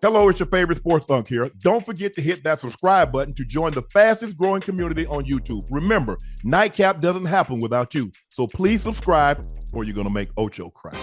Hello, it's your favorite sports Unc here. Don't forget to hit that subscribe button to join the fastest growing community on YouTube. Remember, Nightcap doesn't happen without you. So please subscribe or you're going to make Ocho cry.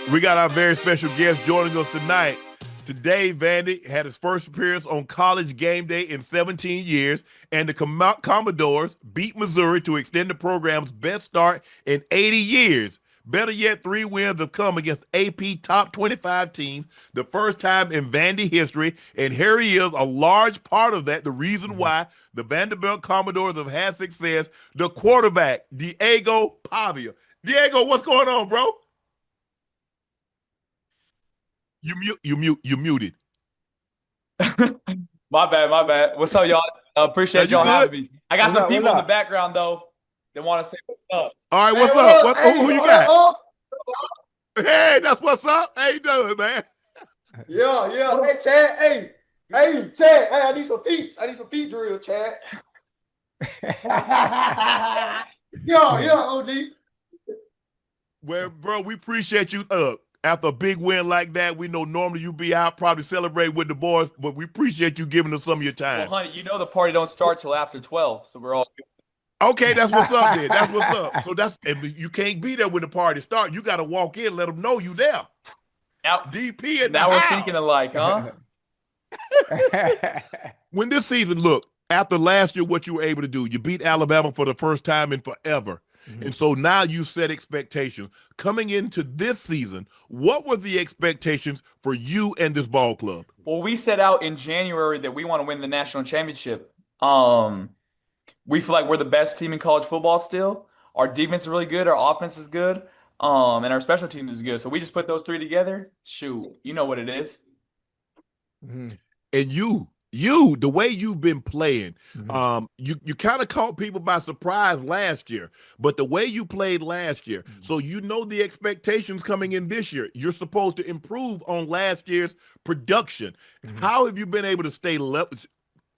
We got our very special guest joining us tonight. Today, Vandy had his first appearance on College Game Day in 17 years, and the Commodores beat Missouri to extend the program's best start in 80 years. Better yet, 3 wins have come against AP top 25 teams, the first time in Vandy history, and here he is, a large part of that, the reason why the Vanderbilt Commodores have had success, the quarterback, Diego Pavia. Diego, what's going on, bro? You muted. My bad. What's up, y'all? Appreciate y'all having me. I got some people in the background though that want to say what's up. All right, what's up? Who you got? Hey, that's what's up. How you doing, man? Yeah. Hey, Chad. Hey, Chad. Hey, I need some feet drills, Chad. yeah, OG. Well, bro, we appreciate you. After a big win like that, we know normally you be out probably celebrating with the boys, but we appreciate you giving us some of your time. Well, honey, you know the party don't start till after 12, so we're all good. Okay, that's what's up then. That's what's up. So if you can't be there when the party starts. You got to walk in, let them know you there. Now, DP and now we're thinking alike, huh? When this season, look, after last year, what you were able to do, you beat Alabama for the first time in forever. And so now you set expectations. Coming into this season, what were the expectations for you and this ball club? Well, we set out in January that we want to win the national championship. We feel like we're the best team in college football still. Our defense is really good. Our offense is good. And our special teams is good. So we just put those 3 together. Shoot, you know what it is. And you, the way you've been playing, you kind of caught people by surprise last year, but the way you played last year, so you know the expectations coming in this year. You're supposed to improve on last year's production. How have you been able to stay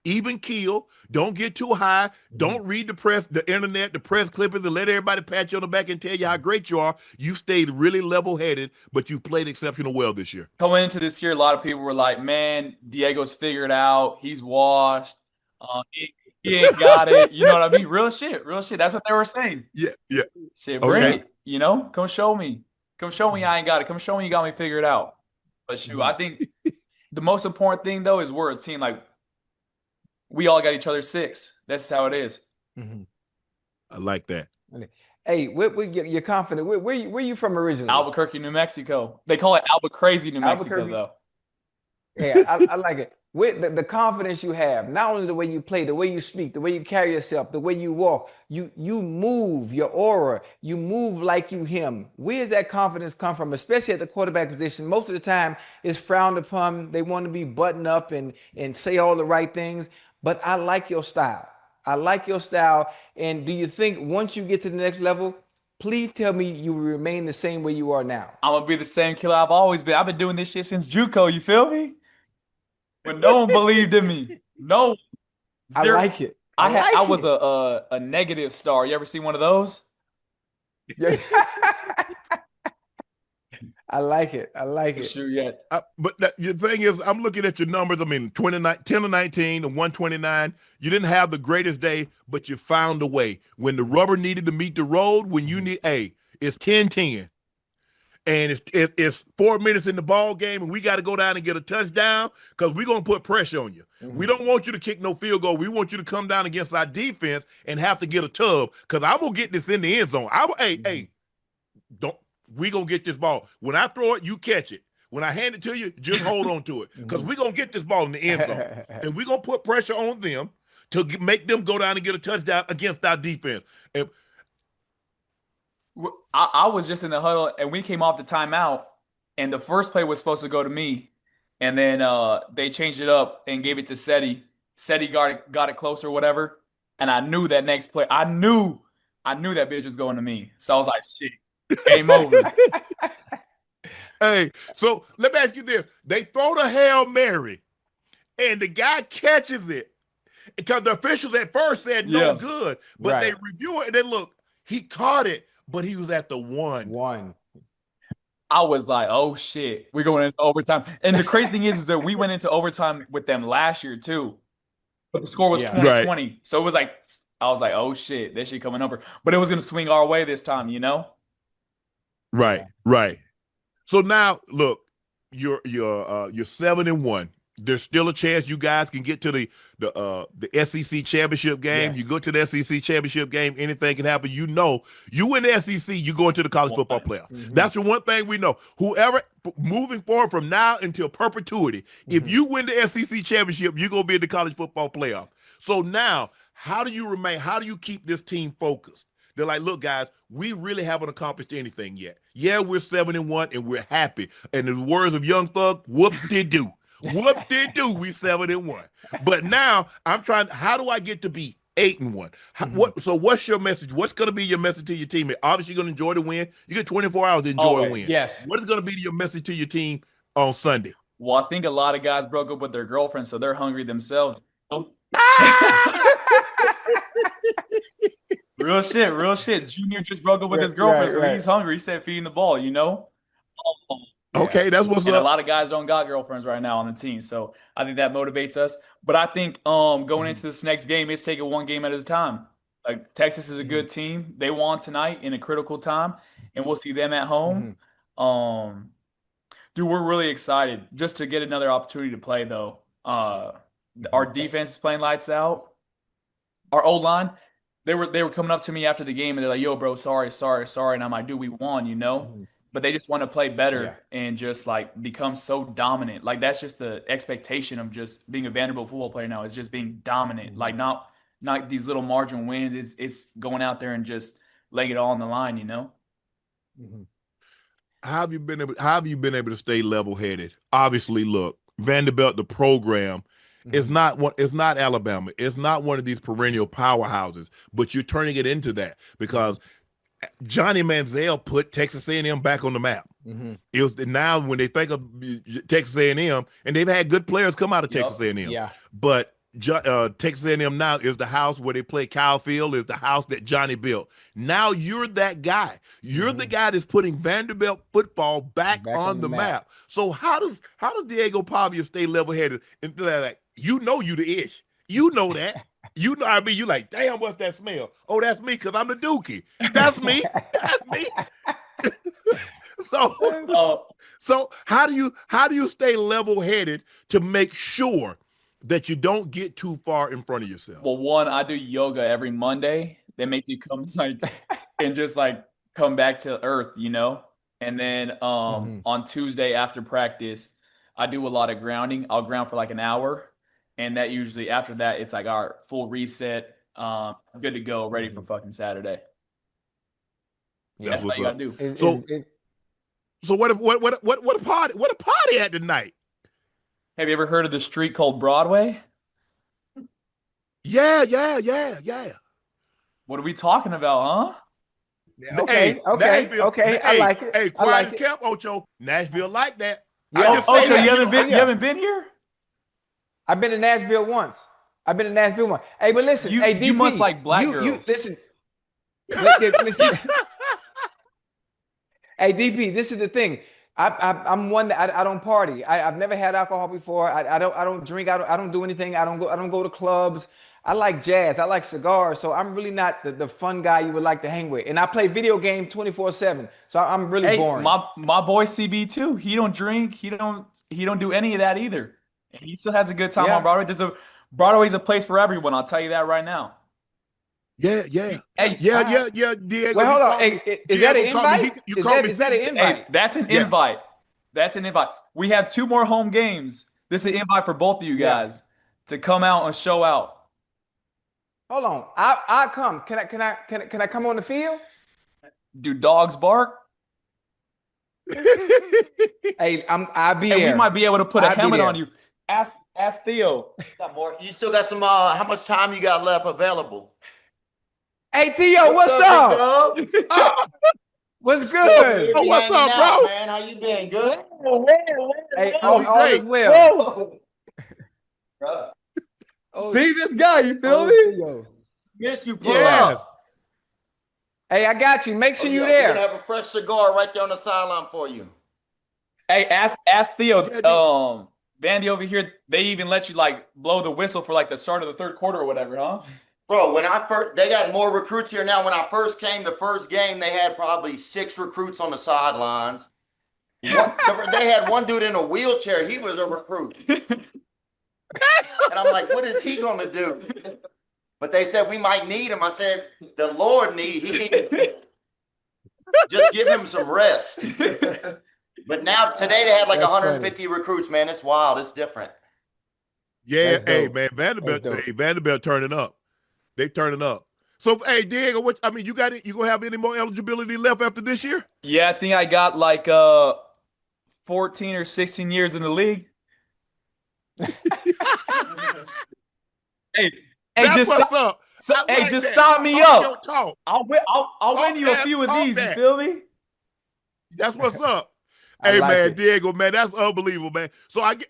even keel? Don't get too high. Don't read the press, the internet, the press clippings, and let everybody pat you on the back and tell you how great you are. You stayed really level-headed, but you played exceptional well this year. Coming into this year, a lot of people were like, man, Diego's figured out. He's washed. He ain't got it. You know what I mean? Real shit. That's what they were saying. Yeah. Shit, bring it. You know? Come show me. I ain't got it. Come show me you got me figured out. But shoot, I think the most important thing, though, is we're a team. Like, we all got each other 6. That's how it is. I like that. Hey, you're confident. Where you from originally? Albuquerque, New Mexico. They call it Albuquerque, New Mexico, though. Yeah, I like it. With the confidence you have, not only the way you play, the way you speak, the way you carry yourself, the way you walk, you move, your aura, you move like you him. Where does that confidence come from, especially at the quarterback position? Most of the time, it's frowned upon. They want to be buttoned up and say all the right things. But I like your style. And do you think once you get to the next level, please tell me you will remain the same way you are now? I'm going to be the same killer I've always been. I've been doing this shit since JUCO, you feel me? When no one believed in me. No. I like it. I was a negative star. You ever seen one of those? Yeah. I like it. Sure, yeah. But the thing is, I'm looking at your numbers. I mean, 10 to 19 and 129. You didn't have the greatest day, but you found a way. When the rubber needed to meet the road, when you need, it's 10-10. And it's 4 minutes in the ball game, and we got to go down and get a touchdown because we're going to put pressure on you. We don't want you to kick no field goal. We want you to come down against our defense and have to get a tub because I will get this in the end zone. We going to get this ball. When I throw it, you catch it. When I hand it to you, just hold on to it because we're going to get this ball in the end zone. And we're going to put pressure on them to make them go down and get a touchdown against our defense. And I was just in the huddle, and we came off the timeout, and the first play was supposed to go to me, and then they changed it up and gave it to Seti. Seti got it close or whatever, and I knew that next play. I knew that bitch was going to me. So I was like, shit, game over. Hey, so let me ask you this. They throw the Hail Mary, and the guy catches it because the officials at first said no good, but they review it, and then look, he caught it. But he was at the 1. I was like, oh shit, we're going into overtime. And the crazy thing is that we went into overtime with them last year too. But the score was Yeah. 20-20. So it was like, I was like, oh shit, this shit coming over. But it was going to swing our way this time, you know? Right, right. So now, look, you're 7-1. There's still a chance you guys can get to the SEC championship game. Yes. You go to the SEC championship game, anything can happen. You know, you win the SEC, you go into the college football playoff. That's the one thing we know. Whoever moving forward from now until perpetuity, if you win the SEC championship, you're gonna be in the college football playoff. So now, how do you keep this team focused? They're like, look, guys, we really haven't accomplished anything yet. Yeah, we're 7-1 and we're happy. And in the words of Young Thug, whoop-de-doo. Whoop-de-doo, we 7-1. But now how do I get to be 8-1? So what's your message? What's going to be your message to your team? Obviously, you're going to enjoy the win. You get 24 hours to enjoy a win. Yes. What is going to be your message to your team on Sunday? Well, I think a lot of guys broke up with their girlfriends, so they're hungry themselves. Real shit, real shit. Junior just broke up with his girlfriend, so he's hungry. He said feeding the ball, you know? Okay, that's what's and up. A lot of guys don't got girlfriends right now on the team, so I think that motivates us. But I think going into this next game, it's taking one game at a time. Like Texas is a good team. They won tonight in a critical time, and we'll see them at home. Dude, we're really excited just to get another opportunity to play, though. Our defense is playing lights out. Our O-line, they were coming up to me after the game, and they're like, yo, bro, sorry. And I'm like, dude, we won, you know? But they just want to play better and just, like, become so dominant. Like, that's just the expectation of just being a Vanderbilt football player now, is just being dominant. Like, not these little margin wins. It's going out there and just laying it all on the line, you know? How have you been able to stay level-headed? Obviously, look, Vanderbilt, the program, it's not Alabama. It's not one of these perennial powerhouses, but you're turning it into that because Johnny Manziel put Texas A&M back on the map. It was now when they think of Texas A&M, and they've had good players come out of Texas A&M. But Texas A&M now is the house where they play Kyle Field, is the house that Johnny built. Now you're that guy. You're the guy that's putting Vanderbilt football back on the map. So how does Diego Pavia stay level-headed? And like, you know you the ish. You know that. You know, I mean, you like, damn, what's that smell? Oh, that's me because I'm the dookie. That's me. That's me. So how do you stay level-headed to make sure that you don't get too far in front of yourself? Well, one, I do yoga every Monday. That makes you come and just like come back to earth, you know? And then on Tuesday after practice, I do a lot of grounding. I'll ground for like an hour. And that usually after that, it's like our full reset. Good to go, ready for fucking Saturday. That's what you gotta do. So what a party at tonight? Have you ever heard of the street called Broadway? Yeah. What are we talking about, huh? Okay. I like it. Hey, quiet as kept, Ocho. Nashville like that. Ocho, you haven't been here? I've been to Nashville once. Hey, but listen, DP, you must like black girls. You listen. Listen. Hey, DP, this is the thing. I'm one that I don't party. I've never had alcohol before. I don't drink. I don't do anything. I don't go to clubs. I like jazz. I like cigars. So I'm really not the fun guy you would like to hang with. And I play video game 24/7. So I'm really boring. My boy CB too. He don't drink. He don't do any of that either. And he still has a good time on Broadway. Broadway's a place for everyone. I'll tell you that right now. Yeah. Hey, Diego. Wait, hold on. Hey, is that an invite? Is that an invite? Hey, that's an invite. That's an invite. We have 2 more home games. This is an invite for both of you guys to come out and show out. Hold on. I'll come. Can I come on the field? Do dogs bark? Hey, I'll be there. We might be able to put a helmet on you. Ask Theo. Got more. You still got some. How much time you got left available? Hey Theo, what's up? What's good? Oh, what's up, bro? Man, how you been? Good. Hey, all is well. See this guy? You feel me? Miss you, pull up. Hey, I got you. Make sure you're We're there. gonna have a fresh cigar right there on the sideline for you. Hey, ask Theo. Yeah, dude. Vandy over here, they even let you like blow the whistle for like the start of the third quarter or whatever, huh? Bro, they got more recruits here now. When I first came, the first game, they had probably 6 recruits on the sidelines. They had one dude in a wheelchair. He was a recruit. And I'm like, what is he going to do? But they said we might need him. I said, the Lord he just give him some rest. But now today they had like That's 150 recruits, man. It's wild. It's different. Yeah, That's hey dope. man, That's dope. Vanderbilt turning up. They turning up. So hey, Diego, you got it? You gonna have any more eligibility left after this year? Yeah, I think I got like 14 or 16 years in the league. Hey, That's just what's up. I like just that. sign me Talk your up. talk. I'll win Talk you a that. few of Talk these. You that. feel me? That's what's up. I Hey like man, it. Diego, man, that's unbelievable, man. So I get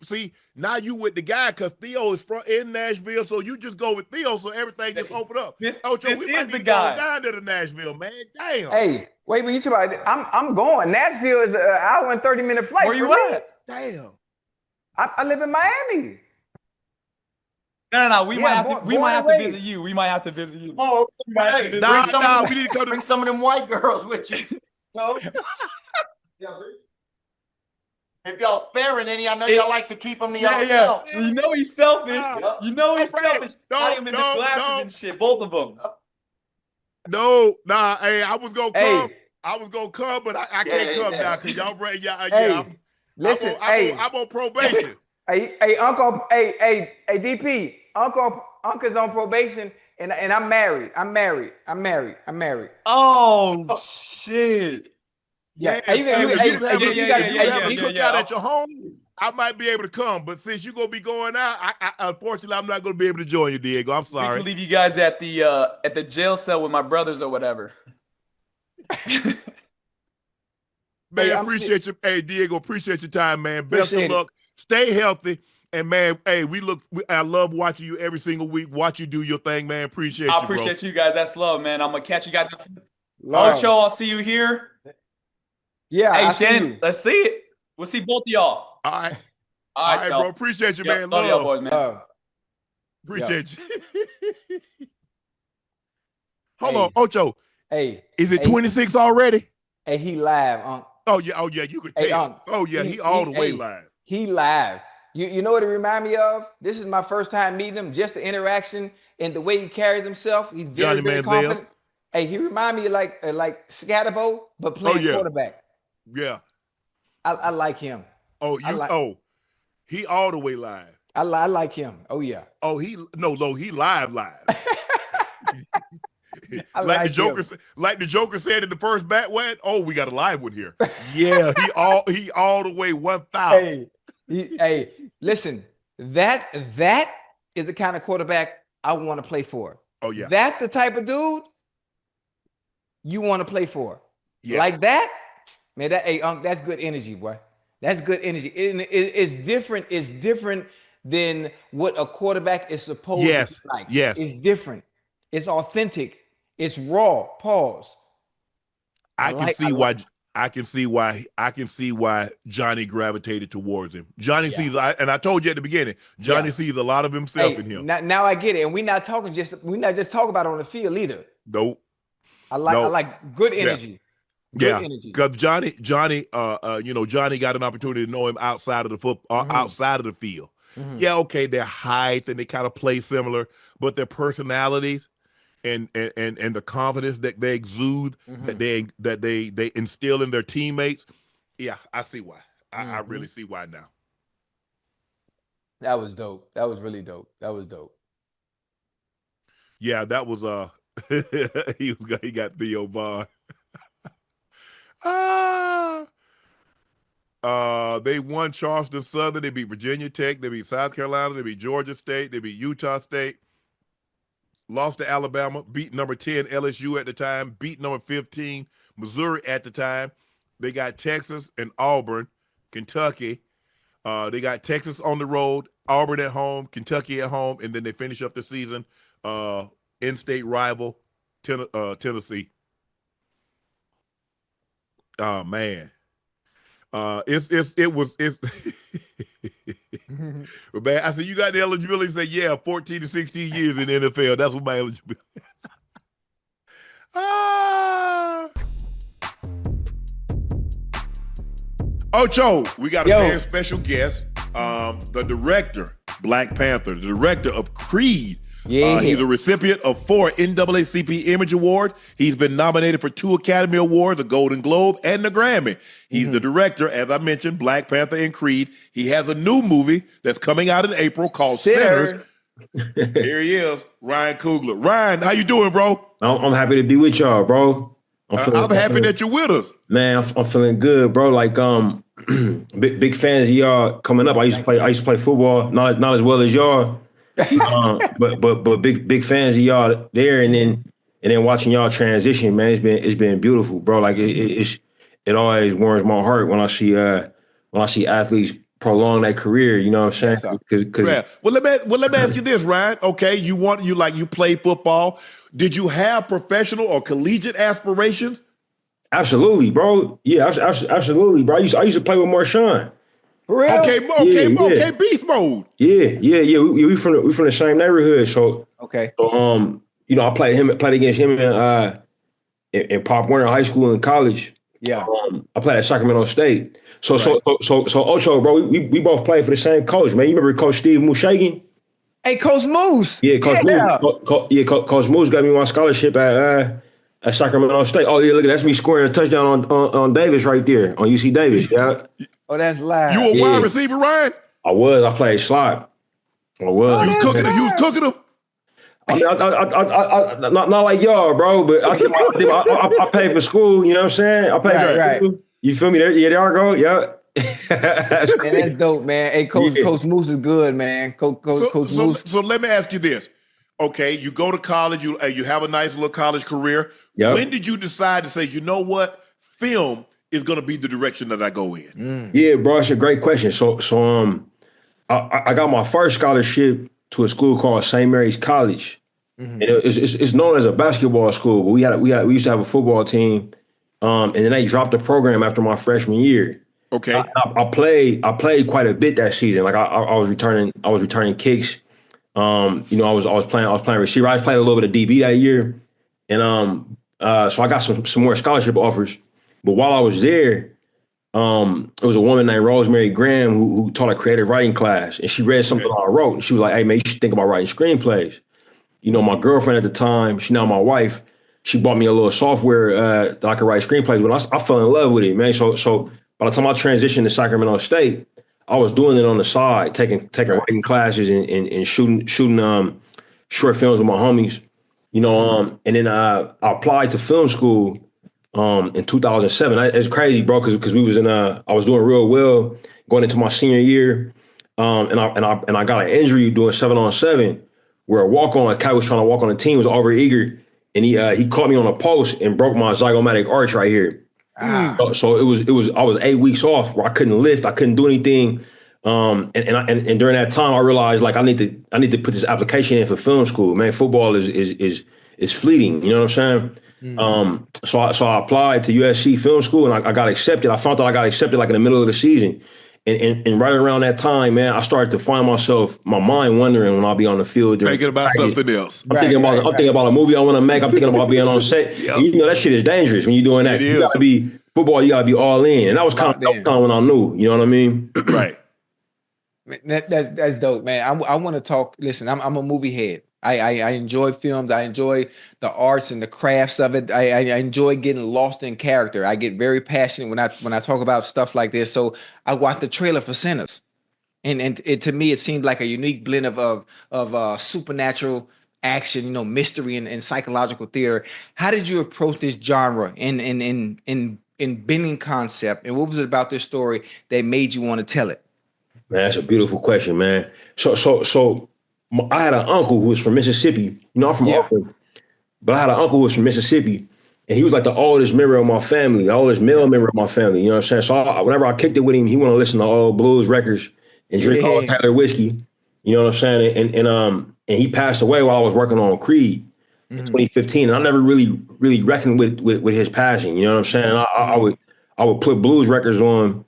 now you with the guy because Theo is in Nashville, so you just go with Theo, so everything gets opened up. This Ocho, we might is need the to go guy. down there to Nashville, man. Damn. Hey, wait, when you talk about, I'm going. Nashville is an hour and 30-minute flight. Where for you me. at? Damn. I live in Miami. No. We might Yeah, have to. We born might and have to raised. visit you. We might have to visit you. Oh, We might have to hey, visit Nah, you. we need to come to bring some of them white girls with you. No? If y'all sparing any, I know y'all like to keep them to Yeah. yourself. You know he's selfish. Nah. You know he's All right. selfish. Got him in the glasses and shit. Both of them. Nah, hey, I was gonna come. Hey, I was gonna come, but I can't come now because y'all bring hey, listen, I'm on probation. hey, Uncle, DP, Uncle's on probation, and I'm married. I'm married. Oh shit. Yeah, Hey, if you have yeah, a yeah. cookout at your home, I might be able to come. But since you're gonna be going out, unfortunately I'm not gonna be able to join you, Diego. I'm We sorry. can leave you guys at the jail cell with my brothers or whatever. Man, I'm appreciate you. Hey, Diego, appreciate your time, man. Best of Appreciate it. luck. Stay healthy. And man, hey, I love watching you every single week. Watch you do your thing, man. Appreciate I you, bro. appreciate you guys. That's love, man. I'm gonna catch you guys. love. Ocho, I'll see you here. Yeah, Hey, I see Shannon, you. let's see it. We'll see both of y'all. All right. All All right, right, y'all. bro. Appreciate you, Yep, man. love y'all Love. boys, man. Love. Appreciate you. Hold on, Hey, Ocho. hey, Is it hey, 26 already? hey, he live, Oh yeah, you could Hey, tell. Oh yeah, he all the way live. He live. You know what it remind me of? This is my first time meeting him. Just the interaction and the way he carries himself. He's very, Johnny very Manziel. confident. Hey, he remind me of like Scatterbo, but playing yeah. quarterback. Yeah. I like him. Oh, he all the way live. I like him. Oh yeah. Oh, he live. I like the like Joker, him. like the Joker said in the first Batman. Oh, we got a live one here. Yeah, he all the way 1,000. Hey, listen. That is the kind of quarterback I want to play for. Oh yeah. That the type of dude you want to play for. Yeah. Like that, man. That's good energy, boy. That's good energy. It's different. It's different than what a quarterback is supposed to be like. Yes. It's different. It's authentic. It's raw. Pause. I can see why Johnny gravitated towards him. Johnny sees, and I told you at the beginning, Johnny sees a lot of himself in him. Now I get it, and we're not just talking about it on the field either. Nope. I like good energy. Yeah. Good energy. Because Johnny, Johnny got an opportunity to know him outside of the football, outside of the field. Yeah, okay, their height and they kind of play similar, but their personalities and the confidence that they exude, that they instill in their teammates. Yeah, I see why. I really see why now. That was dope. That was really dope. That was dope. Yeah, that was he got Theo Vaughn. They won Charleston Southern. They beat Virginia Tech. They beat South Carolina. They beat Georgia State. They beat Utah State. Lost to Alabama. Beat number 10 LSU at the time. Beat number 15 Missouri at the time. They got Texas and Auburn, Kentucky. They got Texas on the road, Auburn at home, Kentucky at home, and then they finish up the season in-state rival Tennessee. Oh man. It's but man, I said, you got the eligibility? Say, yeah, 14 to 16 years in the NFL. That's what my eligibility. Ah. Ocho, we got a very special guest. The director, Black Panther, the director of Creed. Yeah. He's a recipient of 4 NAACP Image Awards. He's been nominated for 2 Academy Awards, a Golden Globe, and the Grammy. He's the director, as I mentioned, Black Panther and Creed. He has a new movie that's coming out in April called Sinners. Here he is, Ryan Coogler. Ryan, how you doing, bro? I'm happy to be with y'all, bro. I'm happy that you're with us. Man, I'm feeling good, bro. Like, big fans of y'all coming up. I used to play football, not as well as y'all. but big fans of y'all there, and then watching y'all transition, man, it's been beautiful, bro. Like it always warms my heart when I see athletes prolong their career. You know what I'm saying? Well, let me ask you this, Ryan. Okay, you played football. Did you have professional or collegiate aspirations? Absolutely, bro. Yeah, absolutely, bro. I used to play with Marshawn. For real? Okay, beast mode. Yeah. We from the same neighborhood, so okay. So I played against him in Pop Warner High School and college. Yeah. I played at Sacramento State. So Ocho, bro, we both played for the same coach, man. You remember Coach Steve Mushagan? Hey, Coach Moose. Yeah, Coach Moose. Coach Moose got me my scholarship at Sacramento State. Oh yeah, look, that's me scoring a touchdown on Davis right there on UC Davis. Yeah. Oh, that's live. You a wide receiver, Ryan? I was. I played slot. I was. You cooking them? I mean, I not like y'all, bro, but I paid for school. You know what I'm saying? I paid for school. You feel me? There I go. Yeah. Man, that's dope, man. Hey, Coach Moose is good, man. Coach Moose. So let me ask you this. Okay, you go to college. You have a nice little college career. Yep. When did you decide to say, you know what, film is going to be the direction that I go in? Yeah, bro, it's a great question. So I got my first scholarship to a school called St. Mary's College, and it's known as a basketball school. But we used to have a football team, and then they dropped the program after my freshman year. Okay, I played quite a bit that season. Like I was returning kicks. I was playing receiver. I played a little bit of DB that year, and so I got some more scholarship offers. But while I was there, it was a woman named Rosemary Graham who taught a creative writing class, and she read something I wrote, and she was like, "Hey man, you should think about writing screenplays." You know, my girlfriend at the time, she's now my wife. She bought me a little software that I could write screenplays with. I fell in love with it, man. So by the time I transitioned to Sacramento State, I was doing it on the side, taking writing classes and shooting short films with my homies. You know, and then I applied to film school in 2007. It's crazy, bro, because we was I was doing real well going into my senior year, and I got an injury doing 7-on-7 where a cat was trying to walk on the team, was overeager, and he caught me on a post and broke my zygomatic arch right here. So it was I was 8 weeks off where I couldn't lift, I couldn't do anything. And during that time I realized like I need to put this application in for film school. Man, football is fleeting, you know what I'm saying? So I applied to USC film school and I got accepted. I found out I got accepted like in the middle of the season. And right around that time, man, I started to find my mind wandering when I'll be on the field. Thinking about something else. I'm thinking about a movie I want to make. I'm thinking about being on set. Yep. You know, that shit is dangerous when you're doing that. You gotta be football, you gotta be all in. And that was kind of when I knew, you know what I mean? Right. That's dope, man. I want to talk. Listen, I'm a movie head. I enjoy films. I enjoy the arts and the crafts of it. I enjoy getting lost in character. I get very passionate when I talk about stuff like this. So I watched the trailer for Sinners, and to me it seemed like a unique blend of supernatural action, mystery and psychological theater. How did you approach this genre in bending concept, and what was it about this story that made you want to tell it? Man, that's a beautiful question, man. So. I had an uncle who was from Mississippi. I'm from Auckland, but I had an uncle who was from Mississippi, and he was like the oldest member of my family, the oldest male member of my family. You know what I'm saying? So whenever I kicked it with him, he wanted to listen to old blues records and drink all Tyler whiskey. You know what I'm saying? And he passed away while I was working on Creed in 2015, and I never really reckoned with his passing. You know what I'm saying? I would put blues records on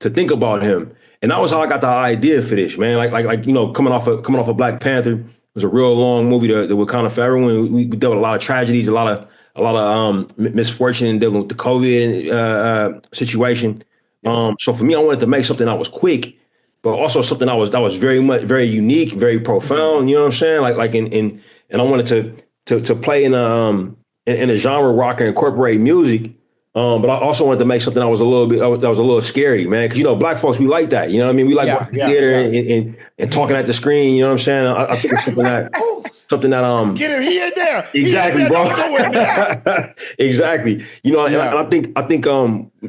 think about him. And that was how I got the idea for this, man. Like you know, coming off of Black Panther, it was a real long movie that would kind of for everyone. We dealt with a lot of tragedies, a lot of misfortune, and dealing with the COVID situation. So for me, I wanted to make something that was quick, but also something that was very unique, very profound. You know what I'm saying? And I wanted to play in a genre where I can incorporate music. But I also wanted to make something that was a little scary, man. Because, you know, black folks, we like that. You know what I mean? We like watching theater and talking at the screen. You know what I'm saying? I think it's something that get him here there. Exactly, bro. Exactly. You know, and I think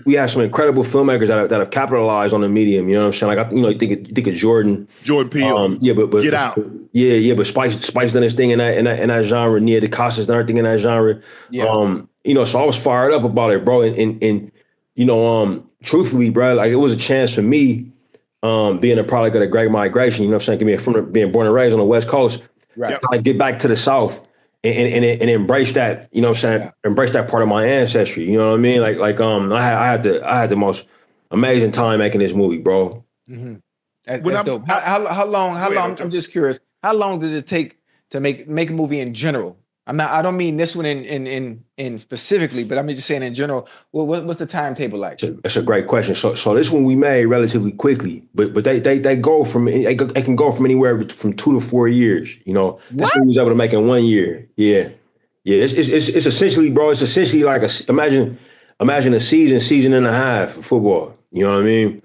we have some incredible filmmakers that have capitalized on the medium. You know what I'm saying? Like, you think of Jordan Peele. But Get Out. Yeah. But Spice done his thing in that genre. Nia DaCosta's done everything in that genre. Yeah. You know, so I was fired up about it, bro. And you know, truthfully, bro, like it was a chance for me, being a product of the Great Migration. You know what I'm saying? From being born and raised on the West Coast, to kind of get back to the South and embrace that. You know what I'm saying? Embrace that part of my ancestry. You know what I mean? I had the most amazing time making this movie, bro. Mm-hmm. That's dope. How long? I'm just curious. How long did it take to make a movie in general? I don't mean this one in specifically, but I'm just saying in general. What's the timetable like? That's a great question. So this one we made relatively quickly, but they can go from anywhere from 2 to 4 years. You know, this one we was able to make in 1 year. Yeah. It's essentially, bro. It's essentially like imagine a season and a half of football. You know what I mean?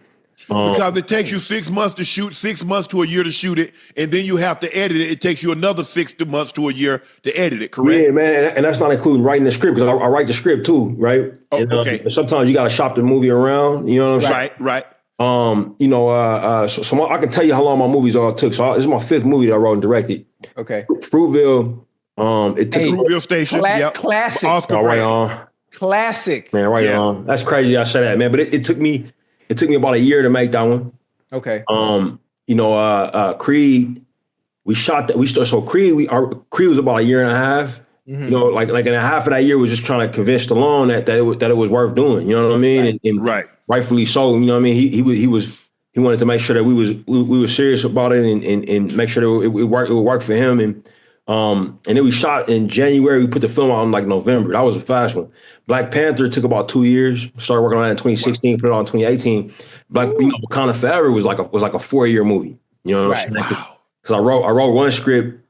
Because it takes you 6 months to shoot, 6 months to a year to shoot it, and then you have to edit it. It takes you another 6 months to a year to edit it, correct? Yeah, man, and that's not including writing the script, because I write the script too, right? Okay. And sometimes you got to shop the movie around, you know what I'm saying? Right. You know, so I can tell you how long my movies all took. So this is my 5th movie that I wrote and directed. Okay. Fruitville. It took Fruitville Station. Classic. Oscar right on. Classic. Man, right on. That's crazy I say that, man. But it took me about a year to make that one. Okay. You know, Creed, we shot that. So Creed was about a year and a half. Mm-hmm. You know, like in a half of that year, we was just trying to convince Stallone that it was worth doing. You know what I mean? Right. And rightfully so. You know what I mean? He wanted to make sure that we were serious about it and make sure that it would work for him. And then we shot in January. We put the film out in like November. That was a fast one. Black Panther took about 2 years. Started working on it in 2016. Put it out in 2018. Wakanda Forever was like a 4-year movie. You know what I'm saying? Wow. Because I wrote one script.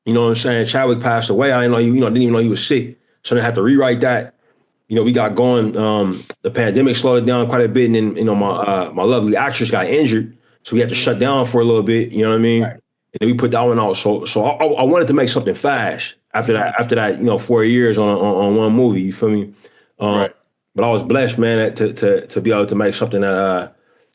You know what I'm saying? Chadwick passed away. I didn't even know he was sick. So I had to rewrite that. You know, we got going. The pandemic slowed it down quite a bit, and then, you know, my lovely actress got injured, so we had to shut down for a little bit. You know what I mean? Right. And then we put that one out. So I wanted to make something fast after that. You know, 4 years on one movie. You feel me? Right. But I was blessed, man, to be able to make something that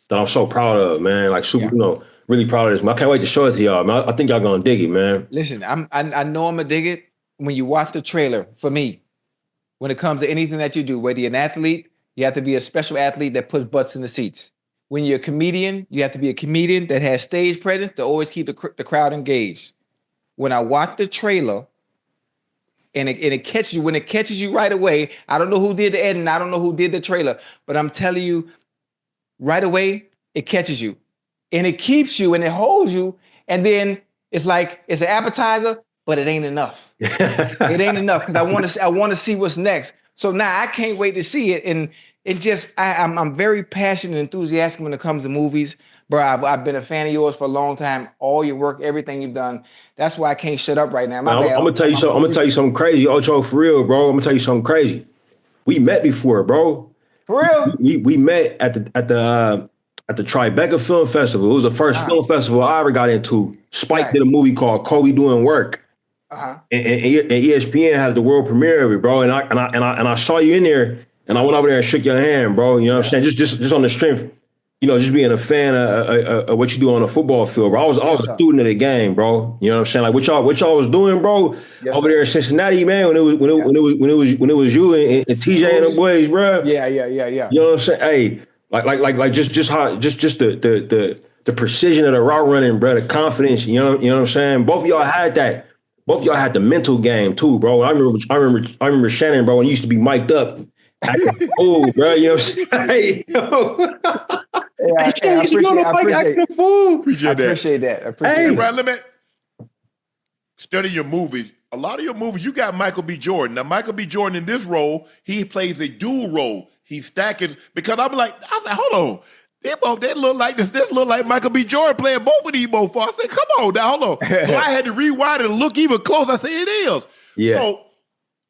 I'm so proud of, man. Like super, you know, really proud of this. Man. I can't wait to show it to y'all, man. I think y'all gonna dig it, man. Listen, I know I'm gonna dig it when you watch the trailer. For me, when it comes to anything that you do, whether you're an athlete, you have to be a special athlete that puts butts in the seats. When you're a comedian, you have to be a comedian that has stage presence to always keep the crowd engaged. When I watch the trailer and it catches you, when it catches you right away, I don't know who did the editing, I don't know who did the trailer, but I'm telling you, right away, it catches you. And it keeps you and it holds you. And then it's like, it's an appetizer, but it ain't enough. It ain't enough because I want to see what's next. So now I can't wait to see it. And it just, I'm very passionate and enthusiastic when it comes to movies. Bro, I've been a fan of yours for a long time. All your work, everything you've done. That's why I can't shut up right now. I'm gonna tell you something. I'm gonna tell you something crazy, Ocho, for real, bro. I'm gonna tell you something crazy. We met before, bro. For real? We met at the Tribeca Film Festival. It was the first film festival I ever got into. Spike did a movie called Kobe Doing Work. And ESPN had the world premiere of it, bro. And I saw you in there, and I went over there and shook your hand, bro. You know what I'm saying? Just on the strength, you know, just being a fan of what you do on the football field, bro. I was a student of the game, bro. You know what I'm saying? Like what y'all was doing, bro, over there in Cincinnati, man. When it was you and TJ and the boys, bro. Yeah. You know what I'm saying? Hey, like just the precision of the route running, bro. The confidence. You know what I'm saying? Both of y'all had that. Both of y'all had the mental game too, bro. I remember Shannon, bro, when he used to be mic'd up. Oh, bro, you know what I'm saying? Yeah, Hey, I you know the Mike appreciate acting a fool. Appreciate that. that. I appreciate Hey, that. Ryan, let me study your movies. A lot of your movies, you got Michael B. Jordan. Now, Michael B. Jordan in this role, he plays a dual role. He's stacking because I was like, hold on. They look like this look like Michael B. Jordan playing both of these mofos. I said, come on now, hold on. So I had to rewind it and look even closer. I said, it is. Yeah. So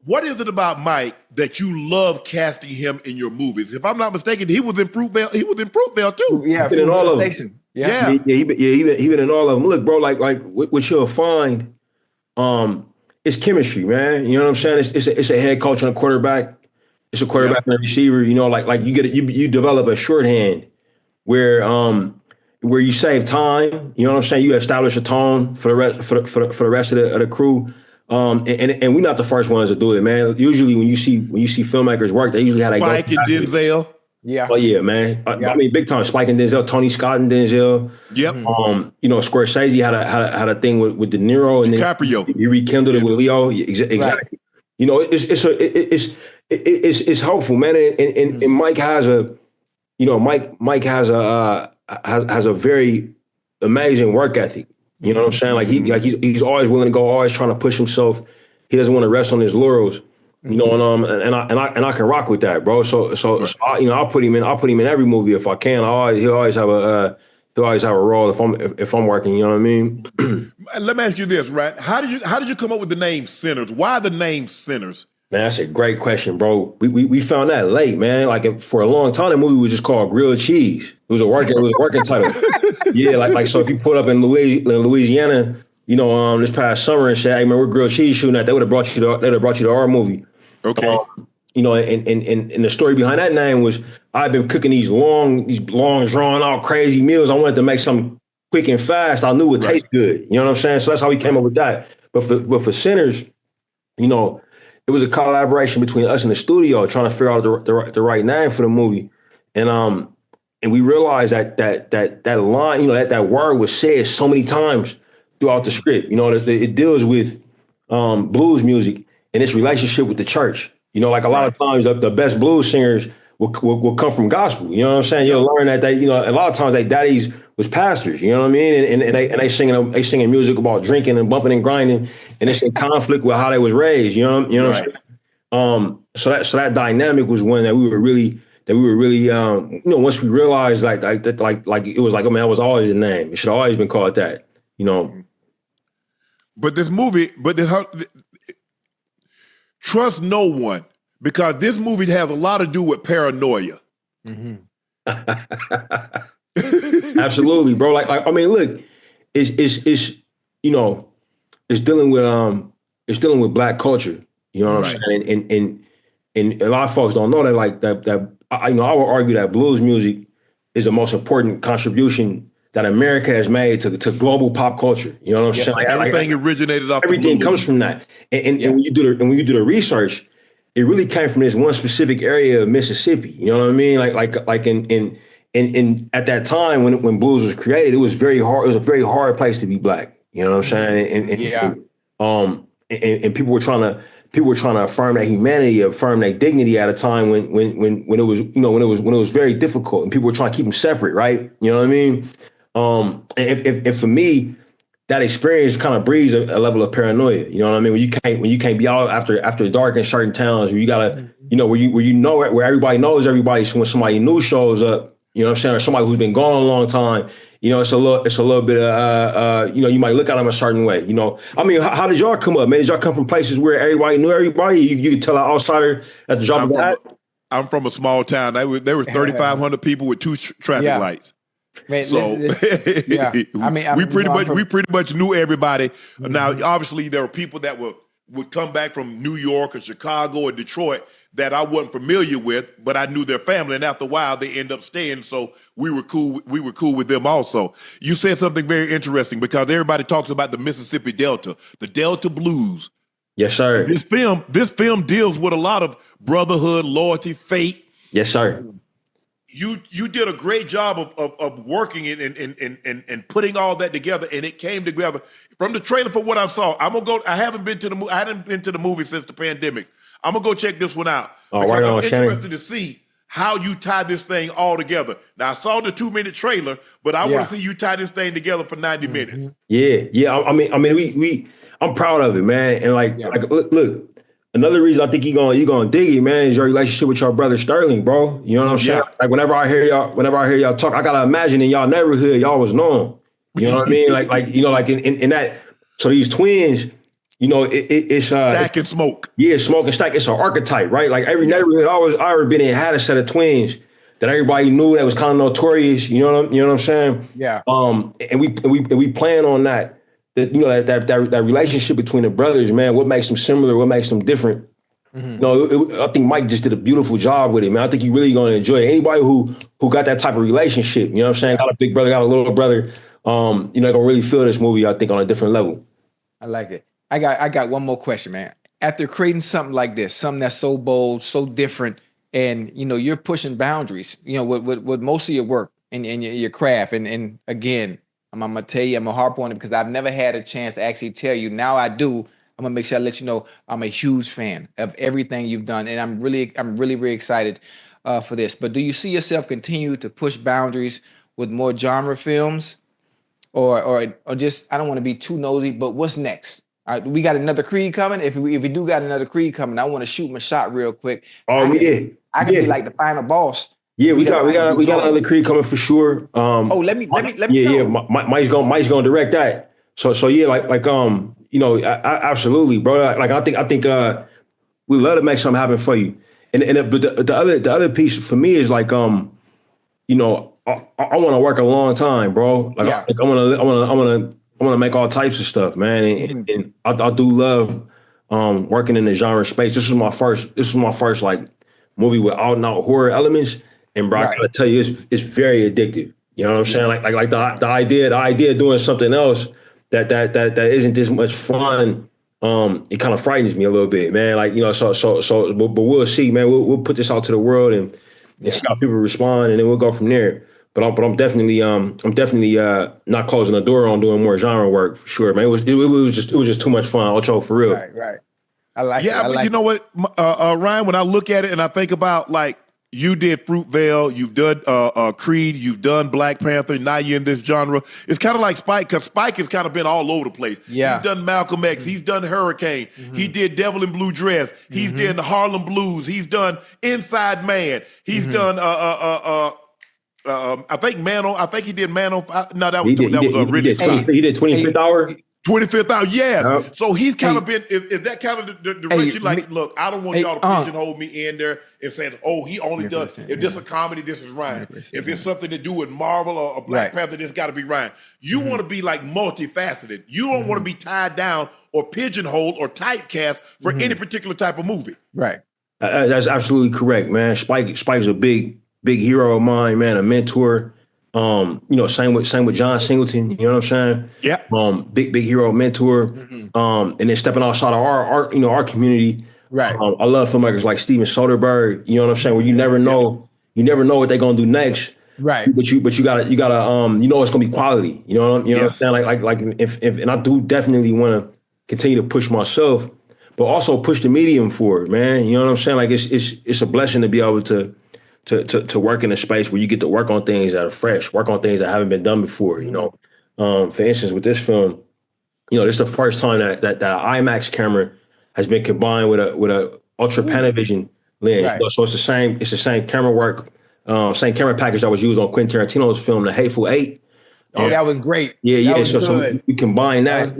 what is it about Mike that you love casting him in your movies? If I'm not mistaken, he was in Fruitvale. He was in Fruitvale too. Yeah, Been in all of them. Station. Yeah. He been in all of them. Look, bro, like what you'll find, it's chemistry, man. You know what I'm saying? It's a head coach and a quarterback. It's a quarterback and a receiver. You know, like you develop a shorthand where you save time. You know what I'm saying? You establish a tone for the rest of the crew. And we're not the first ones to do it, man. Usually when you see filmmakers work, they usually have that Mike and Denzel. Yeah. Oh yeah, man. I mean, big time. Spike and Denzel, Tony Scott and Denzel. Yep. You know, Scorsese had a thing with De Niro, and DiCaprio. then he rekindled it with Leo. Exactly. Right. You know, it's hopeful, man. And Mike has Mike has a very amazing work ethic. You know what I'm saying? Like he's always willing to go, always trying to push himself. He doesn't want to rest on his laurels. You know, and I can rock with that, bro. So I, you know, I'll put him in every movie if I can. He'll always have a role if I'm working. You know what I mean? Let me ask you this, right? How did you come up with the name Sinners? Why the name Sinners? Man, that's a great question, bro. We found that late, man. Like for a long time, the movie was just called Grilled Cheese. It was a working title. Yeah, like so if you put up in Louisiana, you know, this past summer and said, "Hey man, we're grilled cheese shooting at," they would have brought you to our movie. Okay. You know, and the story behind that name was I've been cooking these long, drawn out, crazy meals. I wanted to make something quick and fast. I knew it would taste good. You know what I'm saying? So that's how we came up with that. But for Sinners, you know, it was a collaboration between us and the studio trying to figure out the right name for the movie. And we realized that line, you know, that word was said so many times throughout the script. You know, it deals with blues music and its relationship with the church. You know, like a lot of times the best blues singers will come from gospel. You know what I'm saying? You'll learn that you know, a lot of times their daddies was pastors. You know what I mean? And they singing music about drinking and bumping and grinding, and it's in conflict with how they was raised. You know what I'm saying? So that dynamic was one that we were really you know, once we realized like it was like, oh man, that was always the name. It should have always been called that. You know. But this movie, trust no one, because this movie has a lot to do with paranoia. Mm-hmm. Absolutely, bro. Like I mean, look, it's you know, it's dealing with Black culture. You know what I'm saying? And a lot of folks don't know that. Like that you know, I would argue that blues music is the most important contribution that America has made to global pop culture. You know what I'm saying? Like, everything originated off. Everything comes from that. And when you do the research, it really came from this one specific area of Mississippi. You know what I mean? Like in at that time when blues was created, it was very hard. It was a very hard place to be Black. You know what I'm saying? And people were trying to affirm that humanity, affirm that dignity at a time when it was, you know, when it was very difficult, and people were trying to keep them separate, right? You know what I mean? And for me, that experience kind of breeds a level of paranoia. You know what I mean? When you can't be out after dark in certain towns, where you gotta, you know, where everybody knows everybody. So when somebody new shows up, you know what I'm saying, or somebody who's been gone a long time, you know, it's a little bit of you know, you might look at them a certain way. You know, I mean, how did y'all come up, man? Did y'all come from places where everybody knew everybody? You could tell an outsider at the drop of a hat. I'm from a small town. There was 3,500 people with two traffic lights. Man, so I mean, we pretty much knew everybody. Mm-hmm. Now, obviously, there were people that would come back from New York or Chicago or Detroit that I wasn't familiar with, but I knew their family, and after a while, they end up staying. So we were cool. We were cool with them also. You said something very interesting, because everybody talks about the Mississippi Delta, the Delta Blues. Yes, sir. This film deals with a lot of brotherhood, loyalty, fate. Yes, sir. You did a great job of working it and putting all that together, and it came together from the trailer. For what I saw, I hadn't been to the movie since the pandemic. I'm gonna go check this one out. Oh, right on, I'm Shannon. interested to see how you tie this thing all together. Now, I saw the 2-minute trailer, but I want to see you tie this thing together for 90 minutes. Yeah. I mean, I'm proud of it, man. And like look, another reason I think you gonna dig it, man, is your relationship with your brother Sterling, bro. You know what I'm saying? Like whenever I hear y'all talk, I gotta imagine in y'all neighborhood, y'all was known. You know what I mean? Like in that. So these twins, it's Stack and Smoke. Yeah, Smoke and Stack. It's an archetype, right? Like every neighborhood I ever been in had a set of twins that everybody knew that was kind of notorious. You know what I'm saying? Yeah. And we plan on that. That relationship between the brothers, man. What makes them similar? What makes them different? I think Mike just did a beautiful job with it, man. I think you're really gonna enjoy it. Anybody who got that type of relationship, you know what I'm saying? Got a big brother, got a little brother. Gonna really feel this movie, I think, on a different level. I like it. I got one more question, man. After creating something like this, something that's so bold, so different, and you're pushing boundaries, with most of your work and your craft. And again, I'm gonna tell you, I'm gonna harp on it because I've never had a chance to actually tell you. Now I do. I'm gonna make sure I let you know I'm a huge fan of everything you've done, and I'm really excited for this. But do you see yourself continue to push boundaries with more genre films, or just, I don't want to be too nosy, but what's next? All right, we got another Creed coming. If we do got another Creed coming, I want to shoot my shot real quick. I can be like the final boss. Yeah, we got another Creed coming for sure. Let me know. Yeah. Mike's gonna direct that. So yeah, absolutely, bro. Like I think we love to make something happen for you. But the other piece for me is like I want to work a long time, bro. I want to make all types of stuff, man. And I do love working in the genre space. This was my first like movie with out and out horror elements. And bro, I gotta tell you, it's very addictive. You know what I'm saying? Like the idea of doing something else that isn't this much fun. It kind of frightens me a little bit, man. But we'll see, man. We'll put this out to the world and see how people respond, and then we'll go from there. But I'm definitely not closing the door on doing more genre work for sure, man. It was just too much fun, Ocho, for real. Right. I like it. Yeah, but you know what, Ryan? When I look at it and I think about like you did Fruitvale, you've done Creed, you've done Black Panther, now you're in this genre. It's kind of like Spike, because Spike has kind of been all over the place. Yeah. He's done Malcolm X, he's done Hurricane, he did Devil in Blue Dress, he's done the Harlem Blues, he's done Inside Man, he's done I think he did Man on Fire. No, that was Ridley Scott. He did 25th Hour. 25th Hour, yes. Yep. So he's kind of been, is that kind of the direction? Look, I don't want y'all to pigeonhole me in there and say, he only does, if this is a comedy, this is Ryan. If it's something to do with Marvel or Black Panther, this got to be Ryan. You want to be like multifaceted. You don't want to be tied down or pigeonholed or typecast for any particular type of movie. Right. That's absolutely correct, man. Spike's a big hero of mine, man, a mentor. Same with John Singleton, you know what I'm saying? Yeah. Big hero, mentor. And then stepping outside of our community. Right. I love filmmakers like Steven Soderbergh, you know what I'm saying? Where you never know what they're gonna do next. Right. But you gotta it's gonna be quality. You know what I'm saying? And I do definitely wanna continue to push myself, but also push the medium forward, man. You know what I'm saying? Like it's a blessing to be able to work in a space where you get to work on things that are fresh, work on things that haven't been done before. For instance, with this film, this is the first time that an IMAX camera has been combined with a ultra Panavision lens. Right. So it's the same camera work, same camera package that was used on Quentin Tarantino's film, The Hateful Eight. That was great. So we combine that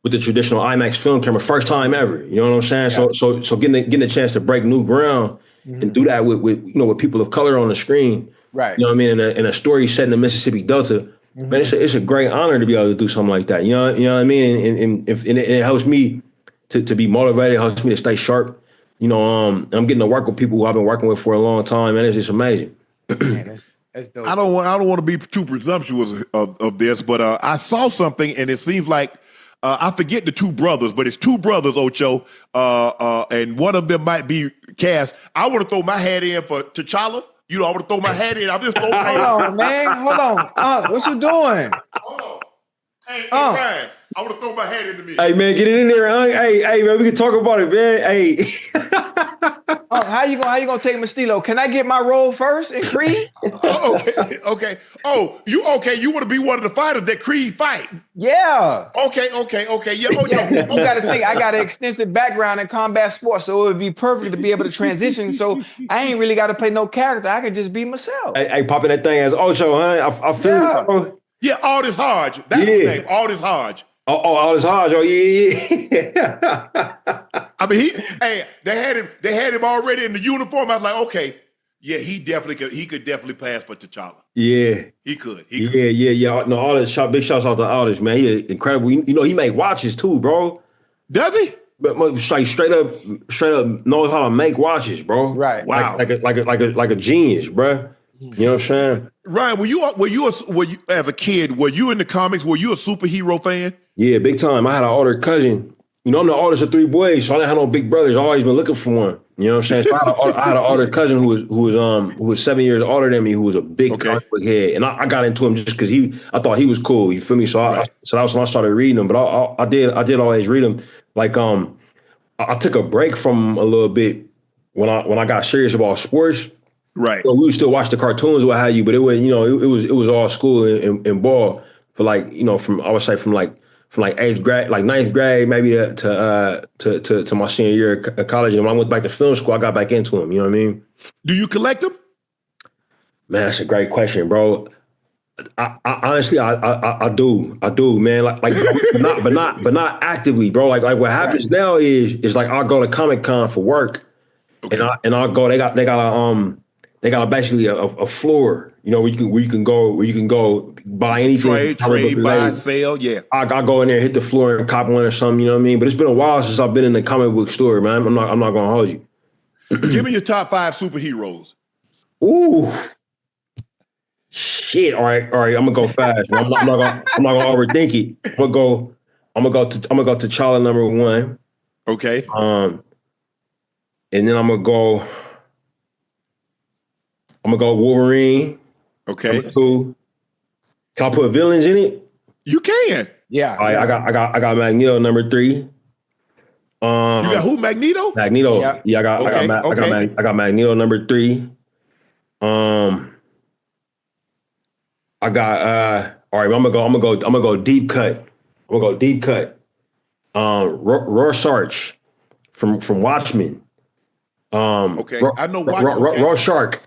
with the traditional IMAX film camera, first time ever. You know what I'm saying? Yeah. So getting a chance to break new ground and do that with people of color on the screen. Right. You know what I mean? And a story set in the Mississippi Delta. Man, it's a great honor to be able to do something like that. You know what I mean? And it helps me to be motivated. It helps me to stay sharp. I'm getting to work with people who I've been working with for a long time, and it's just amazing. Man, that's dope. I don't want to be too presumptuous of this, but I saw something, and it seems like I forget the two brothers, but it's two brothers, Ocho, and one of them might be cast. I want to throw my hat in for T'Challa. I want to throw my hat in. I'm just throwing. Hold on, man. Hold on. What you doing? Hold on. Hey, Ryan, I want to throw my hand in the mix. Hey man, get it in there. Hey man, we can talk about it, man. Hey. Oh, how you gonna take Mastilo? Can I get my role first in Creed? Okay. Oh, you want to be one of the fighters that Creed fight? Yeah. Okay. Yeah. Oh, yeah. You got to think I got an extensive background in combat sports, so it would be perfect to be able to transition. So I ain't really got to play no character. I can just be myself. Hey, popping that thing as Ocho, huh? I feel it, bro. Yeah, Aldis Hodge. That's his name, Aldis Hodge. Oh, Aldis Hodge. Oh, yeah. I mean, they had him already in the uniform. I was like, okay, yeah, he could definitely pass for T'Challa. Yeah. He could. Yeah. No, Aldis, big shouts out to Aldis, man. He incredible. You know, he make watches too, bro. Does he? But like straight up knows how to make watches, bro. Right. Wow. Like a genius, bro. You know what I'm saying? Ryan, were you as a kid? Were you in the comics? Were you a superhero fan? Yeah, big time. I had an older cousin. You know, I'm the oldest of 3 boys, so I didn't have no big brothers. I always been looking for one. You know what I'm saying? So I had an older cousin who was 7 years older than me, who was a big comic book head, and I got into him just because I thought he was cool. You feel me? So so that was when I started reading them. But I did always read them. Like I took a break from a little bit when I got serious about sports. Right. So we would still watch the cartoons, what have you, but it was, you know, it was all school and ball for like, you know, from 8th grade, like 9th grade, maybe to my senior year of college. And when I went back to film school, I got back into them. You know what I mean? Do you collect them? Man, that's a great question, bro. I honestly do, man. Like, but not actively, bro. Like what happens now is like I'll go to Comic-Con for work, and I'll go. They got basically a floor, you know, where you can go buy anything. Trade, buy, sell, yeah. I go in there, hit the floor and cop one or something, you know what I mean? But it's been a while since I've been in the comic book store, man. I'm not gonna hold you. Give me your top 5 superheroes. Ooh. Shit. All right. I'm gonna go fast. I'm not gonna overthink it. I'm gonna go to T'Challa number 1. Okay. And then I'm gonna go Wolverine. Okay. Number 2. Can I put villains in it? You can. Yeah. All right, I got Magneto number 3. You got who? Magneto? Magneto. Yep. Yeah, I got Magneto number 3. I got all right, I'm gonna go deep cut. I'm gonna go deep cut. Rorschach from Watchmen. Okay. I know Watchmen. Rorschach.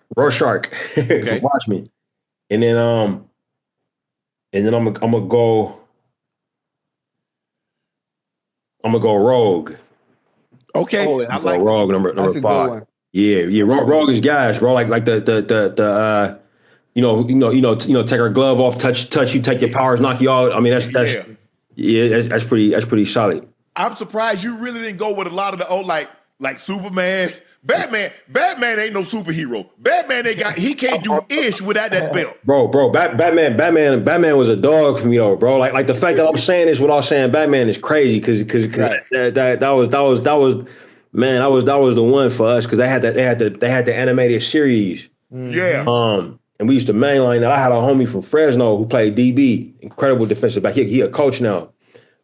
Okay. From Watchmen. And then I'm gonna go Rogue. Okay. Oh, I So like Rogue number That's a good 5. one. Yeah. Rogue is gas, bro. Like the take our glove off, touch you, take your powers, knock you out. I mean, that's pretty solid. I'm surprised you really didn't go with a lot of the old like Superman. Batman ain't no superhero. Batman he can't do ish without that belt. Bro, Batman was a dog for me though, bro. Like the fact that I'm saying this without saying Batman is crazy because that was the one for us because they had the animated series. Yeah. And we used to mainline that. I had a homie from Fresno who played DB, incredible defensive back. He a coach now.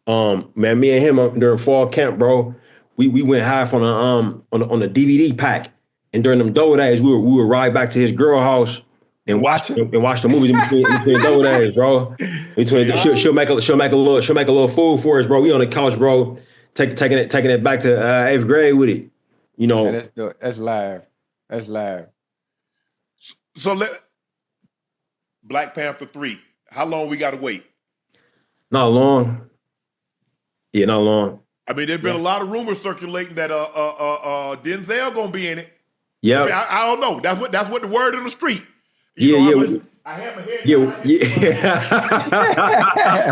Man, me and him during fall camp, bro. We went half on a DVD pack, and during them double days, we would ride back to his girl house and watch the movies in between double days, bro. She'll make a little food for us, bro. We on the couch, bro, taking it back to 8th grade with it, you know. Yeah, that's live. That's live. So Black Panther 3. How long we got to wait? Not long. Yeah, not long. I mean, there's been a lot of rumors circulating that Denzel gonna be in it. Yeah, I don't know. That's what the word on the street. I have my head.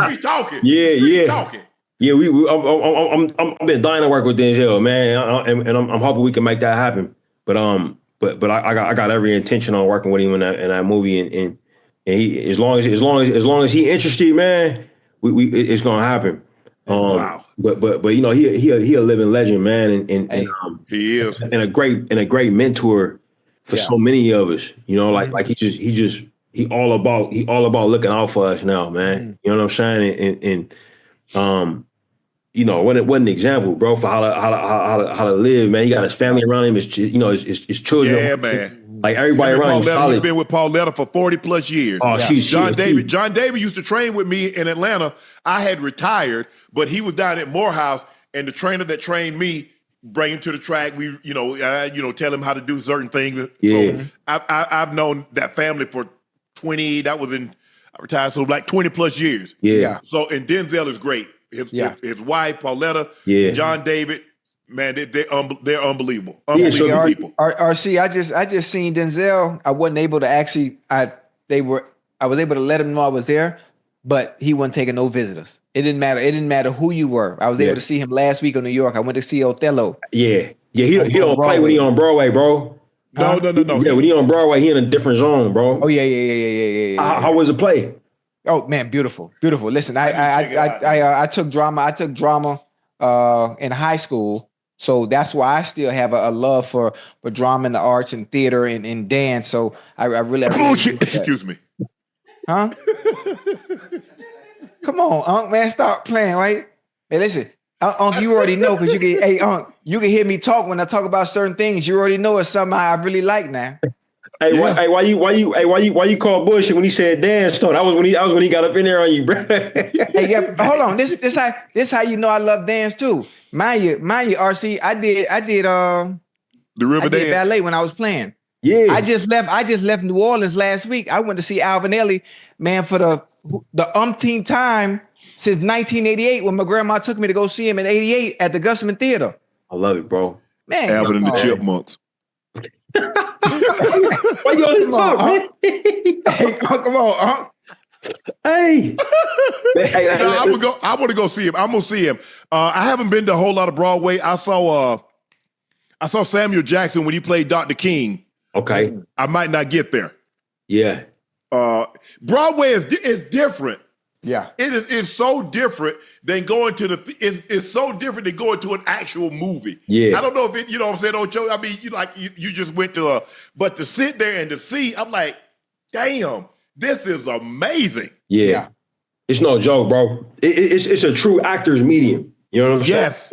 Street talking. Street talking. Yeah, I've been dying to work with Denzel, man, and I'm hoping we can make that happen. But I got every intention on working with him in that movie, and he as long as he interested, man, it's gonna happen. Wow. But you know he a living legend, man, and he is, and a great mentor for so many of us. You know, like he all about looking out for us now, man. You know what I'm saying? You know, what an example, bro, for how to live, man. He got his family around him, his children. Yeah, man. Like everybody around him. He's been with Pauletta for 40 plus years. Oh, Yeah. John David used to train with me in Atlanta. I had retired, but he was down at Morehouse, and the trainer that trained me bring him to the track. We, tell him how to do certain things. Yeah. So I've known that family for 20. I retired, so like 20 plus years. Yeah. So, and Denzel is great. His wife, Pauletta, John David, man, they're unbelievable. Unbelievable people. RC, I just seen Denzel. I wasn't able to actually. I was able to let him know I was there, but he wasn't taking no visitors. It didn't matter. It didn't matter who you were. I was able to see him last week in New York. I went to see Othello. Yeah. He don't play when he on Broadway, bro. No. Yeah, when he on Broadway, he in a different zone, bro. Oh yeah. How was it play? Oh man, beautiful. Listen, I took drama. I took drama in high school, so that's why I still have a love for drama and the arts and theater and dance. So I really excuse me. Huh? Come on, Unc, man, stop playing, right? Hey, listen, Unc, you already know because Unc, you can hear me talk when I talk about certain things. You already know it's something I really like now. Why you call bullshit when he said dance? No, that was when he got up in there on you, bro. Hey, yeah, hold on. This how you know I love dance too. Mind you, RC, I did The River Dance ballet when I was playing. Yeah. I just left New Orleans last week. I went to see Alvin Ailey, man, for the umpteenth time since 1988 when my grandma took me to go see him in 88 at the Gusman Theater. I love it, bro. Man, Alvin and the Chipmunks. Why you always talk, man? Hey, come on, Unc. Hey. I want to go see him. I'm gonna see him. I haven't been to a whole lot of Broadway. I saw Samuel Jackson when he played Dr. King. Okay. I might not get there. Yeah. Broadway is different. Yeah. It's so different than going to it's so different than going to an actual movie. Yeah. I don't know if it, you know what I'm saying, Ocho. I mean, you just went to but to sit there and to see, I'm like, damn, this is amazing. Yeah. It's no joke, bro. It's a true actor's medium. You know what I'm saying? Yes.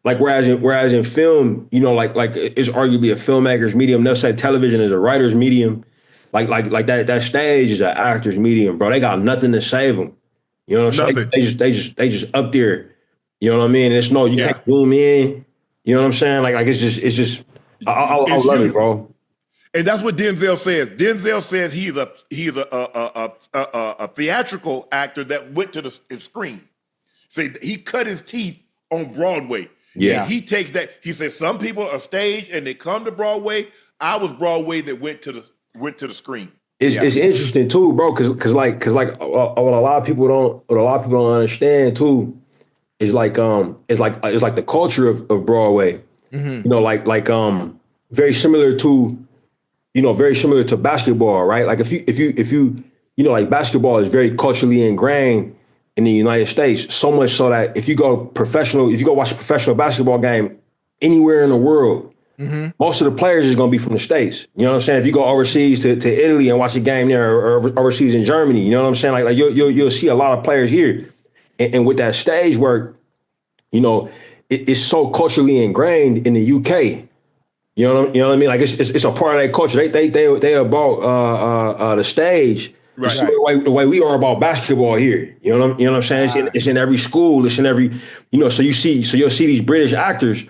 Like whereas in film, like it's arguably a filmmaker's medium. They'll say television is a writer's medium. Like that stage is an actor's medium, bro. They got nothing to save them. You know what I'm saying? They just up there. You know what I mean? It's you can't zoom in. You know what I'm saying? Like it's just I love it, bro. And that's what Denzel says. Denzel says he's a theatrical actor that went to the screen. See, he cut his teeth on Broadway. Yeah. And he takes that. He says some people are stage and they come to Broadway. I was Broadway that went to the screen. It's interesting too, bro, because what a lot of people don't understand too is like the culture of Broadway. Mm-hmm. You know, very similar to basketball, right? Like if you like basketball is very culturally ingrained in the United States, so much so that if you go watch a professional basketball game anywhere in the world, mm-hmm. most of the players is going to be from the States. You know what I'm saying? If you go overseas to Italy and watch a game there, or overseas in Germany, you know what I'm saying? Like you'll see a lot of players here, and with that stage work, it's so culturally ingrained in the UK. You know what I mean? Like it's a part of that culture. They about the stage. Right. The way we are about basketball here. You know what I'm saying? It's in every school. It's in every, so you'll see these British actors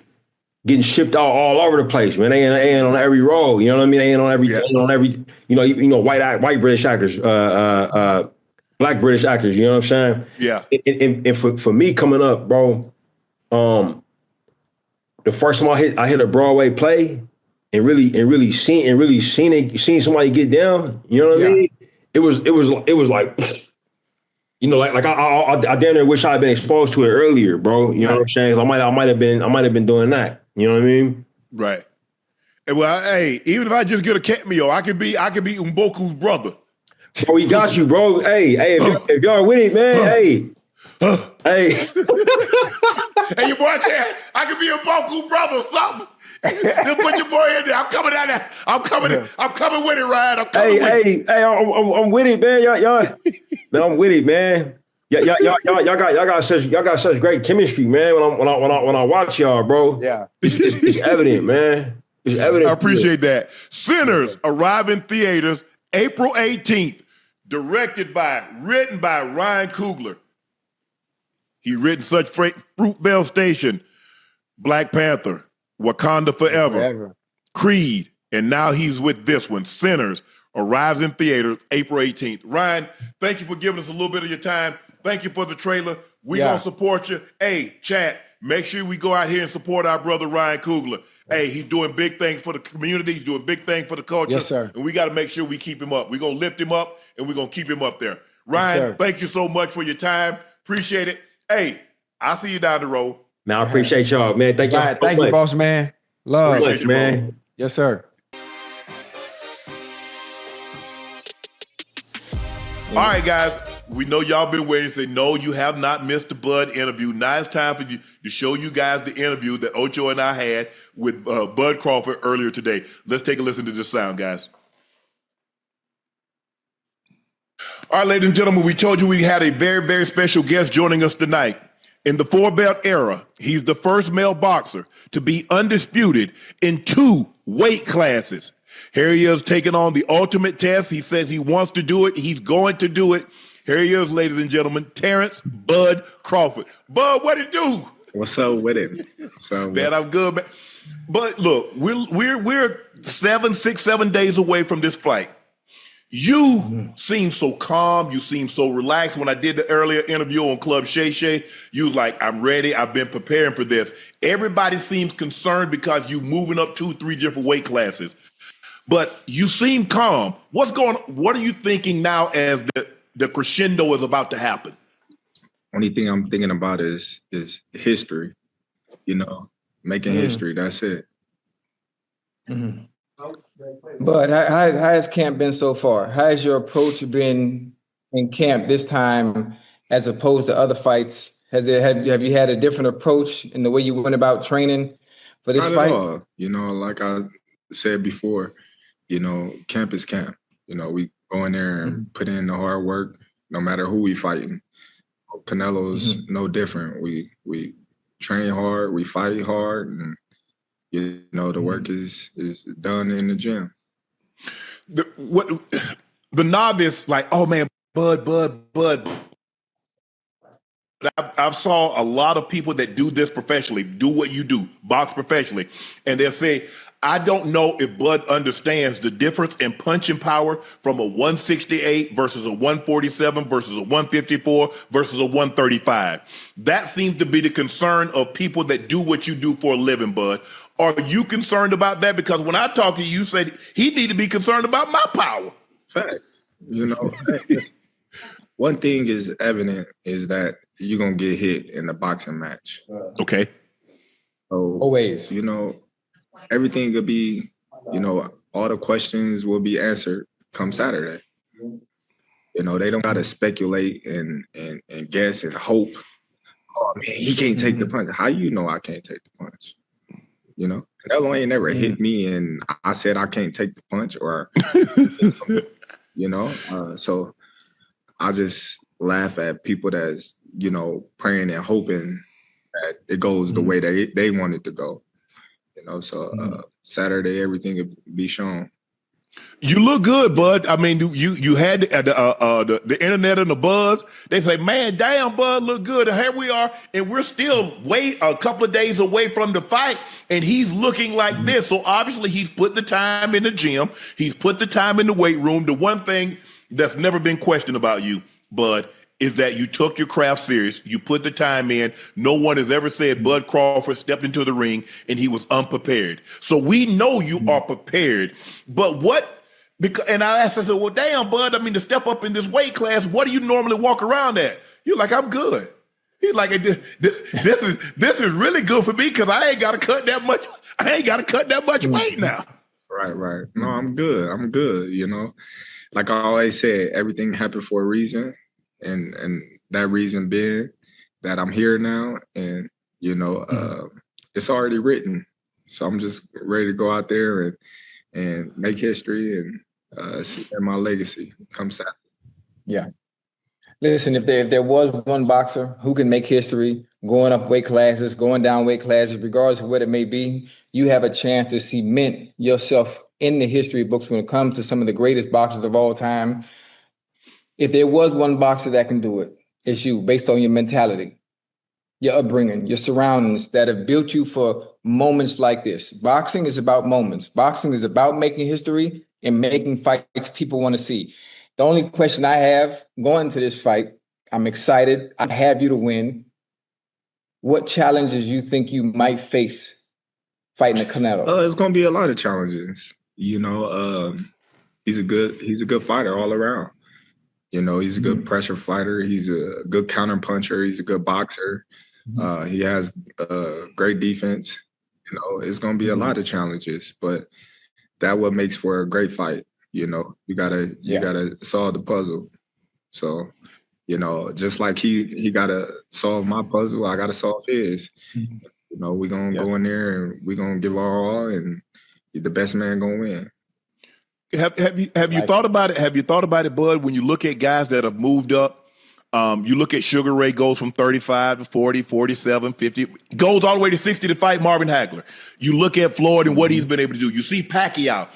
getting shipped out all over the place, man. They ain't on every role. You know what I mean? They ain't on every, white British actors, black British actors. You know what I'm saying? Yeah. And for me coming up, bro, the first time I hit a Broadway play and really seeing somebody get down, you know what I mean? It was like, like I damn near wish I had been exposed to it earlier, bro. You know what I'm saying? I might have been doing that. You know what I mean? Right. And well, hey, even if I just get a cameo, I could be Mboku's brother. Oh, he got you, bro. Hey, if y'all with it, man, hey. Hey. Hey, your boy, I could be Mboku's brother or something. Just put your boy in there. I'm coming out there. I'm coming with it, Ryan. I'm with it, man. I'm with it, man. Y'all. Man, I'm with it, man. y'all got such great chemistry, man. When I watch y'all, bro. Yeah. It's evident, man. It's evident. I appreciate that. Sinners arrive in theaters April 18th, written by Ryan Coogler. He written such Fruitvale Station, Black Panther, Wakanda Forever, Creed, and now he's with this one, Sinners, arrives in theaters April 18th. Ryan, thank you for giving us a little bit of your time. Thank you for the trailer. We gonna support you. Hey, chat, make sure we go out here and support our brother Ryan Coogler. Hey, he's doing big things for the community. He's doing big things for the culture. Yes, sir. And we got to make sure we keep him up. We're going to lift him up, and we're going to keep him up there. Ryan, thank you so much for your time. Appreciate it. Hey, I'll see you down the road. Man, I appreciate y'all, man. Thank y'all. Thank you, boss man. Love. Appreciate you, man. bro. Yes, sir. All right, guys. We know y'all been waiting to say, no, you have not missed the Bud interview. Now it's time for you to show you guys the interview that Ocho and I had with Bud Crawford earlier today. Let's take a listen to this sound, guys. All right, ladies and gentlemen, we told you we had a very, very special guest joining us tonight. In the four-belt era, he's the first male boxer to be undisputed in 2 weight classes. Here he is taking on the ultimate test. He says he wants to do it. He's going to do it. Here he is, ladies and gentlemen, Terrence Bud Crawford. Bud, what it do? What's up with it? Man, I'm good, man. But look, we're 7 days away from this fight. You seem so calm. You seem so relaxed. When I did the earlier interview on Club Shay Shay, you was like, I'm ready. I've been preparing for this. Everybody seems concerned because you moving up 2-3 different weight classes. But you seem calm. What are you thinking now as the crescendo is about to happen? Only thing I'm thinking about is history, making history. That's it. Mm-hmm. But how has camp been so far? How has your approach been in camp this time as opposed to other fights? Have you had a different approach in the way you went about training for this fight? Not at all. Like I said before, camp is camp. We go in there and put in the hard work, no matter who we fighting. Canelo's no different. We train hard, we fight hard, and the work is done in the gym. The novice, like, oh man, Bud. I've saw a lot of people that do this professionally, do what you do, box professionally, and they'll say, I don't know if Bud understands the difference in punching power from a 168 versus a 147 versus a 154 versus a 135. That seems to be the concern of people that do what you do for a living, Bud. Are you concerned about that? Because when I talked to you, you said he need to be concerned about my power. Fact. One thing is evident is that you're going to get hit in the boxing match. Okay. So, always. Everything could be, all the questions will be answered come Saturday. They don't got to speculate and guess and hope. Oh, man, he can't take the punch. How you know I can't take the punch? Canelo ain't never hit me and I said I can't take the punch or, so I just laugh at people that's, praying and hoping that it goes the way they want it to go. Saturday, everything will be shown. You look good, Bud. I mean, you had the internet and the buzz. They say, man, damn, Bud look good. And here we are, and we're still a couple of days away from the fight, and he's looking like this. So obviously he's put the time in the gym. He's put the time in the weight room. The one thing that's never been questioned about you, Bud, is that you took your craft serious. You put the time in. No one has ever said Bud Crawford stepped into the ring and he was unprepared. So we know you are prepared. But and I asked, I said, well, damn, Bud, to step up in this weight class, what do you normally walk around at? You're like, I'm good. He's like, this is really good for me because I ain't got to cut that much. I ain't got to cut that much weight now. Right. No, I'm good. Like I always said, everything happened for a reason. And that reason being that I'm here now and, it's already written. So I'm just ready to go out there and make history and see my legacy come Saturday. Yeah. Listen, if there was one boxer who can make history, going up weight classes, going down weight classes, regardless of what it may be, you have a chance to cement yourself in the history books when it comes to some of the greatest boxers of all time. If there was one boxer that can do it, it's you, based on your mentality, your upbringing, your surroundings that have built you for moments like this. Boxing is about moments. Boxing is about making history and making fights people want to see. The only question I have going to this fight, I'm excited. I have you to win. What challenges you think you might face fighting the Canelo? It's going to be a lot of challenges. You know, he's a good fighter all around. You know, he's a good pressure fighter. He's a good counter puncher. He's a good boxer. He has great defense. You know, it's going to be a lot of challenges, but that's what makes for a great fight. You know, you gotta solve the puzzle. So, you know, just like he gotta solve my puzzle, I gotta solve his. You know, we're gonna go in there and we're gonna give our all, and the best man gonna win. Have you thought about it? Have you thought about it, Bud? When you look at guys that have moved up, you look at Sugar Ray goes from 35 to 40, 47, 50, goes all the way to 60 to fight Marvin Hagler. You look at Floyd and what he's been able to do. You see Pacquiao.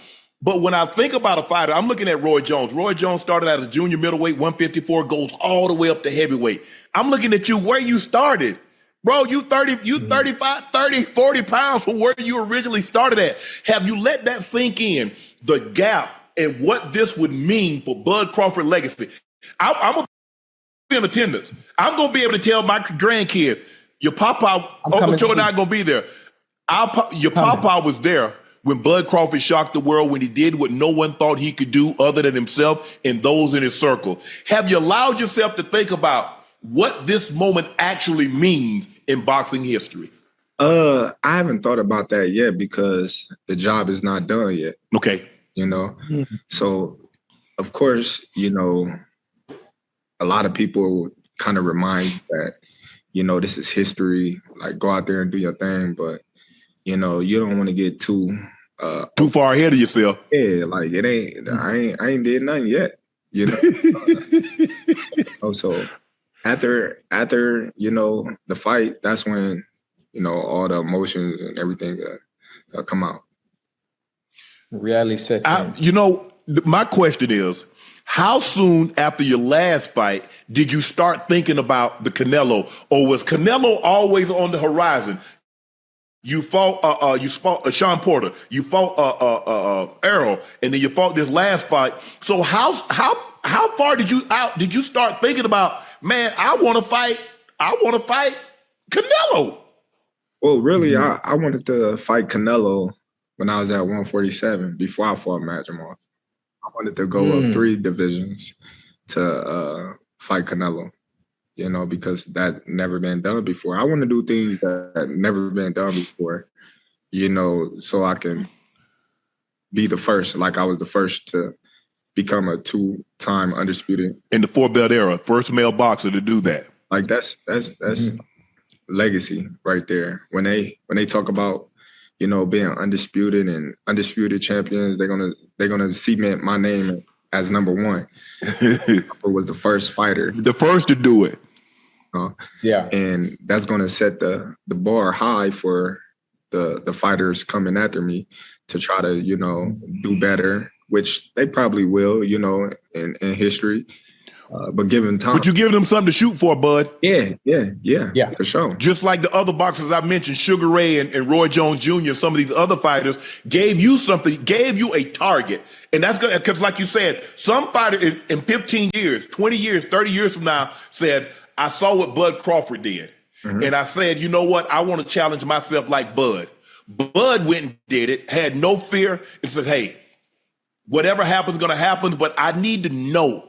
But when I think about a fighter, I'm looking at Roy Jones. Roy Jones started out as a junior middleweight, 154, goes all the way up to heavyweight. I'm looking at you where you started. Bro, you 35, 30, 40 pounds from where you originally started at. Have you let that sink in, the gap and what this would mean for Bud Crawford legacy? I'm going to be in attendance. I'm going to be able to tell my grandkid, your papa, Uncle Joe and I are going to be there. Your papa was there when Bud Crawford shocked the world, when he did what no one thought he could do other than himself and those in his circle. Have you allowed yourself to think about what this moment actually means in boxing history? I haven't thought about that yet because the job is not done yet. Okay. You know? So, of course, you know, a lot of people kind of remind you that, you know, this is history. Like, go out there and do your thing. But, you know, you don't want to get too far ahead of yourself. Yeah, like it ain't. I ain't did nothing yet. You know. So after you know the fight, that's when you know all the emotions and everything come out. Reality sets in. You know, my question is, how soon after your last fight did you start thinking about the Canelo, or was Canelo always on the horizon? You fought Sean Porter, you fought Errol, and then you fought this last fight. So how far did you start thinking about, man, I want to fight Canelo? Well, really, I wanted to fight Canelo when I was at 147 before I fought Madrimov. I wanted to go up 3 divisions to fight Canelo. You know, because that never been done before. I want to do things that never been done before, you know, so I can be the first, like I was the first to become a 2-time undisputed. In the 4-belt era, first male boxer to do that. Like that's legacy right there. When they talk about, you know, being undisputed and undisputed champions, they're gonna cement my name as number 1. I was the first fighter. The first to do it. Yeah. And that's going to set the bar high for the fighters coming after me to try to, you know, do better, which they probably will, you know, in history. But given time. But you giving them something to shoot for, Bud. Yeah, for sure. Just like the other boxers I mentioned, Sugar Ray and Roy Jones Jr., some of these other fighters gave you something, gave you a target. And that's good, because like you said, some fighter in 15 years, 20 years, 30 years from now said, I saw what Bud Crawford did. And I said, you know what? I want to challenge myself like Bud. Bud went and did it, had no fear, and said, hey, whatever happens, going to happen, but I need to know.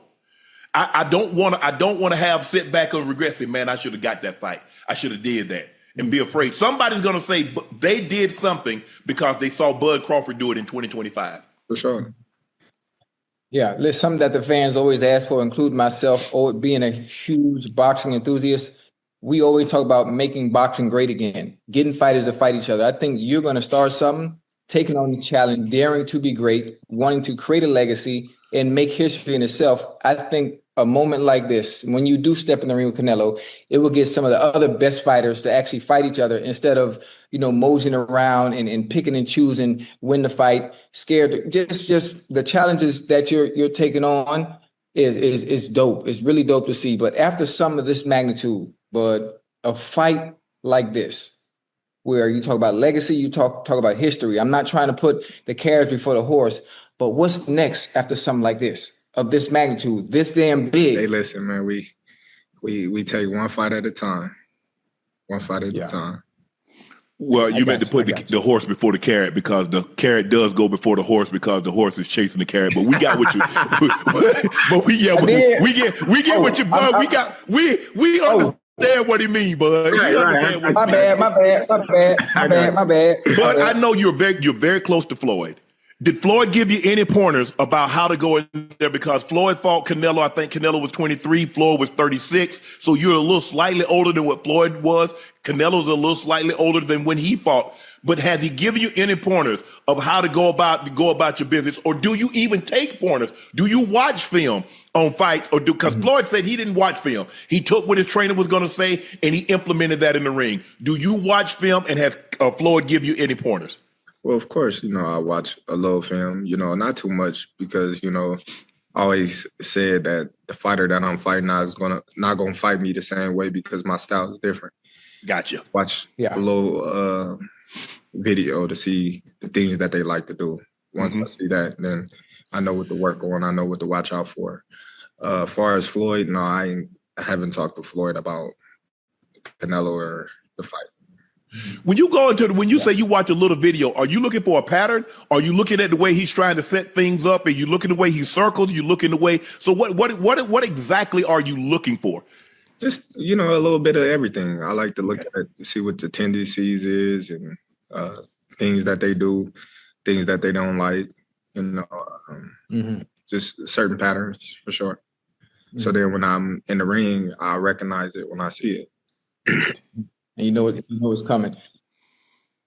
I don't want to have sit back and regret, say, man, I should have got that fight. I should have did that and be afraid. Somebody's going to say they did something because they saw Bud Crawford do it in 2025. For sure. Yeah, it's something that the fans always ask for, including myself, being a huge boxing enthusiast. We always talk about making boxing great again, getting fighters to fight each other. I think you're going to start something, taking on the challenge, daring to be great, wanting to create a legacy and make history in itself. I think a moment like this, when you do step in the ring with Canelo, it will get some of the other best fighters to actually fight each other instead of, moseying around and picking and choosing when to fight, scared. Just the challenges that you're taking on is dope. It's really dope to see. But after some of this magnitude, but a fight like this, where you talk about legacy, you talk about history. I'm not trying to put the carriage before the horse, but what's next after something like this, of this magnitude, this damn big? Hey, listen, man, we take one fight at a time. One fight at a time. Well, you meant to put the horse before the carrot, because the carrot does go before the horse, because the horse is chasing the carrot. But we got what you, but we get what you, bud. We understand what he mean, bud. Right. My bad. But I know you're very close to Floyd. Did Floyd give you any pointers about how to go in there? Because Floyd fought Canelo. I think Canelo was 23. Floyd was 36. So you're a little slightly older than what Floyd was. Canelo's a little slightly older than when he fought. But has he given you any pointers of how to go about your business? Or do you even take pointers? Do you watch film on fights? Or because Floyd said he didn't watch film. He took what his trainer was going to say and he implemented that in the ring. Do you watch film, and has Floyd give you any pointers? Well, of course, I watch a little film, not too much, because, I always said that the fighter that I'm fighting now is not gonna fight me the same way, because my style is different. Gotcha. Watch a little video to see the things that they like to do. Once I see that, then I know what to work on. I know what to watch out for. As far as Floyd, no, I haven't talked to Floyd about Canelo or the fight. When you say you watch a little video, are you looking for a pattern? Are you looking at the way he's trying to set things up? Are you looking at the way he circled? You looking the way? So what exactly are you looking for? Just a little bit of everything. I like to look at it to see what the tendencies is, and things that they do, things that they don't like. Just certain patterns for sure. So then when I'm in the ring, I recognize it when I see it. And you know it's coming.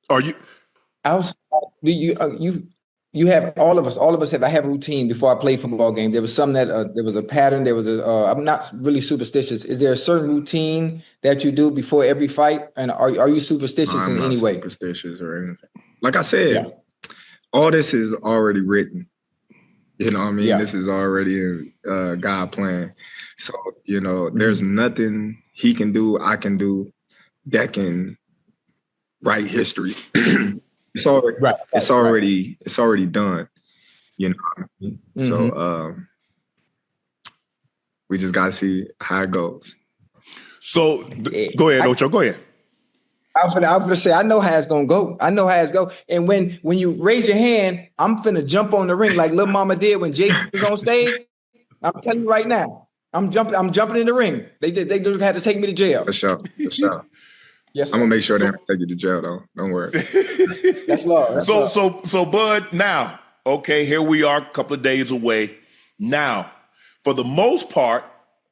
Are you? You have all of us have. I have a routine before I play football game. There was some that there was a pattern. There was I'm not really superstitious. Is there a certain routine that you do before every fight? And are you superstitious in any way? Superstitious or anything? Like I said, all this is already written. You know what I mean? This is already in God plan. So there's nothing he can do, I can do, that can write history. It's already done. So we just gotta see how it goes. So go ahead, Ocho. Go ahead. I'm gonna say I know how it's gonna go. And when you raise your hand, I'm finna jump on the ring like Lil Mama did when Jason was on stage. I'm telling you right now, I'm jumping in the ring. They just had to take me to jail. For sure. Yes, I'm gonna make sure they don't take you to jail, though. Don't worry. That's love. So, Bud. Now, okay, here we are, a couple of days away. Now, for the most part,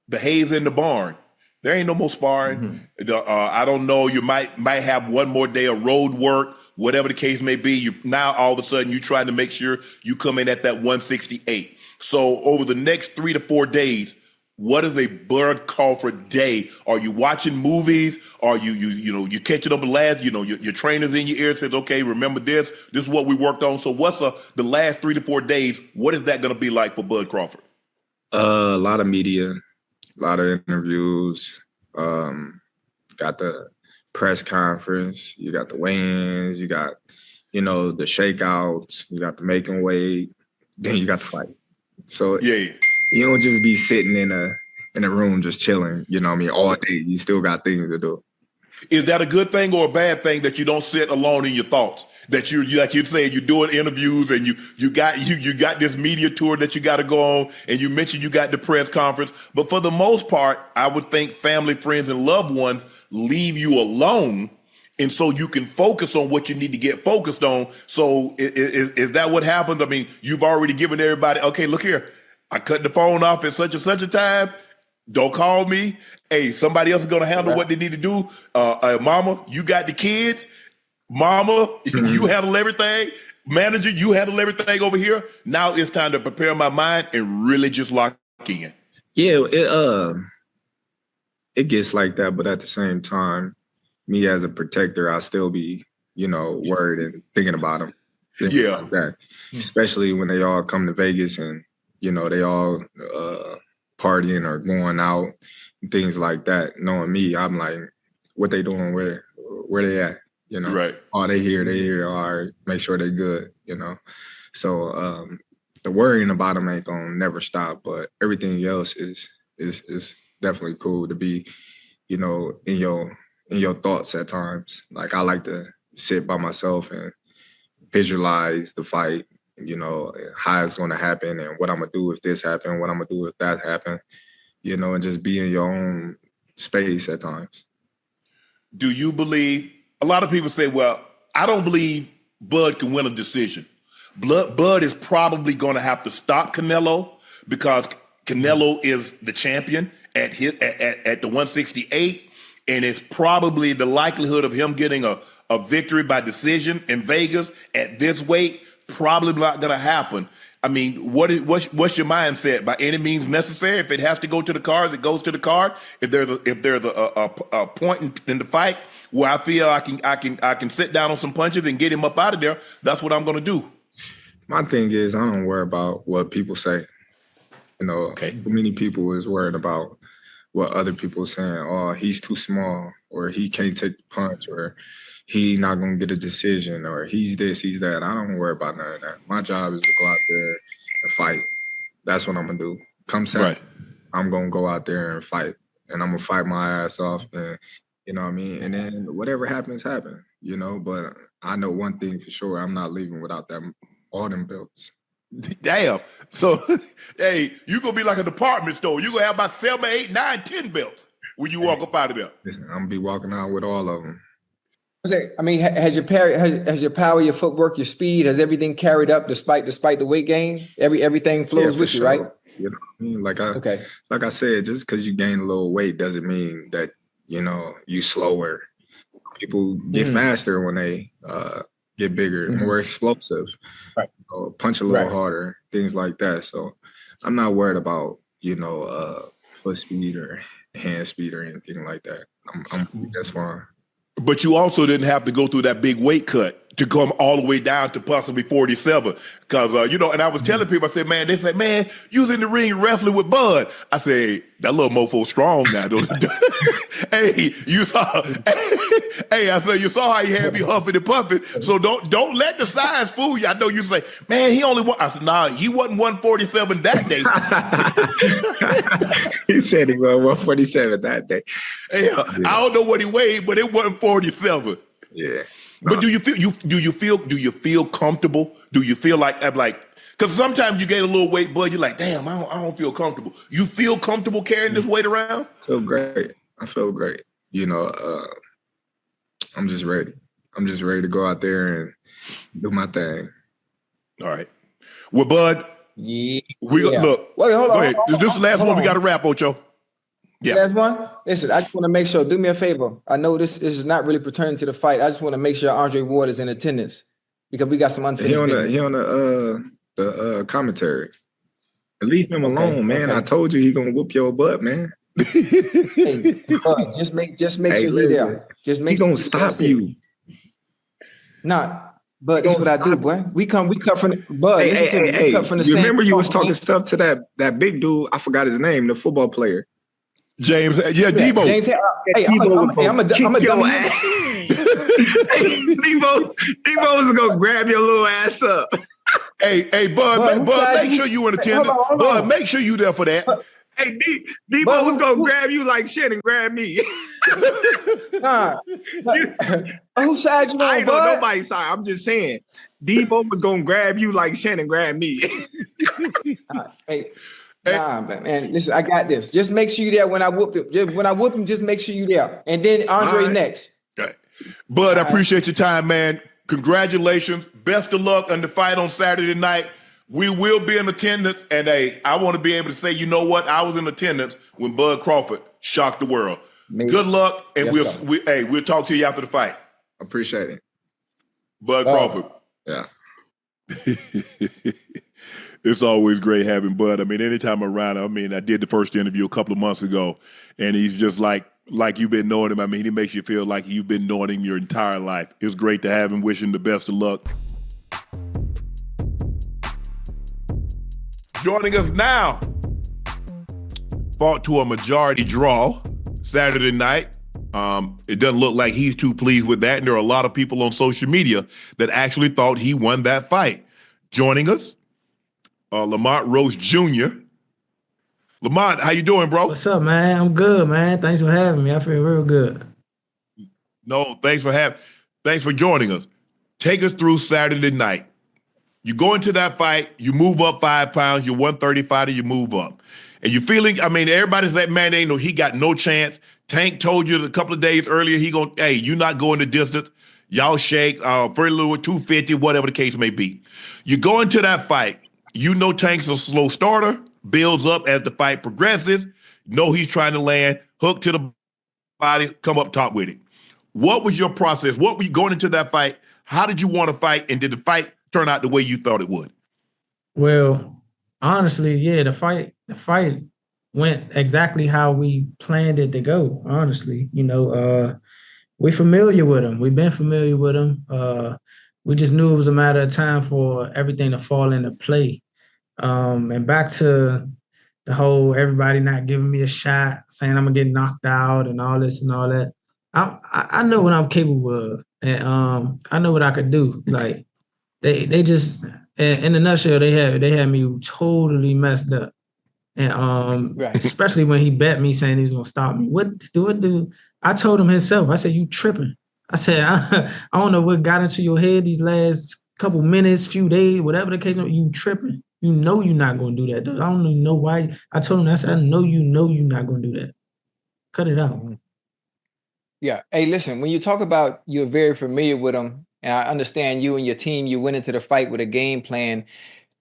the hay's in the barn. There ain't no more sparring. I don't know. You might have one more day of road work, whatever the case may be. Now all of a sudden you're trying to make sure you come in at that 168. So over the next 3 to 4 days, what is a Bud Crawford day? Are you watching movies? Are you catching up the last? Your trainer's in your ear says, okay, remember this. This is what we worked on. So what's the last 3 to 4 days? What is that going to be like for Bud Crawford? A lot of media, a lot of interviews. Got the press conference. You got the weigh-ins. You got, the shakeouts. You got the making weight. Then you got the fight. So you don't just be sitting in a room just chilling, all day. You still got things to do. Is that a good thing or a bad thing that you don't sit alone in your thoughts? That you like you said, you're doing interviews and you got this media tour that you got to go on, and you mentioned you got the press conference. But for the most part, I would think family, friends, and loved ones leave you alone, and so you can focus on what you need to get focused on. So is that what happens? I mean, you've already given everybody, okay, look here, I cut the phone off at such and such a time. Don't call me. Hey, somebody else is going to handle what they need to do. Mama, you got the kids. Mama, you handle everything. Manager, you handle everything over here. Now it's time to prepare my mind and really just lock in. Yeah, it gets like that, but at the same time, me as a protector, I still be, worried and thinking about them. Yeah. Like that. Especially when they all come to Vegas and, they all partying or going out and things like that. Knowing me, I'm like, what they doing? Where they at? Right. Oh, they here. All right, make sure they good, So the worrying about them ain't gonna never stop, but everything else is definitely cool to be, in your thoughts at times. Like I like to sit by myself and visualize the fight, how it's gonna happen and what I'm gonna do if this happen, what I'm gonna do if that happen, and just be in your own space at times. Do you believe, a lot of people say, well, I don't believe Bud can win a decision. Bud is probably going to have to stop Canelo because Canelo is the champion at the 168, and it's probably the likelihood of him getting a victory by decision in Vegas at this weight probably not going to happen. I mean, what's your mindset? By any means necessary. If it has to go to the card, it goes to the card. If there's a point in the fight where I feel I can sit down on some punches and get him up out of there, that's what I'm going to do. My thing is, I don't worry about what people say. Okay. Many people is worried about what other people are saying. Oh, he's too small, or he can't take the punch, or he not gonna get a decision, or he's this, he's that. I don't worry about none of that. My job is to go out there and fight. That's what I'm gonna do. Come Saturday, I'm gonna go out there and fight, and I'm gonna fight my ass off, and you know what I mean. And then whatever happens, happen. But I know one thing for sure: I'm not leaving without all them belts. Damn. So, hey, you gonna be like a department store. You gonna have about 7, 8, 9, 10 belts when you walk up out of there. Listen, I'm gonna be walking out with all of them. I mean, has your power, your footwork, your speed, has everything carried up despite the weight gain? Everything flows with you, right? You know what I mean? Like I said, just because you gain a little weight doesn't mean that you slower. People get faster when they get bigger, more explosive, right? Punch a little harder, things like that. So I'm not worried about foot speed or hand speed or anything like that. That's fine. But you also didn't have to go through that big weight cut to come all the way down to possibly 47. Because, and I was telling people, I said, man, they said, man, you was in the ring wrestling with Bud. I said, that little mofo strong now. Hey, you saw, hey, I said, you saw how he had me huffing and puffing. So don't let the size fool you. I know you say, man, he only won. I said, nah, he wasn't 147 that day. He said he was 147 that day. Hey, I don't know what he weighed, but it wasn't 47. Yeah. But do you feel comfortable? Do you feel like because sometimes you gain a little weight, but you're like, damn, I don't feel comfortable. You feel comfortable carrying this weight around? I feel great. I'm just ready. I'm just ready to go out there and do my thing. All right. Well, Bud, look. Wait, hold on. Go ahead. This is the last one. We got to wrap, Ocho. Yeah. Last one. Listen, I just want to make sure. Do me a favor. I know this is not really pertaining to the fight. I just want to make sure Andre Ward is in attendance because we got some unfinished business. He on the commentary. Leave him alone, man. I told you he gonna whoop your butt, man. Hey, just make sure he's there. Just make. He gonna stop you. Nah. But that's what I do, boy. We cut from Bud. Hey, cut from the same. Remember you was talking stuff to that big dude. I forgot his name, the football player. James, Debo. James, hey, I'm a dummy. Debo was gonna grab your little ass up. Hey, Bud, make sure you in attendance. Bud, make sure you there for that. Hey, Debo was gonna grab you like Shannon grabbed me. Whose side you on, I ain't Bud? on nobody's side. I'm just saying, Debo was gonna grab you like Shannon grabbed me. Hey. Nah, man. Listen, I got this. Just make sure you there when I whoop him. Just make sure you there. And then Andre next. Okay. Bud, I appreciate your time, man. Congratulations. Best of luck on the fight on Saturday night. We will be in attendance. And hey, I want to be able to say, you know what? I was in attendance when Bud Crawford shocked the world. Maybe. Good luck, and we'll talk to you after the fight. Appreciate it. Bud Crawford. Yeah. It's always great having Bud. I mean, anytime around, I mean, I did the first interview a couple of months ago, and he's just like you've been knowing him. I mean, he makes you feel like you've been knowing him your entire life. It was great to have him. Wish him the best of luck. Joining us now, fought to a majority draw Saturday night. It doesn't look like he's too pleased with that, and there are a lot of people on social media that actually thought he won that fight. Joining us, Lamont Roach Jr. Lamont, how you doing, bro? What's up, man? I'm good, man. Thanks for having me. I feel real good. No, thanks for joining us. Take us through Saturday night. You go into that fight, you move up 5 pounds, you're 135 and you move up. And you're feeling, I mean, everybody's like, man, he got no chance. Tank told you a couple of days earlier, hey, you're not going the distance. Y'all shake, pretty little 250, whatever the case may be. You go into that fight, you know Tank's a slow starter, builds up as the fight progresses, know he's trying to land, hook to the body, come up top with it. What was your process? What were you going into that fight? How did you want to fight? And did the fight turn out the way you thought it would? Well, honestly, yeah, the fight went exactly how we planned it to go, honestly. We're familiar with him. We've been familiar with him. We just knew it was a matter of time for everything to fall into play. And back to the whole everybody not giving me a shot, saying I'm gonna get knocked out and all this and all that. I know what I'm capable of, and I know what I could do. Like they just, in a nutshell, they had me totally messed up. And Right. especially when he bet me saying he was gonna stop me. What do? I told him himself. I said, "You tripping?" I said, "I don't know what got into your head these last couple minutes, few days, whatever the case. You tripping? You know you're not gonna do that. Dude. I don't even know why." I told him. I said, "I know you're not gonna do that. Cut it out." Yeah. Hey, listen, when you talk about you're very familiar with him, and I understand you and your team, you went into the fight with a game plan.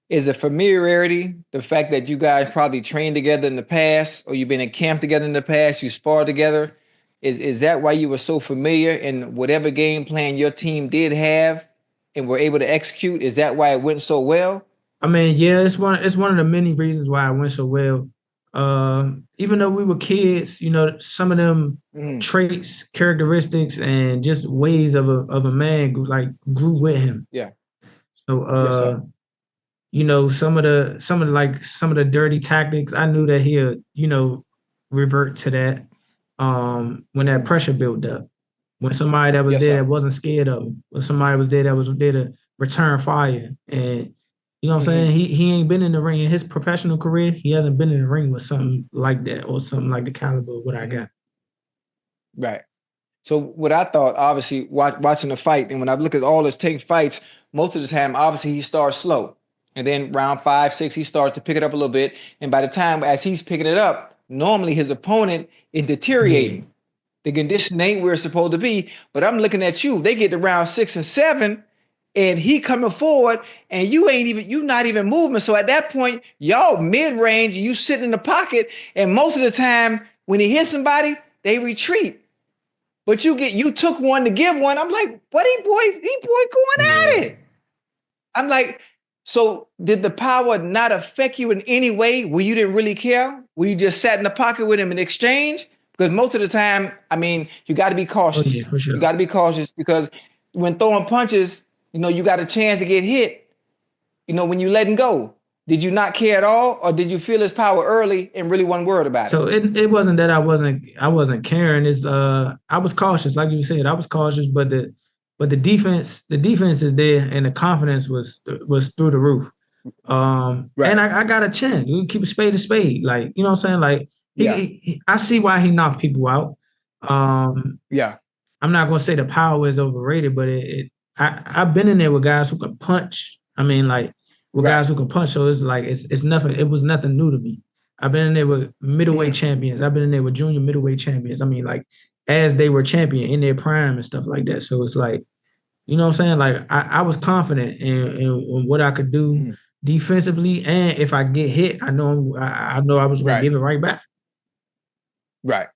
Is it familiarity, the fact that you guys probably trained together in the past, or you've been in camp together in the past, you sparred together? Is that why you were so familiar, and whatever game plan your team did have and were able to execute, is that why it went so well? I mean, yeah, it's one of the many reasons why it went so well. Even though we were kids, some of them traits, characteristics, and just ways of a man grew with him. Yeah. So some of the dirty tactics, I knew that he'll, revert to that when that pressure built up. When somebody that was there that wasn't scared of him, when somebody was there that was there to return fire. And you know what I'm saying? He ain't been in the ring in his professional career. He hasn't been in the ring with something like that or something like the caliber of what I got. Right. So what I thought, obviously, watching the fight, and when I look at all his Tank fights, most of the time, obviously, he starts slow. And then round 5, 6, he starts to pick it up a little bit. And by the time, as he's picking it up, normally his opponent is deteriorating. The condition ain't where it's supposed to be. But I'm looking at you. They get to round 6 and 7, and he coming forward, and you not even moving. So at that point, y'all mid-range, you sitting in the pocket, and most of the time, when he hits somebody, they retreat. But you took one to give one. I'm like, what he boy going at it? I'm like, so did the power not affect you in any way where you didn't really care? Where you just sat in the pocket with him in exchange? Because most of the time, I mean, you got to be cautious. Oh, yeah, for sure. You got to be cautious because when throwing punches, you got a chance to get hit, when you letting go. Did you not care at all, or did you feel his power early and really wasn't worried about it? So it wasn't that I wasn't caring. I was cautious, like you said. I was cautious, but the defense is there, and the confidence was through the roof. Right. And I got a chin. We keep a spade. Like, you know what I'm saying? Like I see why he knocked people out. Yeah. I'm not gonna say the power is overrated, but I've been in there with guys who can punch. I mean, like with guys who can punch. So it's like it's nothing. It was nothing new to me. I've been in there with middleweight champions. I've been in there with junior middleweight champions. I mean, like as they were champion in their prime and stuff like that. So it's like, you know what I'm saying? Like I was confident in what I could do defensively, and if I get hit, I know I was gonna give it right back. Right.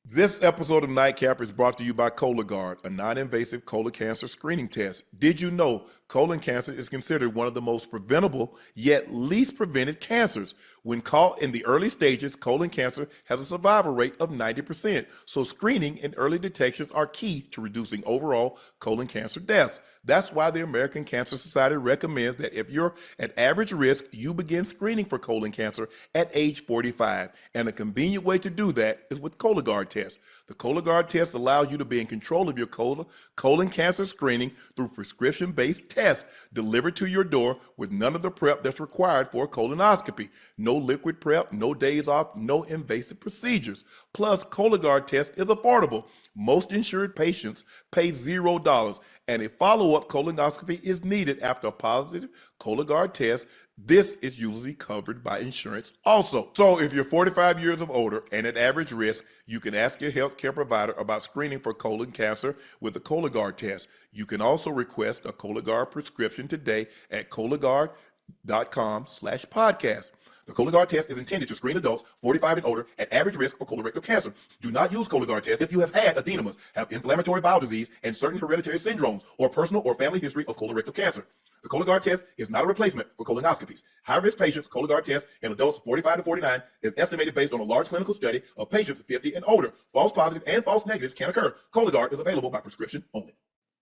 This episode of Nightcap is brought to you by Cologuard, a non-invasive colon cancer screening test. Did you know colon cancer is considered one of the most preventable yet least prevented cancers? When caught in the early stages, colon cancer has a survival rate of 90%. So screening and early detections are key to reducing overall colon cancer deaths. That's why the American Cancer Society recommends that if you're at average risk, you begin screening for colon cancer at age 45. And a convenient way to do that is with Cologuard test. The Cologuard test allows you to be in control of your colon cancer screening through prescription-based tests delivered to your door with none of the prep that's required for a colonoscopy. No liquid prep, no days off, no invasive procedures. Plus, Cologuard test is affordable. Most insured patients pay $0, and a follow-up colonoscopy is needed after a positive Cologuard test. This is usually covered by insurance also. So if you're 45 years of older and at average risk, you can ask your healthcare provider about screening for colon cancer with the Cologuard test. You can also request a Cologuard prescription today at Cologuard.com/podcast. The Cologuard test is intended to screen adults 45 and older at average risk for colorectal cancer. Do not use Cologuard test if you have had adenemas, have inflammatory bowel disease, and certain hereditary syndromes, or personal or family history of colorectal cancer. The Cologuard test is not a replacement for colonoscopies. High-risk patients' Cologuard test in adults 45 to 49 is estimated based on a large clinical study of patients 50 and older. False positives and false negatives can occur. Cologuard is available by prescription only.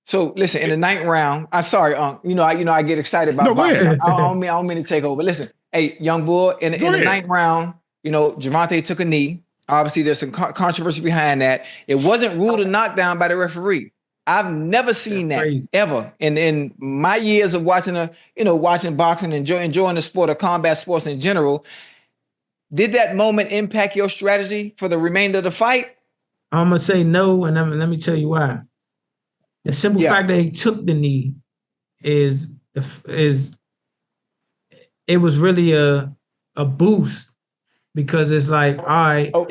So listen, in the ninth round, I'm sorry, I get excited about boxing. I don't mean to take over. Listen, hey, young boy, in the ninth round, Gervonta took a knee. Obviously, there's some controversy behind that. It wasn't ruled a knockdown by the referee. I've never seen that ever in my years of watching boxing, enjoying the sport of combat sports in general. Did that moment impact your strategy for the remainder of the fight? I'm gonna say no, and let me tell you why. The simple fact that he took the knee is it was really a boost, because it's like, all right, all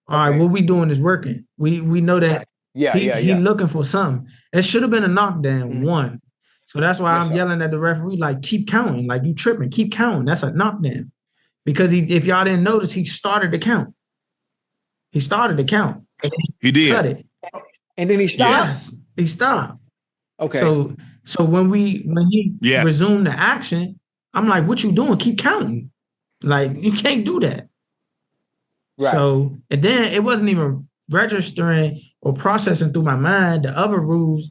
right, what we doing is working. We know that he looking for something. It should have been a knockdown, one. So that's why I'm yelling at the referee, like, keep counting, like, you tripping, keep counting. That's a knockdown. Because if y'all didn't notice, he started the count. He started the count. He did. Cut it. And then he stopped? Yes, he stopped. Okay. So when he resumed the action, I'm like, what you doing? Keep counting. Like, you can't do that. Right. So, and then it wasn't even registering or processing through my mind the other rules,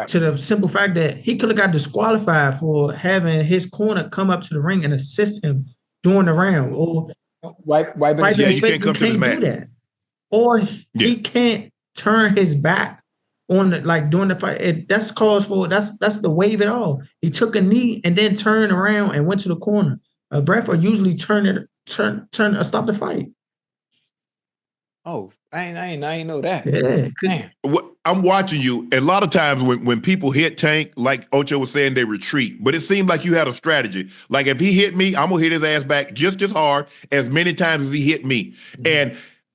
to the simple fact that he could have got disqualified for having his corner come up to the ring and assist him during the round. Or you can't come to the mat. Do that. Or he can't turn his back on during the fight. That's cause for that's the wave it all. He took a knee and then turned around and went to the corner. A ref will usually stop the fight. Oh, I ain't know that. Yeah. Damn. I'm watching you. A lot of times when people hit Tank, like Ocho was saying, they retreat. But it seemed like you had a strategy. Like, if he hit me, I'm gonna hit his ass back just as hard as many times as he hit me. And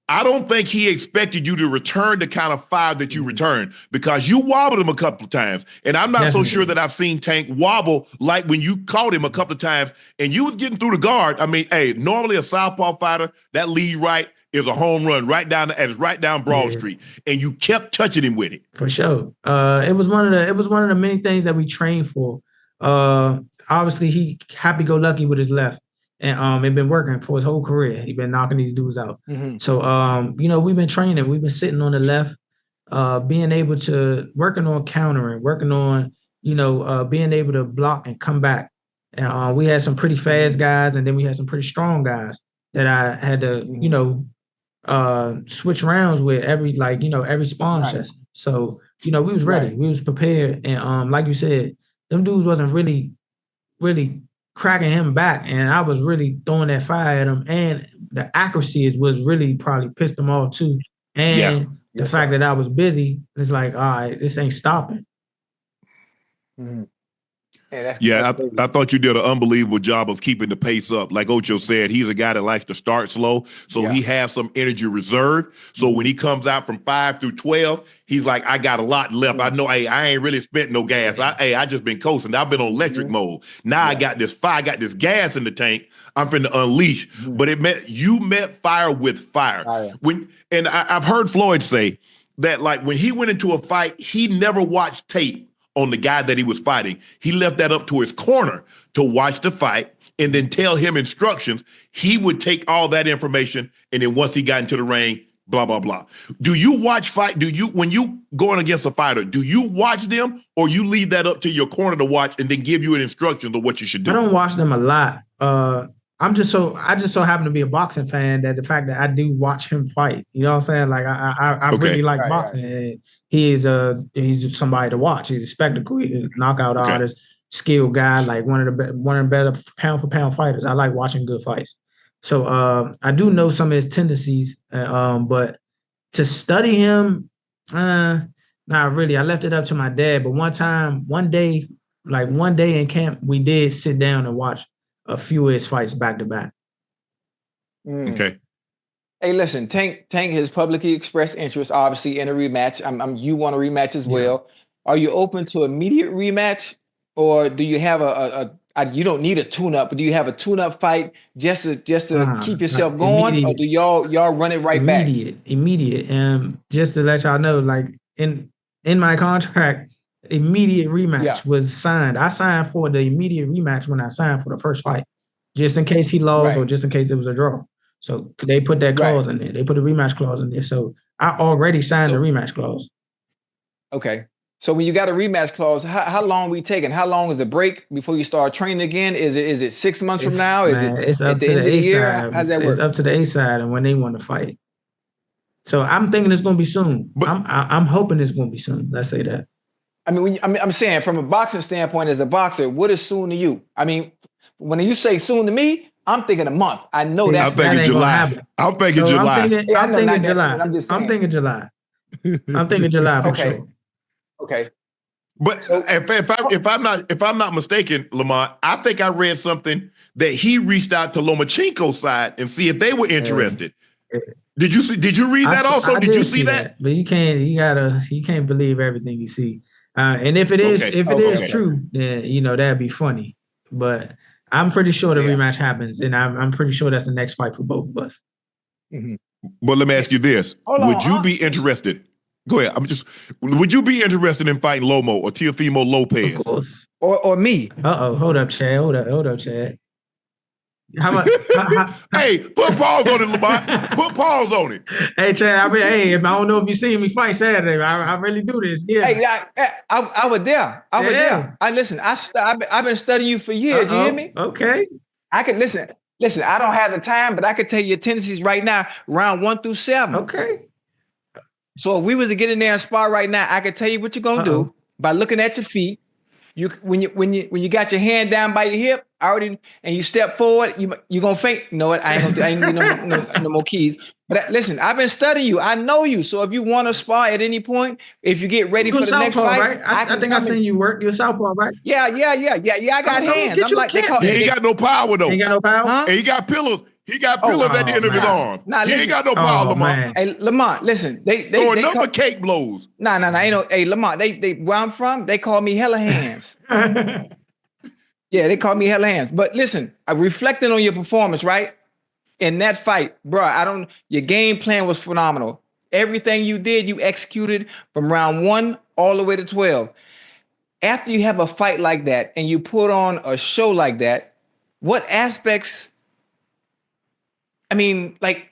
I don't think he expected you to return the kind of fire that you returned, because you wobbled him a couple of times. And I'm not so sure that I've seen Tank wobble like when you caught him a couple of times and you was getting through the guard. I mean, hey, normally a southpaw fighter, that lead right is a home run right down Broad Street, and you kept touching him with it. For sure. It was one of the many things that we trained for. Obviously, he happy-go-lucky with his left. And it been working for his whole career. He been knocking these dudes out. So, we've been training. We've been sitting on the left, being able to working on countering, working on, being able to block and come back. And we had some pretty fast guys, and then we had some pretty strong guys that I had to, switch rounds with every sparring session. So, we was ready. We was prepared. And like you said, them dudes wasn't really cracking him back, and I was really throwing that fire at him, and the accuracy was really probably pissed them off too. And the fact that I was busy, it's like, all right, this ain't stopping. Yeah, crazy. I thought you did an unbelievable job of keeping the pace up. Like Ocho said, he's a guy that likes to start slow, so he has some energy reserved. So when he comes out from 5 through 12, he's like, I got a lot left. I know, hey, I ain't really spent no gas. I just been coasting. I've been on electric mode. Now I got this fire, I got this gas in the tank. I'm finna unleash. But you met fire with fire. I've heard Floyd say that, like, when he went into a fight, he never watched tape on the guy that he was fighting. He left that up to his corner to watch the fight and then tell him instructions. He would take all that information, and then once he got into the ring, blah, blah, blah. Do you watch fight? When you going against a fighter, do you watch them, or you leave that up to your corner to watch and then give you an instruction of what you should do? I don't watch them a lot. I just so happen to be a boxing fan that the fact that I do watch him fight, you know what I'm saying? Like I really like boxing. And he's just somebody to watch. He's a spectacle. He's a knockout artist, skilled guy, like one of the better pound for pound fighters. I like watching good fights. So I do know some of his tendencies, but to study him, not really. I left it up to my dad. But one day in camp, we did sit down and watch a few of his fights back to back. Okay. Hey, listen, Tank has publicly expressed interest, obviously, in a rematch. You want a rematch as well. Are you open to immediate rematch, or do you have you don't need a tune-up, but do you have a tune-up fight just to keep yourself going, or do y'all run it right back? Immediate. And just to let y'all know, like in my contract, immediate rematch was signed. I signed for the immediate rematch when I signed for the first fight, just in case he lost or just in case it was a draw. So they put that clause in there. They put a rematch clause in there. So I already signed the rematch clause. Okay. So when you got a rematch clause, how long we taking? How long is the break before you start training again? Is it 6 months from now? It's up to the A side. How's that work? It's up to the A side and when they want to fight. So I'm thinking it's going to be soon. But I'm hoping it's going to be soon. Let's say that. I mean, I'm saying from a boxing standpoint, as a boxer, what is soon to you? I mean, when you say soon to me, I'm thinking a month. I know that's I'm thinking July. I'm thinking July. I'm thinking July. I'm thinking July. I'm thinking July for sure. Okay. But if I'm not mistaken, Lamont, I think I read something that he reached out to Lomachenko's side and see if they were interested. Did you read that also? Did you see that? But you can't believe everything you see. And if it is true, then that'd be funny. But I'm pretty sure the rematch happens, and I'm pretty sure that's the next fight for both of us. Mm-hmm. But let me ask you this: would you be interested? Go ahead. Would you be interested in fighting Lomo or Teofimo Lopez? Of course. Or me? Hold up, Chad. Hold up, Chad. How about? Hey, put pause on it, Lamont. Put pause on it. Hey, Chad. I don't know if you seen me fight Saturday. I really do this. Yeah. Hey, I was there. I was there. I've been studying you for years. You hear me? Okay. I can listen. I don't have the time, but I can tell you your tendencies right now, round 1 through 7. Okay. So if we was to get in there and spar right now, I could tell you what you're gonna do by looking at your feet. When you got your hand down by your hip, and you step forward, you gonna faint. You know what? I ain't need no more keys. But listen, I've been studying you. I know you. So if you want to spar at any point, if you get ready for the next fight, right? I think I seen you work. You're southpaw, right? Yeah. I got hands. I'm like, he ain't got no power though. He ain't got no power. Huh? And he got pillows. He got pillars at the end of his arm. He ain't got no power, Lamont. Hey, Lamont, listen. They throwing number cake blows. Ain't no. Hey, Lamont, they where I'm from, they call me hella hands. Yeah, they call me hella hands. But listen, reflecting on your performance, right? In that fight, bro, your game plan was phenomenal. Everything you did, you executed from round 1 all the way to 12. After you have a fight like that and you put on a show like that, what aspects? I mean, like,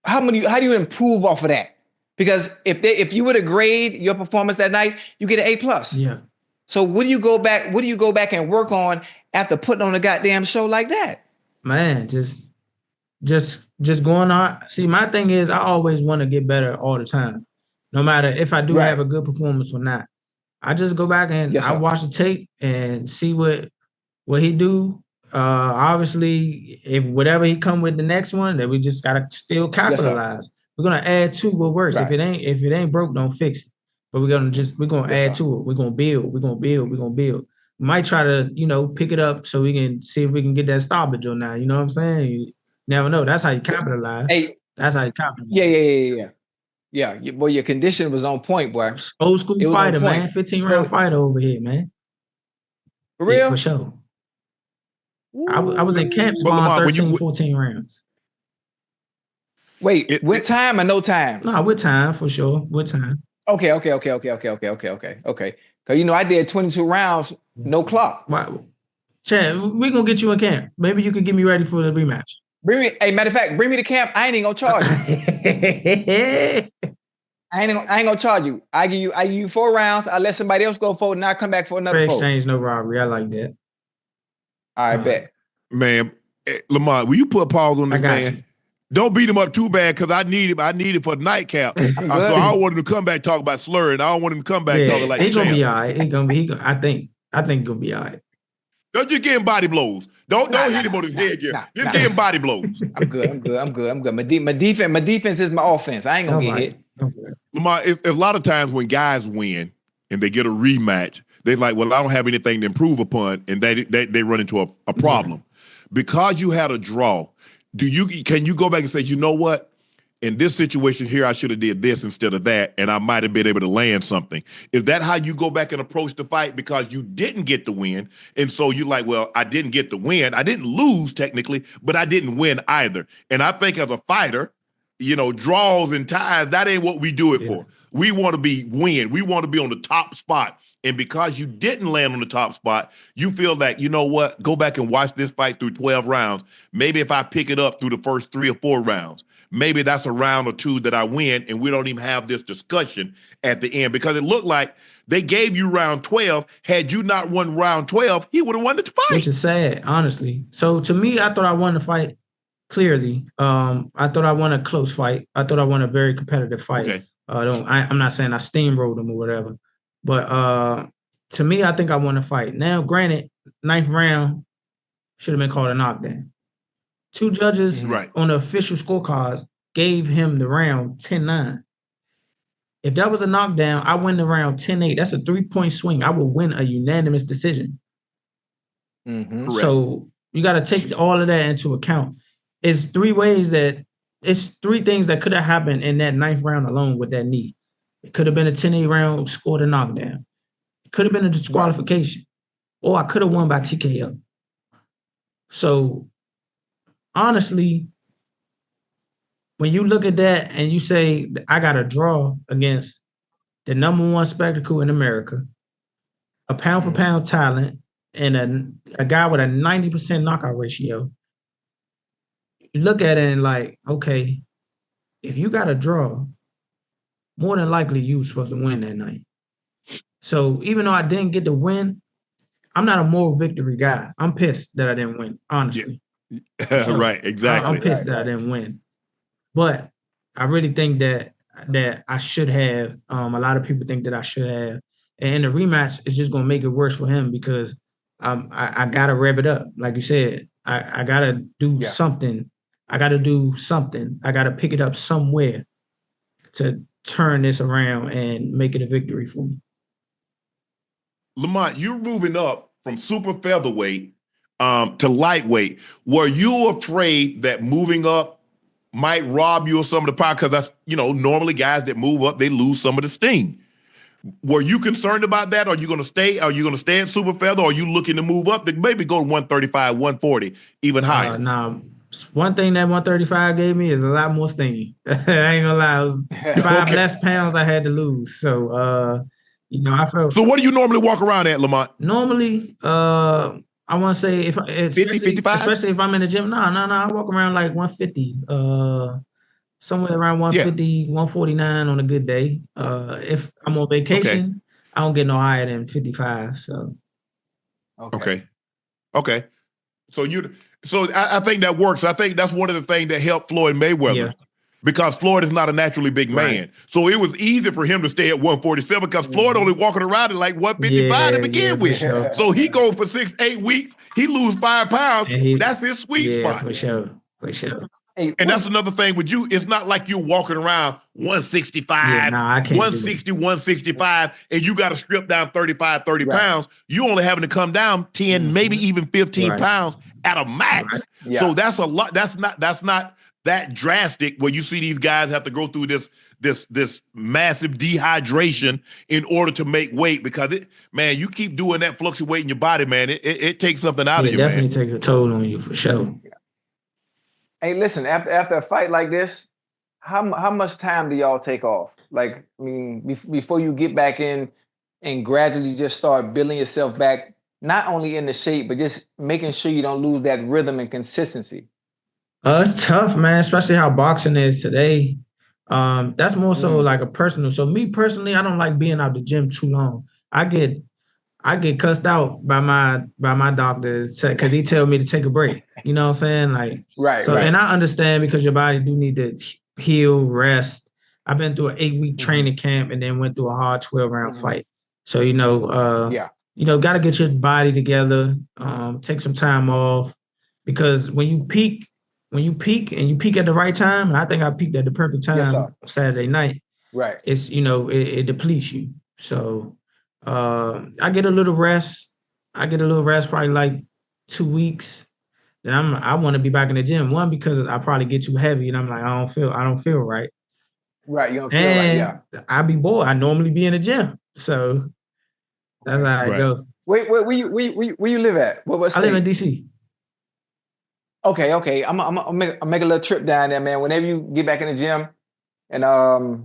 how do you improve off of that? Because if you were to grade your performance that night, you get an A+. Yeah. So what do you go back and work on after putting on a goddamn show like that? Man, just going on. See, my thing is I always want to get better all the time. No matter if I do have a good performance or not. I just go back and I watch the tape and see what he do. Obviously, if whatever he come with the next one, that we just gotta still capitalize. We're gonna add to what works. Right. If it ain't broke, don't fix it. But we're gonna add to it. We're gonna build. might try to, pick it up so we can see if we can get that stoppage on now. You know what I'm saying? You never know. That's how you capitalize. Hey, That's how you capitalize. Yeah. Boy, your condition was on point, boy. Old school It was on fighter, point. man. 15-round fighter over here, man. For real? Yeah, for sure. I was in camp But sparring Lamont, 13, 14 rounds. Wait, with time or no time? No, with time, for sure. With time. Okay. Because, I did 22 rounds, no clock. Wow. Chad, we're going to get you in camp. Maybe you can get me ready for the rematch. Matter of fact, bring me to camp. I ain't even gonna charge you. I ain't gonna charge you. I give you 4 rounds. I let somebody else go 4, and I come back for another 4. Exchange, no robbery. I like that. All right, bet. Man, Lamont, will you put a pause on this man? You. Don't beat him up too bad because I need him. I need it for Nightcap. So I don't want him to come back talking about slurring. I don't want him to come back talking like he's gonna be all right. I think he'll be all right. Don't just give him body blows. Don't hit him on his head. Just give him body blows. I'm good. My defense is my offense. I ain't gonna get hit. Lamont, it's a lot of times when guys win and they get a rematch, they're like, well, I don't have anything to improve upon, and they run into a problem. Because you had a draw, can you go back and say, you know what? In this situation here, I should have did this instead of that, and I might have been able to land something. Is that how you go back and approach the fight because you didn't get the win? And so you're like, well, I didn't get the win. I didn't lose technically, but I didn't win either. And I think as a fighter, draws and ties, that ain't what we do it for. We want to win. We want to be on the top spot. And because you didn't land on the top spot, you feel that, you know what, go back and watch this fight through 12 rounds. Maybe if I pick it up through the first 3 or 4 rounds, maybe that's a round or 2 that I win, and we don't even have this discussion at the end because it looked like they gave you round 12. Had you not won round 12, he would have won the fight. Which is sad, honestly. So to me, I thought I won the fight clearly. I thought I won a close fight. I thought I won a very competitive fight. Okay. I'm not saying I steamrolled him or whatever, but to me, I think I won the fight. Now, granted, 9th round should have been called a knockdown. 2 judges on the official scorecards gave him the round 10-9. If that was a knockdown, I win the round 10-8. That's a 3-point swing. I will win a unanimous decision. So you got to take all of that into account. It's 3 things that could have happened in that 9th round alone with that knee. It could have been a 10-8 round, scored a knockdown. It could have been a disqualification. Or I could have won by TKO. So honestly, when you look at that and you say, I got a draw against the #1 spectacle in America, a pound-for-pound talent, and a guy with a 90% knockout ratio, you look at it and like, okay, if you got a draw, more than likely you were supposed to win that night. So even though I didn't get to win, I'm not a moral victory guy. I'm pissed that I didn't win, honestly. Right, exactly. I'm pissed that I didn't win. But I really think that I should have. A lot of people think that I should have. And the rematch is just going to make it worse for him because I got to rev it up. Like you said, I got to do something. I got to do something. I got to pick it up somewhere to turn this around and make it a victory for me. Lamont, you're moving up from super featherweight to lightweight. Were you afraid that moving up might rob you of some of the power? Because that's, normally guys that move up, they lose some of the sting. Were you concerned about that? Are you going to stay? Are you going to stay at super feather? Or are you looking to move up to maybe go to 135, 140, even higher? Nah, one thing that 135 gave me is a lot more sting. I ain't gonna lie, it was 5 less pounds I had to lose. So, I felt. So what do you normally walk around at, Lamont? Normally, I want to say 50, 55? Especially if I'm in the gym. No, I walk around like 150. Somewhere around 150, 149 on a good day. If I'm on vacation, I don't get no higher than 55. So. Okay. So I think that works. I think that's one of the things that helped Floyd Mayweather because Floyd is not a naturally big man. So it was easy for him to stay at 147 because Floyd only walking around at like 155 to begin with. Sure. So he go for 6-8 weeks. He lose 5 pounds. That's his sweet spot. For sure. Hey, And that's another thing with you. It's not like you're walking around 165, Yeah, nah, I can't do 160, 165, and you got to strip down 35, 30 Right. pounds. You only having to come down 10, maybe even 15 Right. pounds at a max. Right. Yeah. So that's a lot. That's not that drastic where you see these guys have to go through this massive dehydration in order to make weight, because you keep doing that, fluctuating your body, man. It takes something out of It you, definitely man. take a toll on you for sure. Hey, listen, after a fight like this, how much time do y'all take off? Like, I mean, before you get back in and gradually just start building yourself back, not only in the shape, but just making sure you don't lose that rhythm and consistency. It's tough, man, especially how boxing is today. That's more so like a personal. So me personally, I don't like being out the gym too long. I get cussed out by my doctor because he tell me to take a break. You know what I'm saying? Like, Right, so, right. and I understand because your body do need to heal, rest. I've been through an 8-week training camp and then went through a hard 12-round fight. So, got to get your body together, take some time off, because when you peak and you peak at the right time, and I think I peaked at the perfect time Saturday night, Right. it's, it depletes you. So I get a little rest. Probably like 2 weeks. Then I want to be back in the gym. One, because I probably get too heavy and I'm like, I don't feel right. Right, you don't feel right, yeah. I be bored. I normally be in the gym. So that's how I go. Wait, where you live at? What state? I live in DC. Okay. I'm make a little trip down there, man. Whenever you get back in the gym and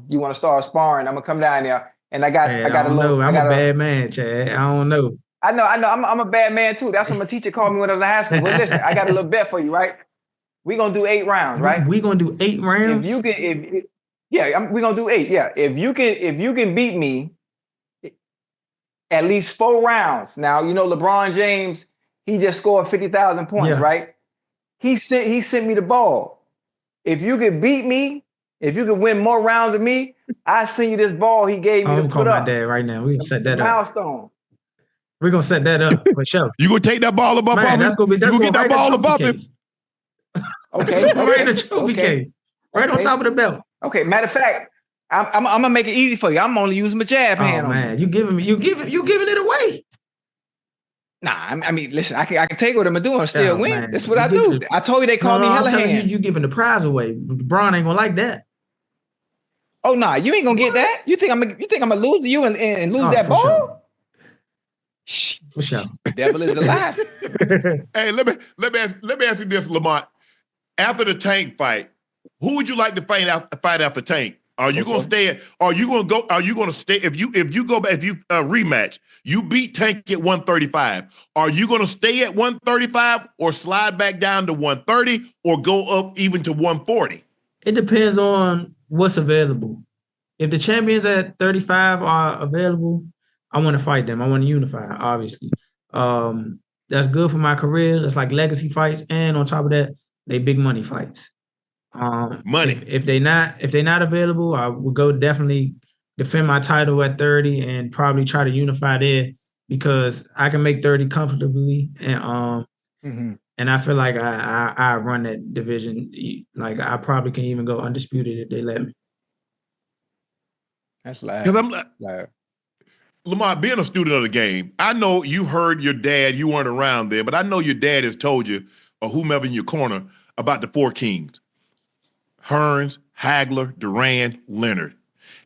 you want to start sparring, I'm gonna come down there. And I got a little. I'm a bad man, Chad. I don't know. I know. I'm a bad man too. That's what my teacher called me when I was in high school. But listen, I got a little bet for you, right? We're gonna do 8 rounds, right? We gonna do 8 rounds? We're gonna do 8. Yeah. If you can beat me at least 4 rounds. Now, LeBron James, he just scored 50,000 points, right? He sent me the ball. If you could beat me, if you could win more rounds than me, I send you this ball he gave me to put up. I'm my dad right now. We can set that up. Milestone. We're gonna set that up for sure. You gonna take that ball above him? You gonna get that ball above him? Okay. Right in the trophy case. Right on top of the belt. Okay. Matter of fact, I'm gonna make it easy for you. I'm only using my jab hand. Oh man, you giving it away. Nah, I mean, listen, I can take what I'm doing and still win. Man. That's what I do. I told you they call me hella hands. You giving the prize away. LeBron ain't gonna like that. Oh nah, you ain't gonna get that. You think I'm gonna lose to you and lose that ball? Sure. For sure. Devil is alive. Hey, let me ask you this, Lamont. After the Tank fight, who would you like to fight after Tank? Are you gonna stay? Are you gonna stay? If you rematch, you beat Tank at 135. Are you gonna stay at 135 or slide back down to 130 or go up even to 140? It depends on what's available. If the champions at 35 are available, I want to fight them. I want to unify, obviously. That's good for my career. That's like legacy fights, and on top of that, they big money fights. Money. If they're not available, I would go definitely defend my title at 30 and probably try to unify there, because I can make 30 comfortably, and and I feel like I run that division. Like I probably can even go undisputed if they let me. That's loud. Because I'm like, Lamont, being a student of the game, I know you heard your dad, you weren't around there, but I know your dad has told you, or whomever in your corner, about the 4 kings. Hearns, Hagler, Duran, Leonard,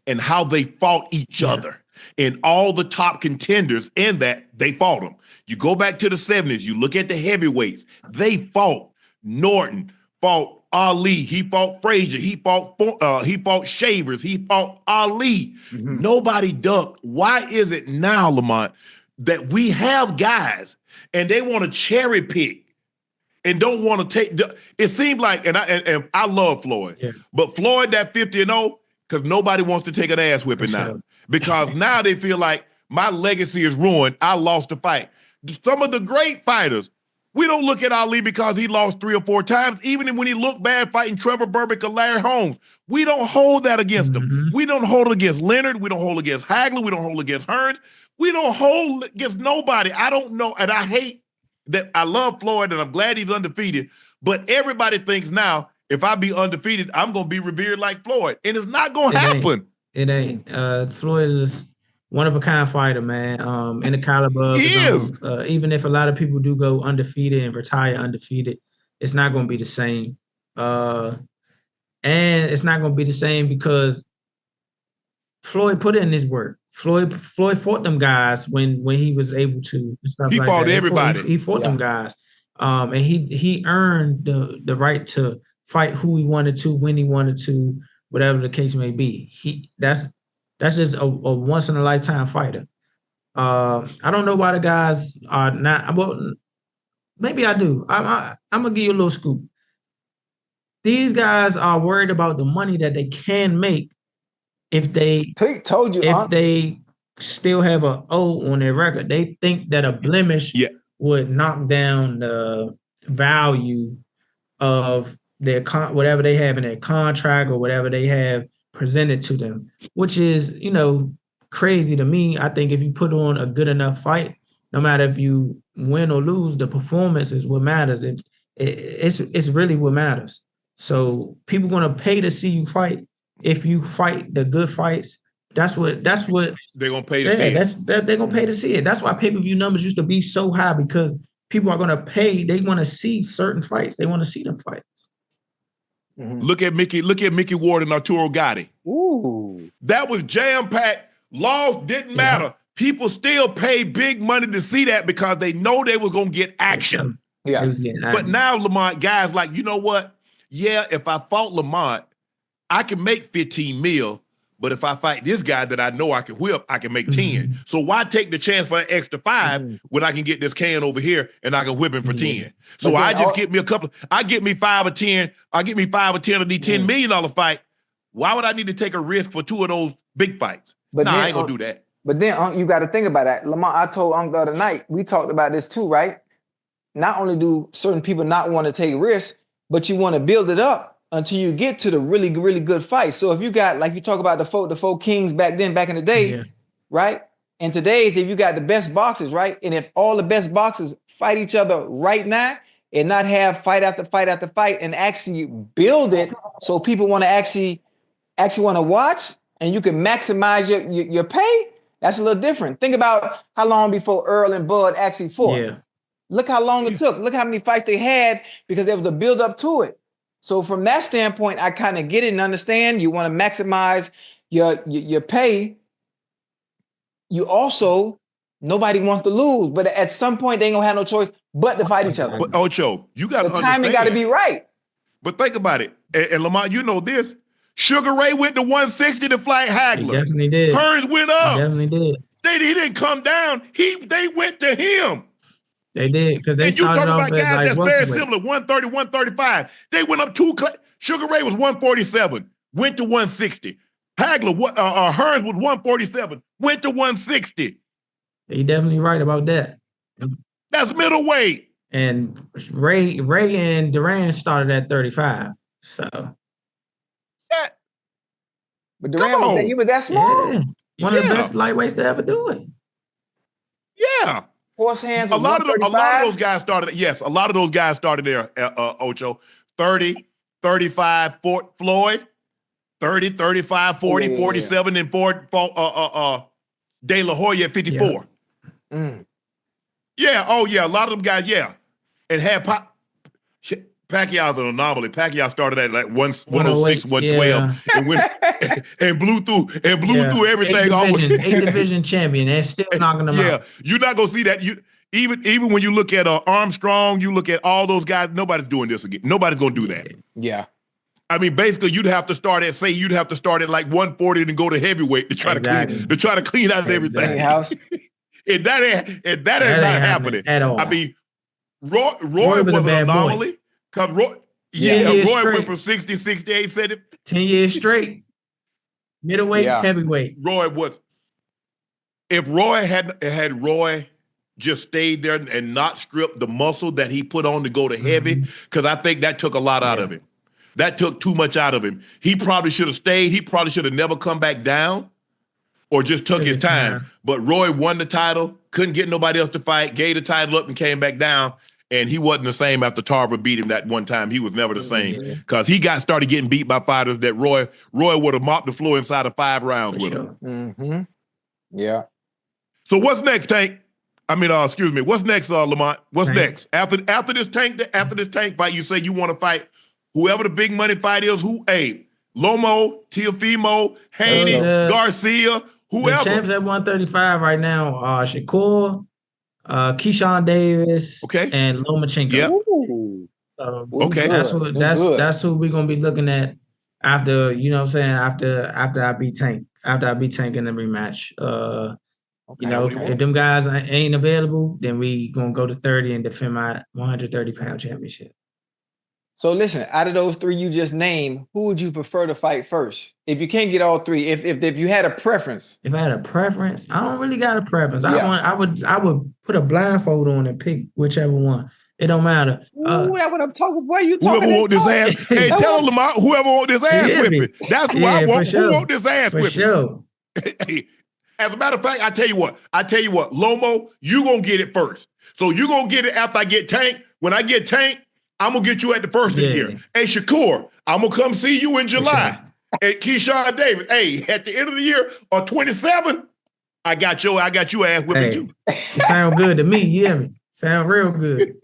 and how they fought each other. And all the top contenders in that, they fought them. You go back to the 70s, you look at the heavyweights, they fought. Norton fought Ali, he fought Frazier, he fought Shavers, he fought Ali. Nobody ducked. Why is it now, Lamont, that we have guys and they want to cherry pick and don't want to take? It seemed like, and I love Floyd, but Floyd that 50-0, because nobody wants to take an ass whipping now, because now they feel like my legacy is ruined. I lost the fight. Some of the great fighters, we don't look at Ali because he lost 3 or 4 times. Even when he looked bad fighting Trevor Burbick or Larry Holmes, we don't hold that against him. We don't hold it against Leonard. We don't hold it against Hagler. We don't hold it against Hearns. We don't hold it against nobody. I don't know, and I hate that. I love Floyd, and I'm glad he's undefeated. But everybody thinks now if I be undefeated, I'm gonna be revered like Floyd, and it's not gonna happen. It ain't. Floyd is one of a kind fighter, man. In the caliber of He his is. own. Even if a lot of people do go undefeated and retire undefeated, it's not going to be the same. And it's not going to be the same because Floyd put in his work. Floyd fought them guys when he was able to. And stuff He like fought that. everybody. He fought them guys. And he earned the right to fight who he wanted to, when he wanted to, whatever the case may be. That's just a once in a lifetime fighter. I don't know why the guys are not. Well, maybe I do. I'm gonna give you a little scoop. These guys are worried about the money that they can make if they told you if they still have a O on their record. They think that a blemish would knock down the value of their whatever they have in their contract or whatever they have presented to them, which is, crazy to me. I think if you put on a good enough fight, no matter if you win or lose, the performance is what matters. It's really what matters. So people gonna pay to see you fight. If you fight the good fights, that's what they're gonna pay to see it. They're gonna pay to see it. That's why pay-per-view numbers used to be so high, because people are gonna pay. They want to see certain fights. They want to see them fights. Mm-hmm. Look at Mickey Ward and Arturo Gatti. Ooh, that was jam-packed. Laws didn't matter. People still pay big money to see that because they know they were gonna get action. Yeah. But now, Lamont, guys like, you know what? Yeah, if I fought Lamont, I can make 15 mil. But if I fight this guy that I know I can whip, I can make 10. So why take the chance for an extra 5 when I can get this can over here and I can whip him for 10? So I just get me I get me 5 or 10. I get me 5 or 10 of these $10 million fight. Why would I need to take a risk for 2 of those big fights? I ain't gonna do that. But then, you got to think about that. Lamont, I told Unc the other night, we talked about this too, right? Not only do certain people not want to take risks, but you want to build it up until you get to the really, really good fight. So if you got, like you talk about the four kings back in the day, right? And today's, if you got the best boxers, right? And if all the best boxers fight each other right now and not have fight after fight after fight and actually build it so people want to actually want to watch and you can maximize your pay, that's a little different. Think about how long before Earl and Bud actually fought. Yeah. Look how long it took. Look how many fights they had because there was a build up to it. So from that standpoint, I kind of get it and understand. You want to maximize your pay. You also, nobody wants to lose, but at some point they ain't gonna have no choice but to fight each other. But Ocho, you got to understand. The timing got to be right. But think about it, and Lamont, you know this. Sugar Ray went to 160 to fight Hagler. He definitely did. Hearns went up. He definitely did. He didn't come down. They went to him. They did, because they started started off as guys that's very welterweight. similar, 130, 135. They went up 2. Sugar Ray was 147, went to 160. Hagler, Hearns was 147, went to 160. He definitely right about that. That's middleweight. And Ray and Duran started at 35. So. But Duran, he was that small? Yeah. One of the best lightweights to ever do it. Yeah. Horse hands. A lot of those guys started. Yes, a lot of those guys started there. Ocho, 30, 35, Floyd, 30, 35, 40, 47, and De La Hoya at 54. Yeah. Oh yeah. A lot of them guys. Yeah, and had Pacquiao's an anomaly. Pacquiao started at like 106, 112, and went and blew through everything. Eight division champion, and still knocking them out. Yeah, you're not gonna see that. Even when you look at Armstrong, you look at all those guys. Nobody's doing this again. Nobody's gonna do that. Yeah. I mean, basically, you'd have to start at like 140 and go to heavyweight to try to clean out everything. and that ain't not happening at all. I mean, Roy was an anomaly. Boy. Cause Roy went from 60, 68, said it. 10 years straight. Middleweight, heavyweight. Roy was. If Roy had Roy just stayed there and not stripped the muscle that he put on to go to heavy, because I think that took a lot out of him. That took too much out of him. He probably should have stayed. He probably should have never come back down or just took his time. But Roy won the title, couldn't get nobody else to fight, gave the title up and came back down. and he wasn't the same after Tarver beat him that one time. He was never the same because he started getting beat by fighters that Roy would have mopped the floor inside of 5 rounds with him. Mm-hmm. Yeah. So what's next, Tank? I mean, excuse me. What's next, Lamont? What's Tank. next after this Tank fight? You say you want to fight whoever the big money fight is. Who? Hey, Lomo, Teofimo, Haney, Garcia, whoever. The champs at 135 right now are Shakur, Keyshawn Davis, and Lomachenko. Yep. So okay. That's who we're gonna be looking at after, you know what I'm saying, after I beat Tank. After I beat Tank in the rematch. You know, if them guys ain't available, then we gonna go to 30 and defend my 130-pound championship. So listen, out of those 3 you just named, who would you prefer to fight first? If you can't get all 3, if you had a preference. If I had a preference, I don't really got a preference. I would put a blindfold on and pick whichever one. It don't matter. That's what I'm talking. Why you talking? Whoever want this ass, hey, tell Lamont. Whoever want this ass whipping. That's who I want. Sure. Who want this ass whipping? Sure. Hey, as a matter of fact, I tell you what, Lomo, you gonna get it first. So you gonna get it after I get Tank. When I get Tank, I'm gonna get you at the first of the year. Hey, Shakur, I'm gonna come see you in July. Sure. And Keyshawn Davis, hey, at the end of the year or 27, I got your ass whipping too. It sound good to me. You hear me? Sound real good.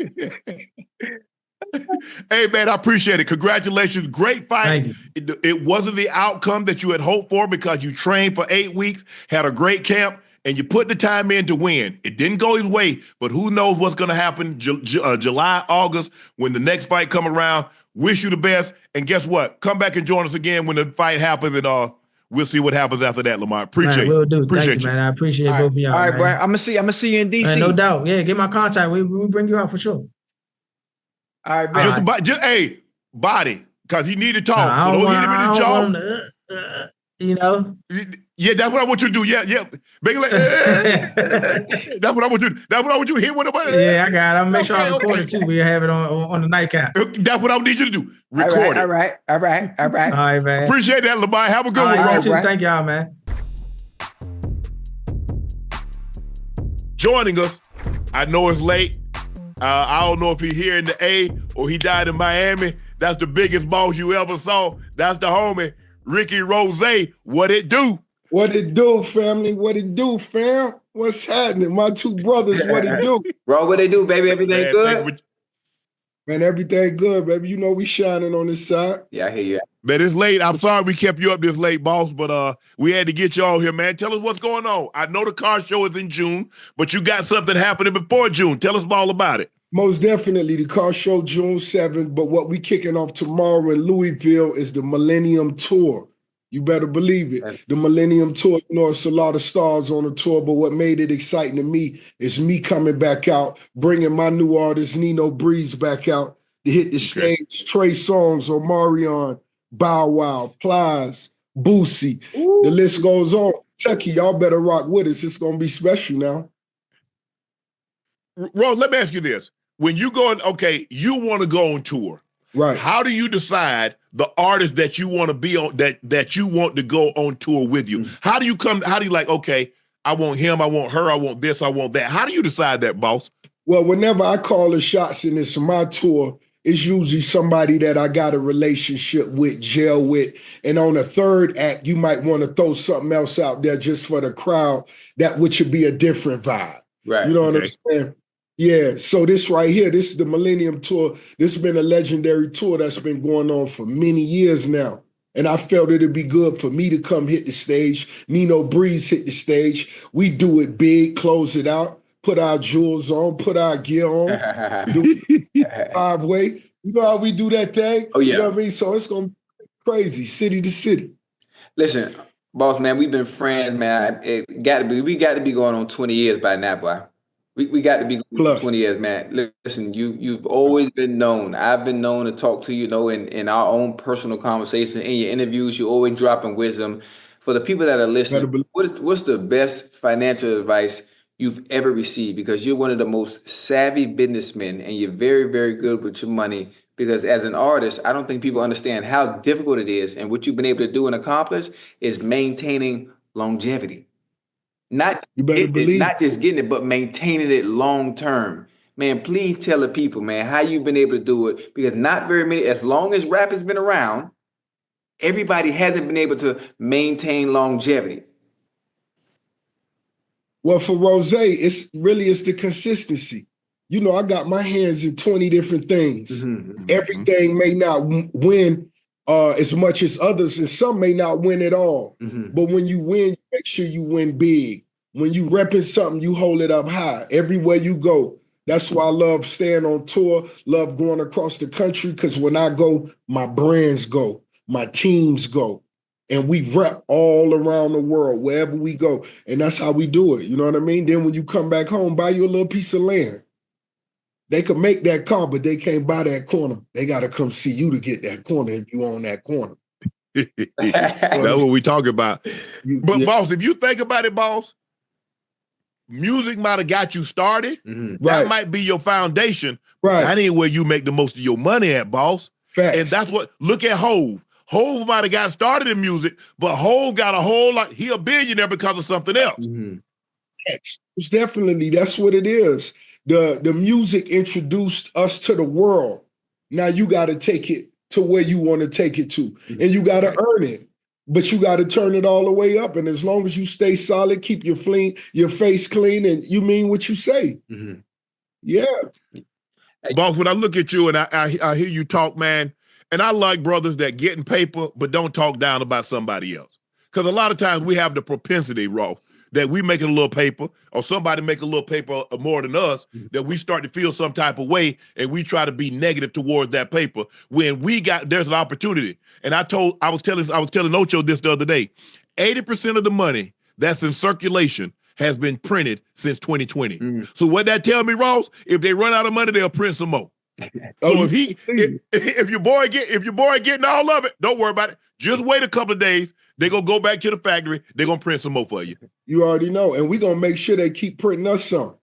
Hey, man, I appreciate it. Congratulations. Great fight. Thank you. It wasn't the outcome that you had hoped for because you trained for 8 weeks, had a great camp, and you put the time in to win. It didn't go his way, but who knows what's going to happen July, August, when the next fight come around. Wish you the best. And guess what? Come back and join us again when the fight happens, and we'll see what happens after that, Lamont. Appreciate it. We'll do. Appreciate Thank you, man. I appreciate both of y'all. All right, man. bro. I'm gonna see you in DC. Man, no doubt. Yeah, get my contact. We bring you out for sure. All right, bro. Just body, because he need to talk. I So don't don't hit him in the jaw. want him to, you know. Yeah, that's what I want you to do. Yeah. Make it like, that's what I want you to do. That's what I want you to hit with him. Yeah, I got it. I'm make sure I record it too. We have it on the nightcap. That's what I need you to do. Record it. All right. All right, man. Appreciate that, Lamont. Have a good one, right, bro. Thank y'all, man. Joining us, I know it's late. I don't know if he's here in the A or he died in Miami. That's the biggest boss you ever saw. That's the homie, Ricky Rose. What it do? What it do, family? What it do, fam? What's happening? My 2 brothers, what it do? Bro, what they do, baby? Everything good? Man, everything good, baby. You know we shining on this side. Yeah, I hear you. Man, it's late. I'm sorry we kept you up this late, boss, but we had to get you all here, man. Tell us what's going on. I know the car show is in June, but you got something happening before June. Tell us all about it. Most definitely, the car show June 7th, but what we kicking off tomorrow in Louisville is the Millennium Tour. You better believe it. The Millennium Tour, you know, it's a lot of stars on the tour, but what made it exciting to me is me coming back out, bringing my new artist, Nino Breeze, back out to hit the stage. Trey Songz, Omarion, Bow Wow, Plies, Boosie. The list goes on. Chucky, y'all better rock with us. It's going to be special now. Ron, let me ask you this. When you go, you want to go on tour. Right. How do you decide the artist that you want to be on, that you want to go on tour with you? How do you like, I want him, I want her, I want this, I want that. How do you decide that, boss? Well, whenever I call the shots and it's my tour, it's usually somebody that I got a relationship with, gel with. And on the third act, you might want to throw something else out there just for the crowd, which would be a different vibe. Right. You know what I'm saying? Yeah, so this right here, this is the Millennium Tour. This has been a legendary tour that's been going on for many years now. And I felt it'd be good for me to come hit the stage. Nino Breeze hit the stage. We do it big, close it out, put our jewels on, put our gear on, do 5-way. You know how we do that thing? Oh, yeah. You know what I mean? So it's going to be crazy, city to city. Listen, boss, man, we've been friends, man. We got to be going on 20 years by now, boy. We got to be Plus. 20 years, man. Listen, you've always been known. I've been known to talk to you, in our own personal conversation, in your interviews. You're always dropping wisdom. For the people that are listening, what's the best financial advice you've ever received? Because you're one of the most savvy businessmen, and you're very, very good with your money. Because as an artist, I don't think people understand how difficult it is, and what you've been able to do and accomplish is maintaining longevity. Not just getting it, but maintaining it long term. Man, please tell the people, man, how you've been able to do it. Because not very many, as long as rap has been around, everybody hasn't been able to maintain longevity. Well, for Rose, it's the consistency. You know, I got my hands in 20 different things. Everything may not win as much as others, and some may not win at all. But when you win, make sure you win big. When you repping something, you hold it up high everywhere you go. That's why I love staying on tour, love going across the country, because when I go, my brands go, my teams go. And we rep all around the world, wherever we go. And that's how we do it. You know what I mean? Then when you come back home, buy you a little piece of land. They could make that car, but they can't buy that corner. They got to come see you to get that corner if you own that corner. That's what we talk about. But boss, if you think about it, boss, music might have got you started. That might be your foundation. That ain't where you make the most of your money at, boss. Facts. And that's what, look at Hove. Hove might have got started in music, but Hove got a whole lot. He a billionaire because of something else. It's definitely, that's what it is. The music introduced us to the world. Now you got to take it to where you want to take it to. And you got to earn it. But you got to turn it all the way up. And as long as you stay solid, keep your face clean, and you mean what you say. Yeah. Boss, when I look at you and I hear you talk, man, and I like brothers that get in paper but don't talk down about somebody else. Because a lot of times we have the propensity, Rolf, that we make a little paper or somebody make a little paper more than us, that we start to feel some type of way and we try to be negative towards that paper when there's an opportunity. And I was telling Ocho this the other day, 80% of the money that's in circulation has been printed since 2020. So what that tell me, Ross, if they run out of money, they'll print some more. So if your boy getting all of it, don't worry about it. Just wait a couple of days. They're going to go back to the factory. They're going to print some more for you. You already know. And we're going to make sure they keep printing us some.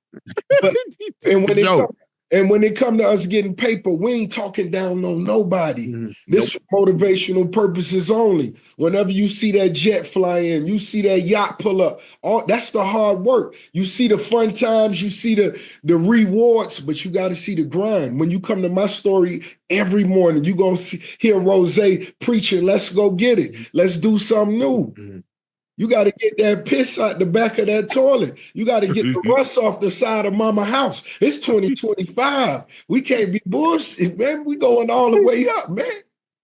And when it come to us getting paper, we ain't talking down on nobody. This for motivational purposes only. Whenever you see that jet fly in, you see that yacht pull up, that's the hard work. You see the fun times, you see the rewards, but you got to see the grind. When you come to my story every morning, you going to hear Rose preaching, let's go get it. Let's do something new. You got to get that piss out the back of that toilet. You got to get the rust off the side of mama house. It's 2025. We can't be bullshit, man. We going all the way up, man.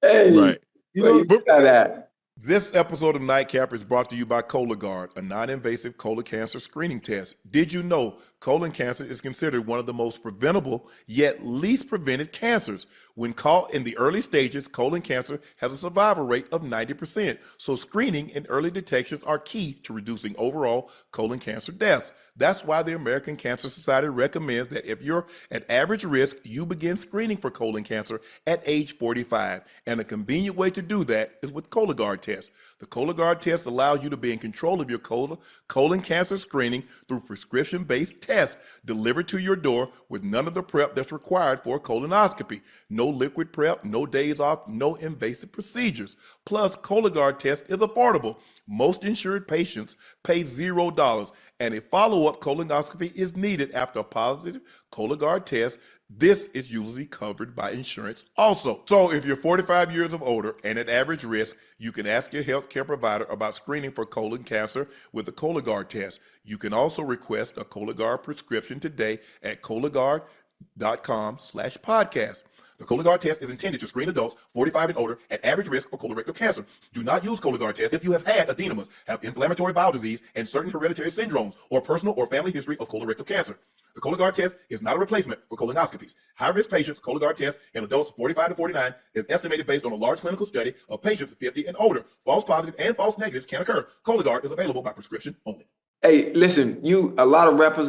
Hey, right. You know that. This episode of Nightcap is brought to you by Cologuard, a non-invasive colon cancer screening test. Did you know colon cancer is considered one of the most preventable yet least prevented cancers? When caught in the early stages, colon cancer has a survival rate of 90%. So screening and early detections are key to reducing overall colon cancer deaths. That's why the American Cancer Society recommends that if you're at average risk, you begin screening for colon cancer at age 45. And a convenient way to do that is with Cologuard test. The Cologuard test allows you to be in control of your colon cancer screening through prescription-based tests delivered to your door with none of the prep that's required for a colonoscopy. No liquid prep, no days off, no invasive procedures. Plus, Cologuard test is affordable. Most insured patients pay $0, and a follow-up colonoscopy is needed after a positive Cologuard test. This is usually covered by insurance also. So if you're 45 years of older and at average risk, you can ask your healthcare provider about screening for colon cancer with the Cologuard test. You can also request a Cologuard prescription today at Cologuard.com/podcast. The Cologuard test is intended to screen adults 45 and older at average risk for colorectal cancer. Do not use Cologuard test if you have had adenemas, have inflammatory bowel disease, and certain hereditary syndromes, or personal or family history of colorectal cancer. The Cologuard test is not a replacement for colonoscopies. High-risk patients' Cologuard test in adults 45 to 49 is estimated based on a large clinical study of patients 50 and older. False positives and false negatives can occur. Cologuard is available by prescription only. Hey, listen, a lot of rappers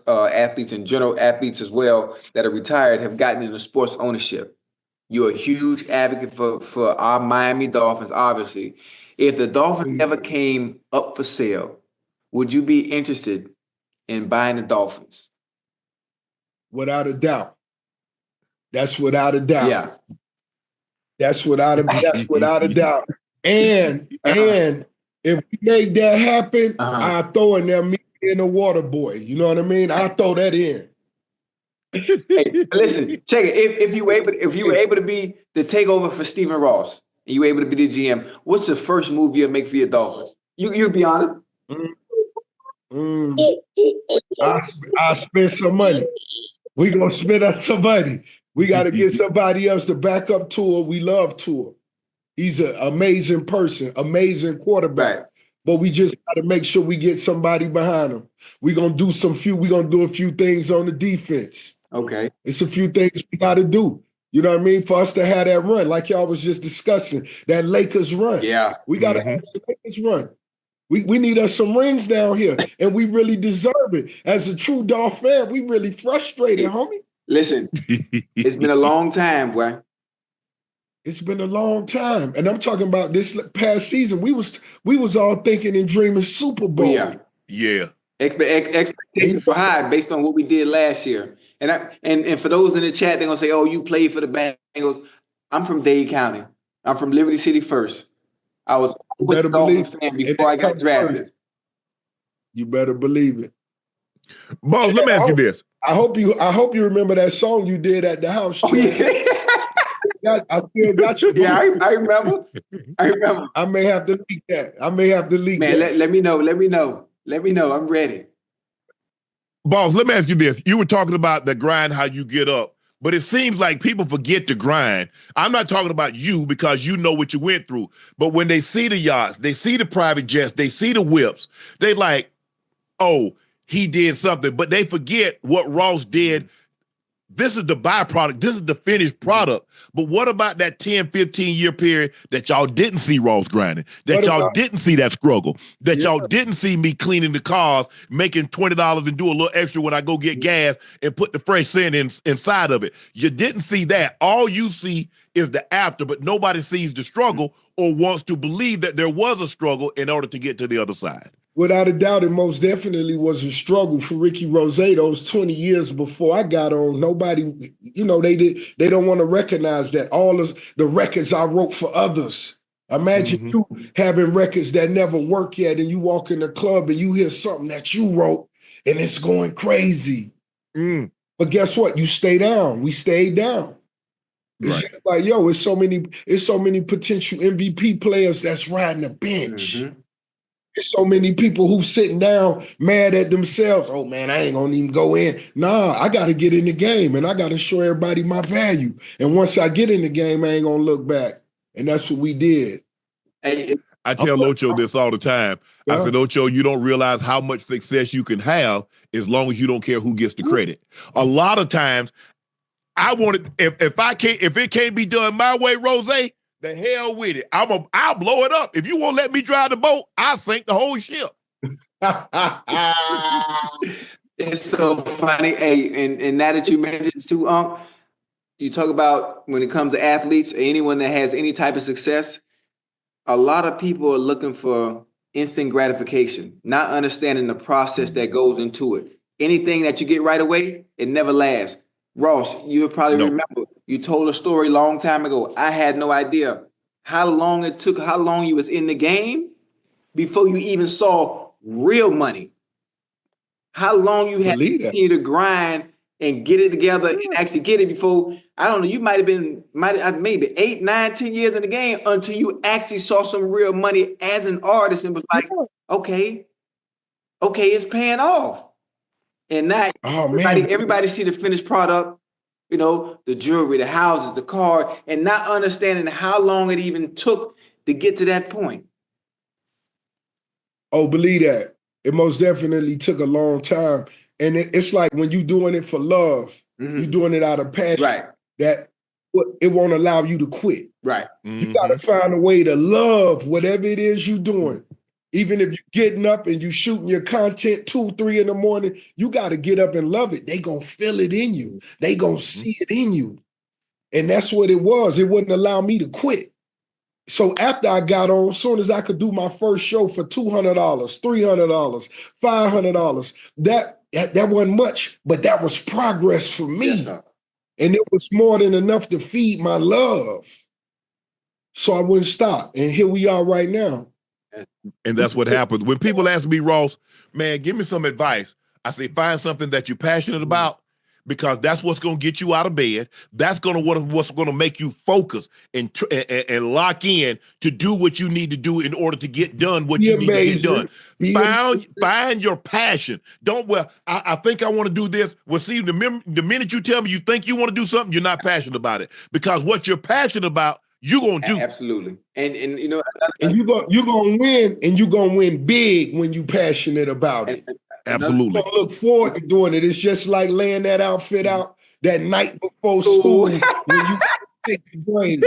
athletes in general, athletes as well that are retired have gotten into sports ownership. You're a huge advocate for our Miami Dolphins, obviously. If the Dolphins ever came up for sale, would you be interested in buying the Dolphins? Without a doubt. That's without a doubt. Yeah. That's without a doubt. And if we make that happen, I'll throw in there me being a water boy. You know what I mean? I throw that in. Hey, listen, check it. If you were able to be the takeover for Stephen Ross, and you were able to be the GM, what's the first move you'll make for your Dolphins? You be honest. I spend some money. We gonna spend us some money. We got to get somebody else to back up Tua. We love Tua. He's an amazing person, amazing quarterback. Right. But we just got to make sure we get somebody behind him. We're gonna do a few things on the defense. Okay. It's a few things we got to do. You know what I mean? For us to have that run, like y'all was just discussing, that Lakers run. Yeah. We got to have that Lakers run. We need us some rings down here, and we really deserve it. As a true Dolph fan, we really frustrated, homie. Listen, it's been a long time, boy. It's been a long time. And I'm talking about this past season. We was all thinking and dreaming Super Bowl. Yeah. Expectations were high based on what we did last year. And for those in the chat, they're gonna say, "Oh, you played for the Bengals." I'm from Dade County. I'm from Liberty City first. I was a Dolphin fan before I got drafted. First. You better believe it. Boss, let me ask you this. I hope you remember that song you did at the house. Oh, yeah. I still got you. Yeah, I remember. I may have to leak that. Man, let me know. I'm ready. Boss, let me ask you this. You were talking about the grind, how you get up, but it seems like people forget to grind. I'm not talking about you because you know what you went through, but when they see the yachts, they see the private jets, they see the whips, they like, oh, he did something, but they forget what Ross did. This is the byproduct. This is the finished product. But what about that 10, 15-year period that y'all didn't see Ross grinding, that y'all didn't see that struggle, that y'all didn't see me cleaning the cars, making $20 and do a little extra when I go get gas and put the fresh scent inside of it? You didn't see that. All you see is the after, but nobody sees the struggle or wants to believe that there was a struggle in order to get to the other side. Without a doubt, it most definitely was a struggle for Ricky Rose those 20 years before I got on. Nobody, they don't want to recognize that all of the records I wrote for others. Imagine you having records that never work yet, and you walk in the club and you hear something that you wrote and it's going crazy. But guess what? You stay down. We stayed down. It's just like, it's so many potential MVP players that's riding the bench. There's so many people who sitting down mad at themselves. Oh, man, I ain't going to even go in. Nah, I got to get in the game, and I got to show everybody my value. And once I get in the game, I ain't going to look back. And that's what we did. I tell Ocho this all the time. I said, Ocho, you don't realize how much success you can have as long as you don't care who gets the credit. A lot of times, I want it, if it can't be done my way, Rose, the hell with it. I'll blow it up. If you won't let me drive the boat, I'll sink the whole ship. It's so funny. Hey, and now that you mentioned it too, Unc, you talk about when it comes to athletes or anyone that has any type of success, a lot of people are looking for instant gratification, not understanding the process that goes into it. Anything that you get right away, it never lasts. Ross, you probably remember, you told a story a long time ago. I had no idea how long it took, how long you was in the game before you even saw real money. How long you had to continue to grind and get it together and actually get it before, I don't know, you might have been maybe 8, 9, 10 years in the game until you actually saw some real money as an artist and was like, okay, it's paying off. And now everybody see the finished product, the jewelry, the houses, the car, and not understanding how long it even took to get to that point. Oh, believe that. It most definitely took a long time. And it's like when you're doing it for love, you're doing it out of passion, that it won't allow you to quit. Right. You got to find a way to love whatever it is you're doing. Even if you're getting up and you shooting your content 2, 3 in the morning, you got to get up and love it. They going to feel it in you. They going to see it in you. And that's what it was. It wouldn't allow me to quit. So after I got on, as soon as I could do my first show for $200, $300, $500, that wasn't much, but that was progress for me. Yes, and it was more than enough to feed my love. So I wouldn't stop. And here we are right now. And that's what happens. When people ask me, Ross, man, give me some advice. I say, find something that you're passionate about, because that's what's going to get you out of bed. That's what's going to make you focus and lock in to do what you need to do in order to get done what you need to get done. Find your passion. I think I want to do this. Well, see, the minute you tell me you think you want to do something, you're not passionate about it, because what you're passionate about, you're going to do. Absolutely. And you know, and you're going to win, and you're going to win big when you're passionate about it. Absolutely. You're gonna look forward to doing it. It's just like laying that outfit out that night before school when you take the brain.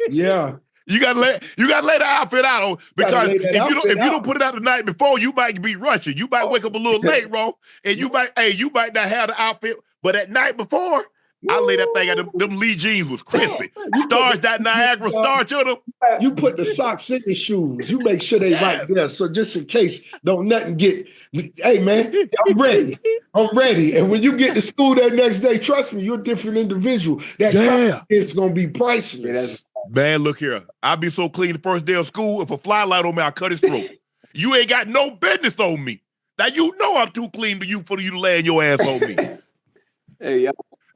Yeah. You gotta lay the outfit out, because if you don't put it out the night before, you might be rushing. You might wake up a little late, bro, and you might not have the outfit. But at night before, I lay that thing out. Them Lee jeans was crispy. Stars that Niagara starch on them. You put the socks in the shoes. You make sure they right there. So just in case don't nothing get. Hey man, I'm ready. I'm ready. And when you get to school that next day, trust me, you're a different individual. It's gonna be priceless. Man, look here. I'll be so clean the first day of school. If a fly light on me, I'll cut his throat. You ain't got no business on me. Now you know I'm too clean for you to laying your ass on me.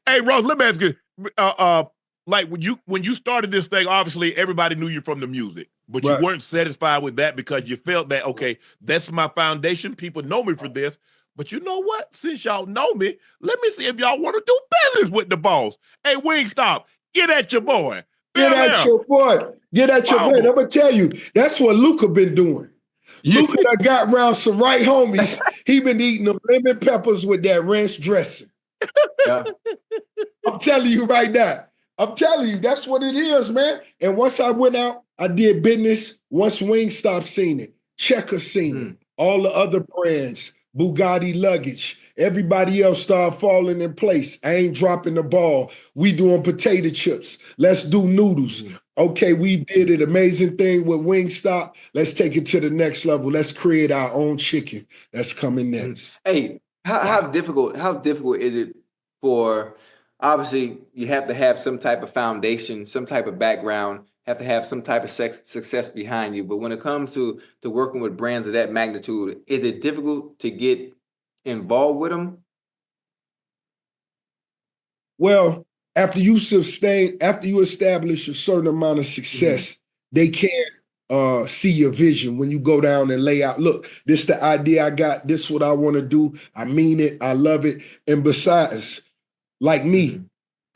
Hey, Ross, let me ask you. Like when you started this thing, obviously everybody knew you from the music, but you weren't satisfied with that because you felt that, okay, that's my foundation. People know me for this. But you know what? Since y'all know me, let me see if y'all want to do business with the boss. Hey, Wingstop, get at your boy. Get at your boy. Get at your boy. I'm going to tell you, that's what Luca been doing. Luca done got around some right homies. He been eating them lemon peppers with that ranch dressing. Yeah. I'm telling you right now. I'm telling you, that's what it is, man. And once I went out, I did business. Once Wingstop seen it, Checker seen it, all the other brands, Bugatti luggage, everybody else started falling in place. I ain't dropping the ball. We doing potato chips. Let's do noodles. Okay, we did an amazing thing with Wingstop. Let's take it to the next level. Let's create our own chicken that's coming next. Hey, how difficult is it for, obviously you have to have some type of foundation, some type of background, have to have some type of success behind you. But when it comes to working with brands of that magnitude, is it difficult to get involved with them? Well, after you establish a certain amount of success, they can't see your vision when you go down and lay out, look, this the idea I got, this what I want to do. I mean it, I love it. And besides, like me,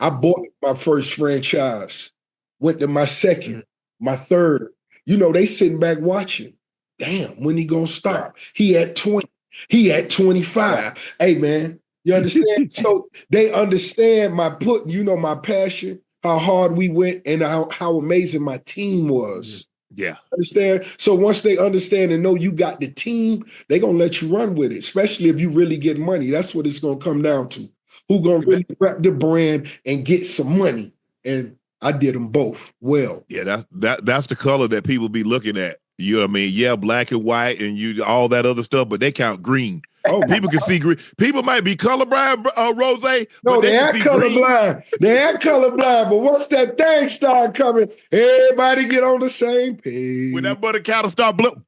I bought my first franchise, went to my second, my third. You know, they sitting back watching. Damn, when he gonna stop? He at 20, he at 25. Hey man, you understand? So they understand my my passion, how hard we went, and how amazing my team was. Yeah. Understand? So once they understand and know you got the team, they're gonna let you run with it, especially if you really get money. That's what it's gonna come down to. Who gonna really rep the brand and get some money? And I did them both well. Yeah, that's the color that people be looking at. You know what I mean? Yeah, black and white and all that other stuff, but they count green. Oh, people can see green. People might be colorblind, Rose. No, they ain't colorblind. They ain't colorblind, but once that thing start coming, everybody get on the same page. When that butter counter start blowing.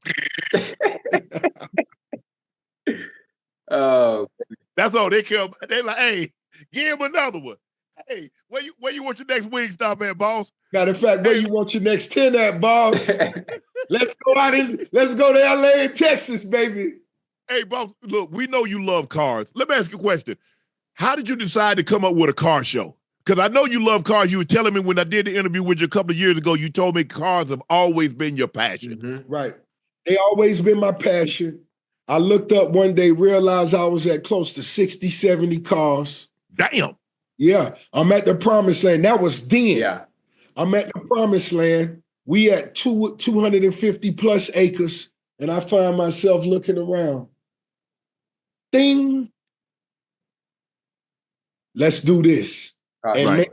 Oh, that's all they care about. They like, hey, give him another one. Hey, where you want your next Wingstop at, boss? Matter of fact, where you want your next 10 at, boss? Let's go to LA and Texas, baby. Hey, boss, look, we know you love cars. Let me ask you a question. How did you decide to come up with a car show? Because I know you love cars. You were telling me when I did the interview with you a couple of years ago, you told me cars have always been your passion. Right. They always been my passion. I looked up one day, realized I was at close to 60, 70 cars. Damn. Yeah, I'm at the promised land. That was then. Yeah. I'm at the promised land. We at 250 plus acres, and I find myself looking around. Ding. Let's do this. And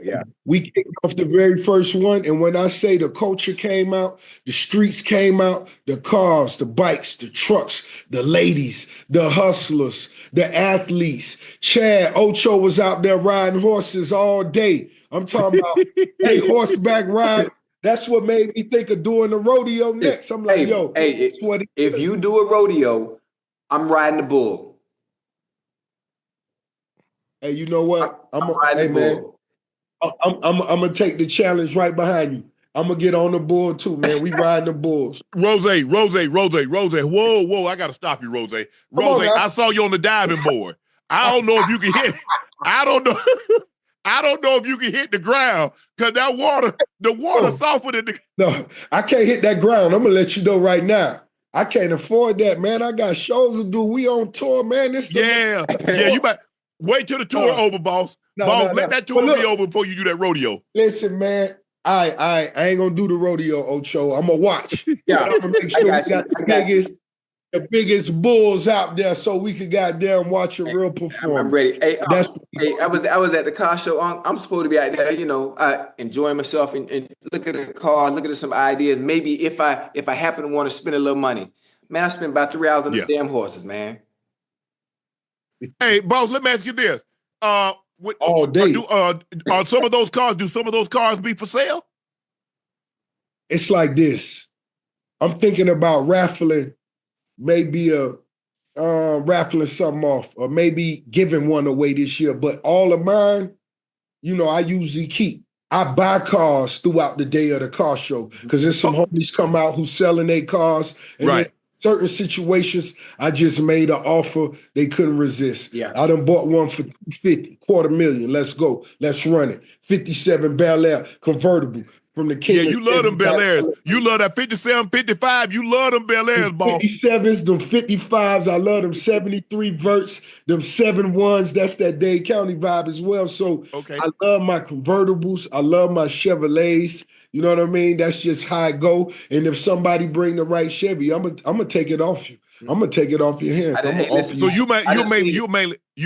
we kicked off the very first one. And when I say the culture came out, the streets came out, the cars, the bikes, the trucks, the ladies, the hustlers, the athletes. Chad, Ocho was out there riding horses all day. I'm talking about, hey, horseback ride. That's what made me think of doing the rodeo next. I'm like, that's what it if is. you do a rodeo, I'm riding the bull. Hey, you know what? I'm riding the man. bull. I'm gonna take the challenge right behind you. I'm gonna get on the bull too, man. We riding the bulls. Rose. Whoa, I gotta stop you, Rose. Rose, I saw you on the diving board. I don't know if you can hit. I don't know. I don't know if you can hit the ground because the water softer than the. No, I can't hit that ground. I'm gonna let you know right now. I can't afford that, man. I got shows to do. We on tour, man. Yeah. You might wait till the tour over, boss. Let that tour be over before you do that rodeo. Listen, man. I ain't gonna do the rodeo, Ocho. I'm gonna watch. Yeah, I'm gonna make sure we got the biggest bulls out there, so we could goddamn watch a real performance. I'm ready. Hey, I was at the car show. I'm supposed to be out there, enjoying myself and look at the car, looking at some ideas. Maybe if I happen to want to spend a little money, man, I spent about 3 hours on the damn horses, man. Hey, boss, let me ask you this: all day. Are some of those cars? Do some of those cars be for sale? It's like this. I'm thinking about raffling. Maybe raffling something off, or maybe giving one away this year. But all of mine, I usually keep. I buy cars throughout the day of the car show because there's some homies come out who's selling their cars. And in certain situations, I just made an offer they couldn't resist. Yeah. I done bought one for $250,000, $250,000. Let's go. Let's run it. 57 Bel Air convertible. From the King. Yeah, you love them Bel Airs. You love that 57, 55. You love them Bel Airs, boss. 57s, them 55s. I love them 73 verts, them 71s. That's that Dade County vibe as well. So I love my convertibles. I love my Chevrolets. You know what I mean? That's just how I go. And if somebody bring the right Chevy, I'm gonna take it off you. I'm gonna take it off your hand. So you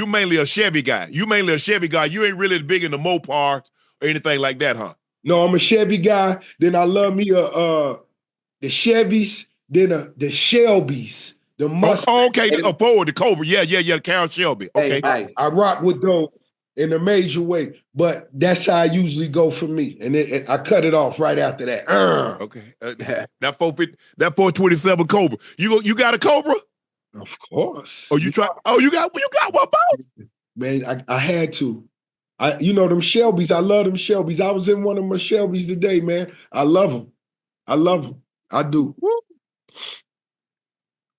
mainly a Chevy guy. You mainly a Chevy guy. You ain't really big into Mopars or anything like that, huh? No, I'm a Chevy guy. Then I love me the Chevys. Then the Shelbys. The Mustang. The Ford, the Cobra. Yeah. Carol Shelby. Okay. Hey. I rock with those in a major way, but that's how I usually go for me. And I cut it off right after that. Okay. That 427 Cobra. You got a Cobra? Of course. Oh, you got one, boss? Man, I had to. Them Shelbys. I love them Shelbys. I was in one of my Shelbys today, man. I love them. I do. Woo.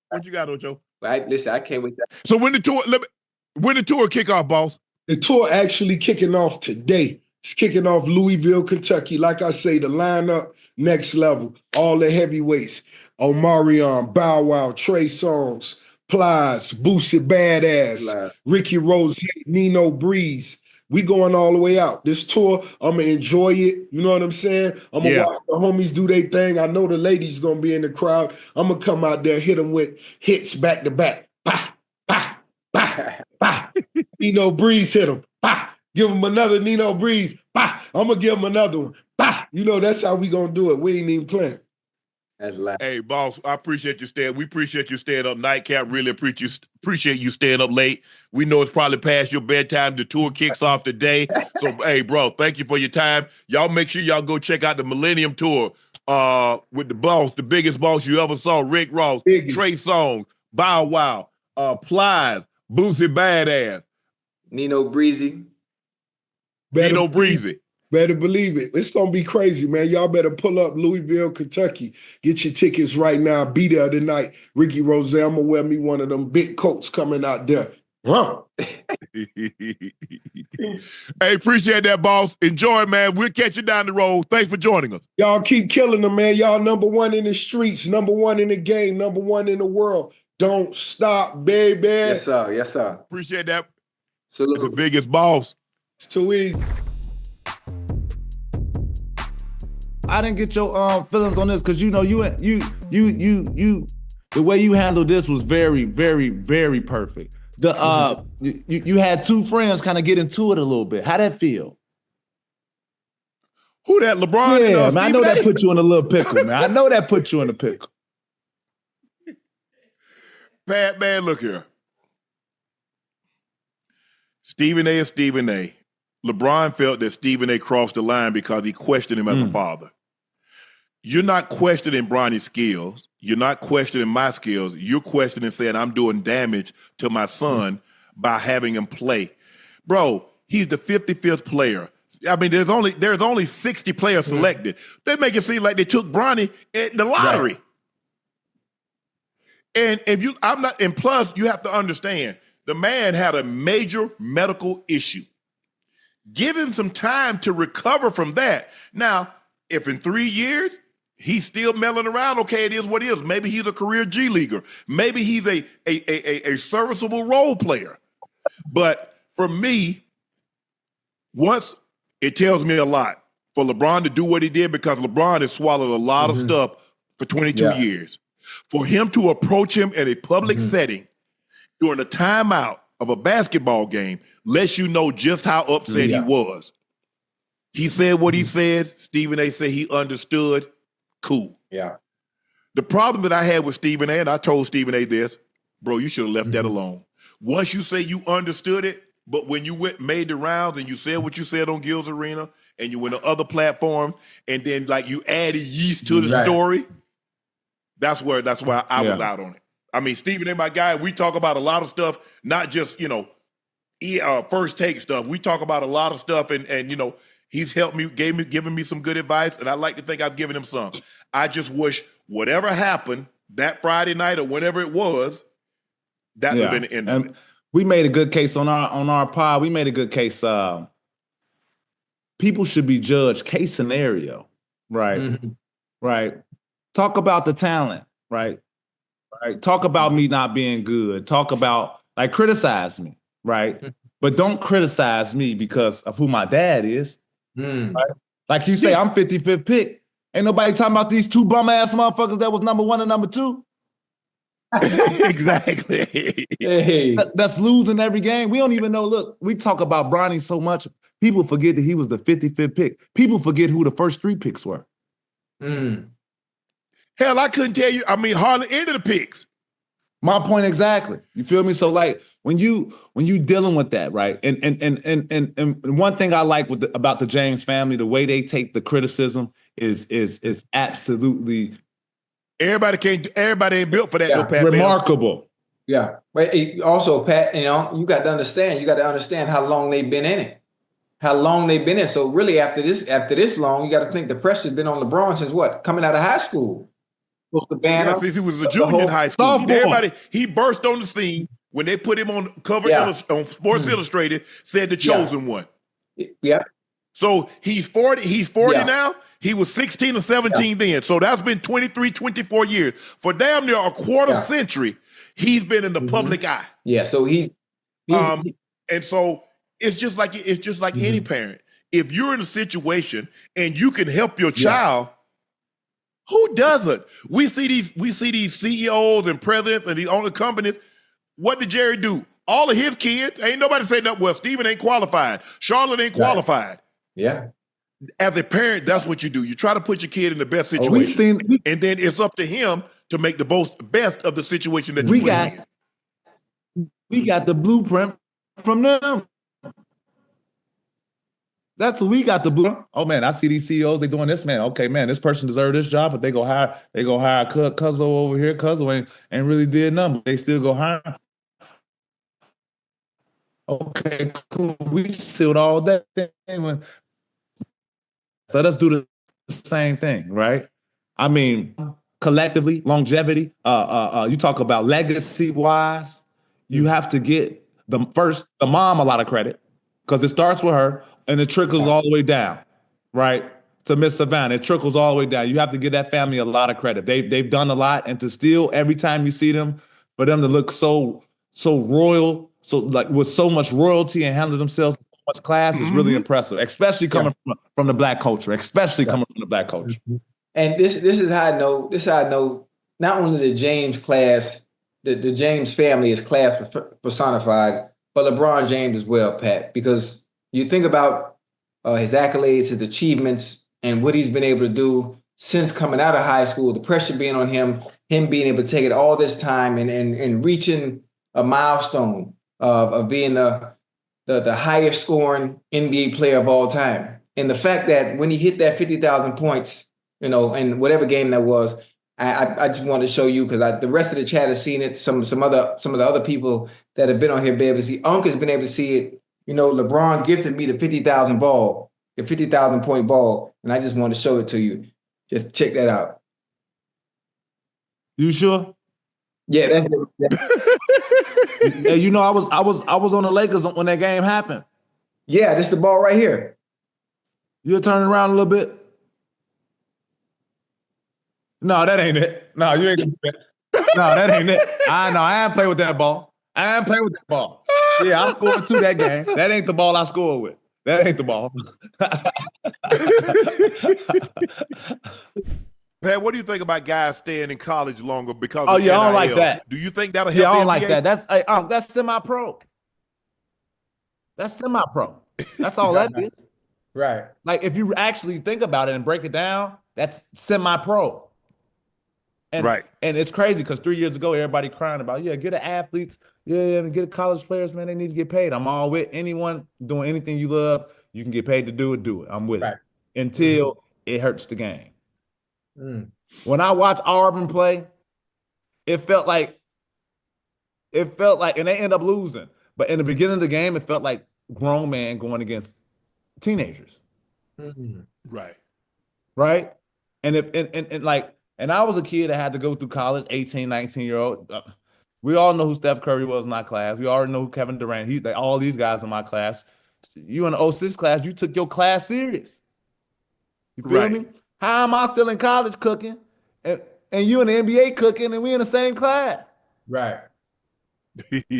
What you got, Ocho? Right, listen, I can't wait. So when the tour kick off, boss? The tour actually kicking off today. It's kicking off Louisville, Kentucky. Like I say, the lineup, next level. All the heavyweights. Omarion, Bow Wow, Trey Songz, Plies, Boosie Badass, Ricky Rose, Nino Breeze. We going all the way out. This tour, I'm going to enjoy it. You know what I'm saying? I'm going to watch the homies do their thing. I know the ladies going to be in the crowd. I'm going to come out there, hit them with hits back to back. Bah, bah, bah, bah. Nino Breeze hit him. Bah. Give him another Nino Breeze. Bah. I'm going to give him another one. Bah. That's how we going to do it. We ain't even playing. That's loud. Hey, boss, I appreciate you staying. We appreciate you staying up. Nightcap, really appreciate you staying up late. We know it's probably past your bedtime. The tour kicks off today. So, hey, bro, thank you for your time. Y'all make sure y'all go check out the Millennium Tour with the boss, the biggest boss you ever saw, Rick Ross, Trey Songz, Bow Wow, Plies, Boosie Badass. Nino Breezy. Better believe it. It's going to be crazy, man. Y'all better pull up Louisville, Kentucky. Get your tickets right now. Be there tonight. Ricky Rose, I'm going to wear me one of them big coats coming out there. Huh? Hey, appreciate that, boss. Enjoy, man. We'll catch you down the road. Thanks for joining us. Y'all keep killing them, man. Y'all #1 in the streets, #1 in the game, #1 in the world. Don't stop, baby. Yes, sir. Yes, sir. Appreciate that. Salute. The biggest boss. It's too easy. I didn't get your feelings on this because you the way you handled this was very, very, very perfect. You had two friends kind of get into it a little bit. How'd that feel? Who that? LeBron? Yeah, and man, I know that put you in a little pickle, man. I know that put you in a pickle. Pat, man, look here. Stephen A. is Stephen A. LeBron felt that Stephen A. crossed the line because he questioned him as a father. you're not questioning Bronny's skills. You're not questioning my skills. You're questioning saying I'm doing damage to my son by having him play. Bro, he's the 55th player. I mean, there's only 60 players selected. They make it seem like they took Bronny at the lottery. Right. And plus you have to understand, the man had a major medical issue. Give him some time to recover from that. Now, if in 3 years he's still melting around, okay, it is what it is. Maybe he's a career G leaguer. Maybe he's a serviceable role player. But for me, once it tells me a lot for LeBron to do what he did, because LeBron has swallowed a lot of stuff for 22 years. For him to approach him in a public setting during a timeout of a basketball game lets you know just how upset he was. He said what he said. Stephen A said he understood. Cool. Yeah. The problem that I had with Stephen A, and I told Stephen A this, bro, you should have left that alone. Once you say you understood it, but when you made the rounds and you said what you said on Gil's Arena and you went to other platforms and then like you added yeast to the story, that's why I was out on it. I mean, Stephen A, my guy, we talk about a lot of stuff, not just, first take stuff. We talk about a lot of stuff and he's helped me, given me some good advice, and I like to think I've given him some. I just wish whatever happened that Friday night or whenever it was, that would have been the end of it. We made a good case on our pod. We made a good case. People should be judged case scenario, right? Right. Talk about the talent, right? Right. Talk about me not being good. Talk about, criticize me, right? But don't criticize me because of who my dad is. Right? Like you say, I'm 55th pick. Ain't nobody talking about these two bum-ass motherfuckers that was number 1 and number 2. Exactly. That's losing every game. We don't even know. Look, we talk about Bronny so much. People forget that he was the 55th pick. People forget who the first 3 picks were. Hell, I couldn't tell you. I mean, hardly any of the picks. My point exactly. You feel me? So when you dealing with that, right? And one thing I like about the James family, the way they take the criticism is absolutely. Everybody ain't built for that. No, Pat. Remarkable. Yeah, but also, Pat, you got to understand how long they've been in it. How long they've been in. So really, after this long, you got to think the pressure's been on LeBron since what? Coming out of high school. Since he was a junior in high school. He burst on the scene when they put him on cover on Sports Illustrated, said the chosen one. Yeah. So he's 40. He's 40 now. He was 16 or 17 then. So that's been 23, 24 years. For damn near a quarter century, he's been in the public eye. Yeah. So and so it's just like any parent. If you're in a situation and you can help your child, who doesn't? We see these CEOs and presidents and these owner companies. What did Jerry do? All of his kids, ain't nobody say nothing. Well, Stephen ain't qualified. Charlotte ain't qualified. Yeah. As a parent, that's what you do. You try to put your kid in the best situation. And then it's up to him to make the best of the situation that you put in. We got the blueprint from them. That's what we got the blueprint. Oh man, I see these CEOs, they doing this, man. Okay, man, this person deserves this job, but they go hire Cuzzo over here. Cuzzo ain't really did nothing, but they still go hire. Okay, cool. We sealed all that thing. So let's do the same thing, right? I mean, collectively, longevity. You talk about legacy-wise. You have to get the mom a lot of credit because it starts with her and it trickles all the way down, right? To Miss Savannah, it trickles all the way down. You have to give that family a lot of credit. They've done a lot, and to still every time you see them, for them to look so royal, so like with so much royalty and handle themselves with so much class is really impressive, especially coming from the Black culture, And this is how I know. This is how I know. Not only the James class, the James family is class personified, but LeBron James as well, Pat. Because you think about his accolades, his achievements, and what he's been able to do since coming out of high school. The pressure being on him being able to take it all this time and reaching a milestone of being the highest scoring NBA player of all time. And the fact that when he hit that 50,000 points you know, and whatever game that was. I just wanted to show you because the rest of the chat has seen it. Some of the other people that have been on here be able to see. Unc has been able to see it. You know, LeBron gifted me the 50,000 ball, the 50,000 point ball, and I just wanted to show it to you. Just check that out. You sure? Yeah, Yeah, you know, I was on the Lakers when that game happened. yeah, this is the ball right here. You'll turn it around a little bit. No, that ain't it. No, you ain't. No, that ain't it. I ain't play with that ball. I ain't play with that ball. Yeah, I scored 2 that game. That ain't the ball I scored with. That ain't the ball. Pat, what do you think about guys staying in college longer because Oh of yeah, I don't NIL? like that. Do you think that'll help? Yeah, I don't the like NBA? that. That's semi-pro. That's semi-pro. That's all that is. Right. Like if you actually think about it and break it down, that's semi-pro. And, Right. And it's crazy because 3 years ago, everybody crying about, yeah, get the athletes, yeah, get the college players, man, they need to get paid. I'm all with anyone doing anything you love. You can get paid to do it. I'm with it. Until it hurts the game. When I watch Auburn play, it felt like, and they end up losing. But in the beginning of the game, it felt like grown man going against teenagers. Right. Right? And and I was a kid that had to go through college, 18, 19-year-old. We all know who Steph Curry was in our class. We already know who Kevin Durant. All these guys in my class. You in the 06 class, you took your class serious. You feel me? How am I still in college cooking and you in the NBA cooking and we in the same class? Right.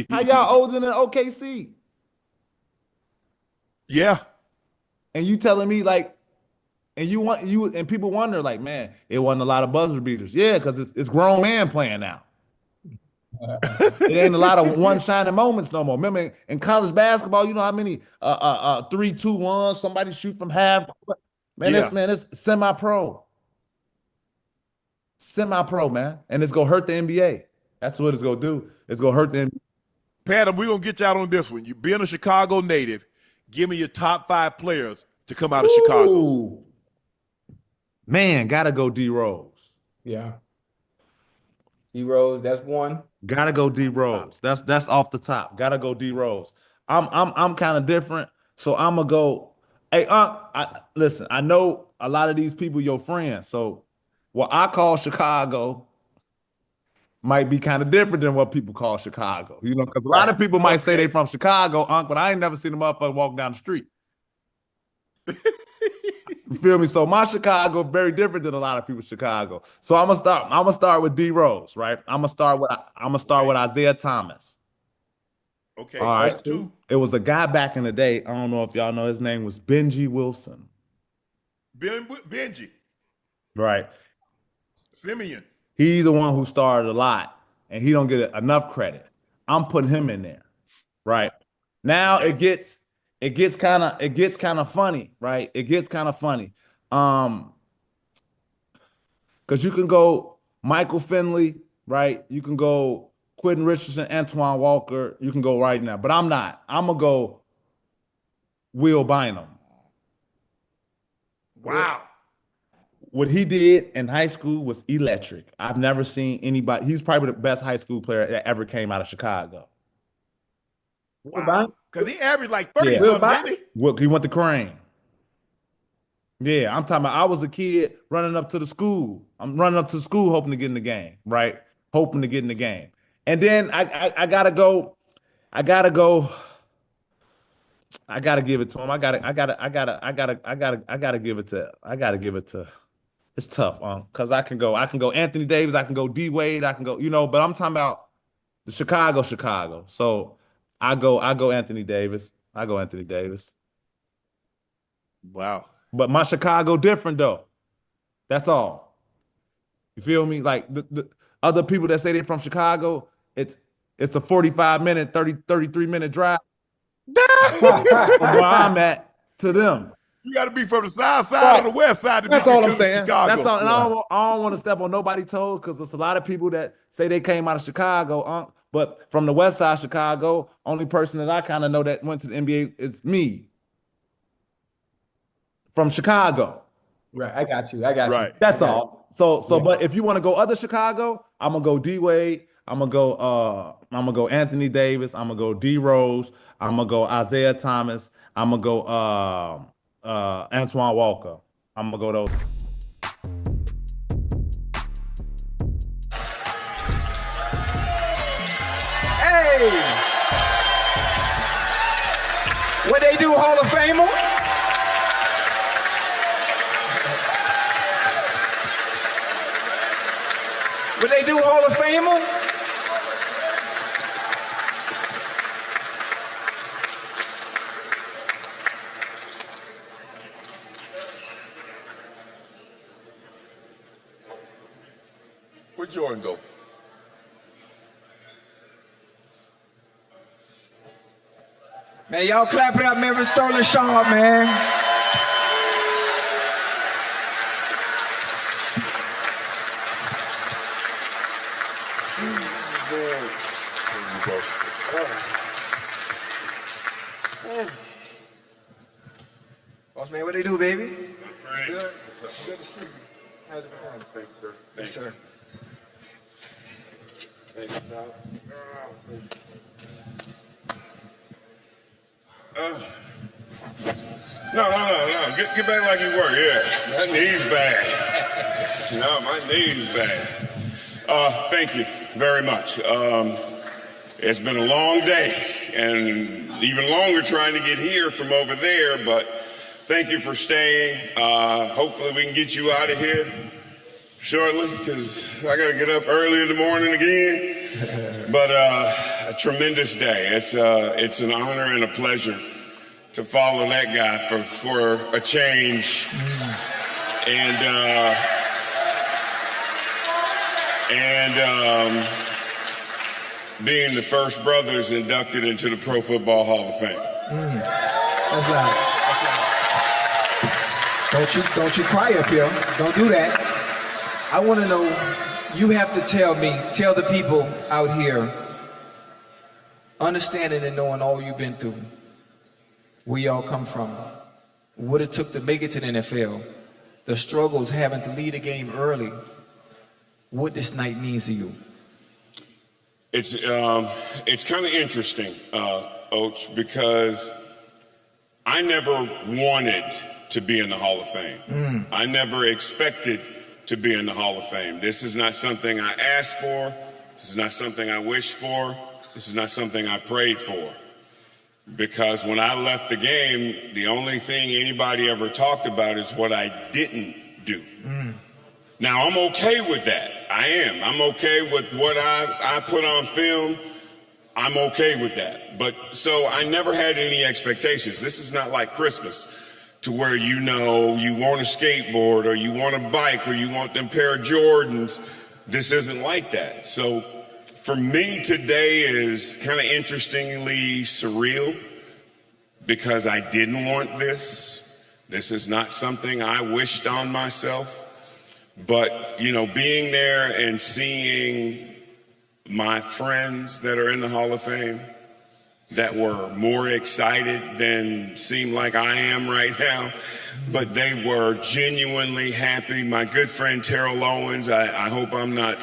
How y'all older than OKC? Yeah. And you telling me like, and people wonder like, man, it wasn't a lot of buzzer beaters. Yeah, because it's grown man playing now. It ain't a lot of one shining moments no more. Remember in college basketball, you know how many 3-2-1, somebody shoot from half. Man, it's semi-pro. Semi-pro, man. And it's gonna hurt the NBA. That's what it's gonna do. It's gonna hurt the NBA. Pat, we're gonna get you out on this one. You being a Chicago native, give me your top 5 players to come out of Chicago. Man, gotta go D Rose. Yeah. D Rose, that's one. Gotta go D Rose. That's off the top. Gotta go D Rose. I'm kind of different, so I'm gonna go. Hey, listen. I know a lot of these people your friends, so what I call Chicago might be kind of different than what people call Chicago. You know, because a lot of people might say they from Chicago, but I ain't never seen a motherfucker walk down the street. You feel me? So my Chicago very different than a lot of people's Chicago. So I'm gonna start with D Rose, right? I'm gonna start with Isaiah Thomas. Okay, all right. that's 2. It was a guy back in the day. I don't know if y'all know his name was Benji Wilson. Benji. Right. Simeon. He's the one who started a lot, and he don't get enough credit. I'm putting him in there. Right. Now it gets kind of funny, right? It gets kind of funny. Because you can go Michael Finley, right? You can go Quentin Richardson, Antoine Walker. You can go right now, but I'm not. I'm gonna go Will Bynum. Wow. What he did in high school was electric. I've never seen anybody. He's probably the best high school player that ever came out of Chicago. Wow. Because he averaged like 30 something, didn't he? Well, he went to Crane. Yeah, I'm talking about I was a kid running up to the school. I'm running up to the school hoping to get in the game, right? Hoping to get in the game. And then I gotta go. I gotta give it to him. I gotta give it to. It's tough, because I can go Anthony Davis, I can go D Wade, I can go, but I'm talking about the Chicago. So I go Anthony Davis. Wow. But my Chicago different though. That's all. You feel me? Like the other people that say they're from Chicago, it's a 45-minute, 33-minute drive from where I'm at to them. You got to be from the south side or the west side to That's be all I'm saying. Chicago. That's all. And I don't want to step on nobody's toes because there's a lot of people that say they came out of Chicago, but from the west side of Chicago, only person that I kind of know that went to the NBA is me. From Chicago. Right. I got you. I got Right. you. That's I got all. So, but if you want to go other Chicago, I'm gonna go D Wade. I'm gonna go Anthony Davis. I'm gonna go D Rose. I'm gonna go Isaiah Thomas. I'm gonna go Antoine Walker. I'm gonna go those. Hey! What they do, Hall of Famer? What they do, Hall of Famer? Where'd Jordan go? Man, y'all clap it up, man, for Sterling Sharpe, man. Boss man, what they do, baby? Good. Good to see you. How's it going? Thank you, sir. Yes, sir. Thank you, Doc. No. Get back like you were. Yeah, my knee's bad. No, my knee's bad. Thank you very much. It's been a long day and even longer trying to get here from over there, but thank you for staying. Hopefully we can get you out of here shortly because I got to get up early in the morning again. But a tremendous day. It's an honor and a pleasure to follow that guy for a change. And being the first brothers inducted into the Pro Football Hall of Fame. That's loud. Don't you cry up here. Don't do that. I want to know, you have to tell the people out here, understanding and knowing all you've been through, where y'all come from, what it took to make it to the NFL, the struggles having to lead a game early, what this night means to you. It's kind of interesting, Oach, because I never wanted to be in the Hall of Fame. I never expected to be in the Hall of Fame. This is not something I asked for. This is not something I wished for. This is not something I prayed for. Because when I left the game, the only thing anybody ever talked about is what I didn't do. Now, I'm okay with that. I am. I'm okay with what I put on film. I'm okay with that. But so I never had any expectations. This is not like Christmas to where you know you want a skateboard or you want a bike or you want them pair of Jordans. This isn't like that. So for me, today is kind of interestingly surreal because I didn't want this. This is not something I wished on myself. But, you know, being there and seeing my friends that are in the Hall of Fame that were more excited than seem like I am right now, but they were genuinely happy. My good friend Terrell Owens, I hope I'm not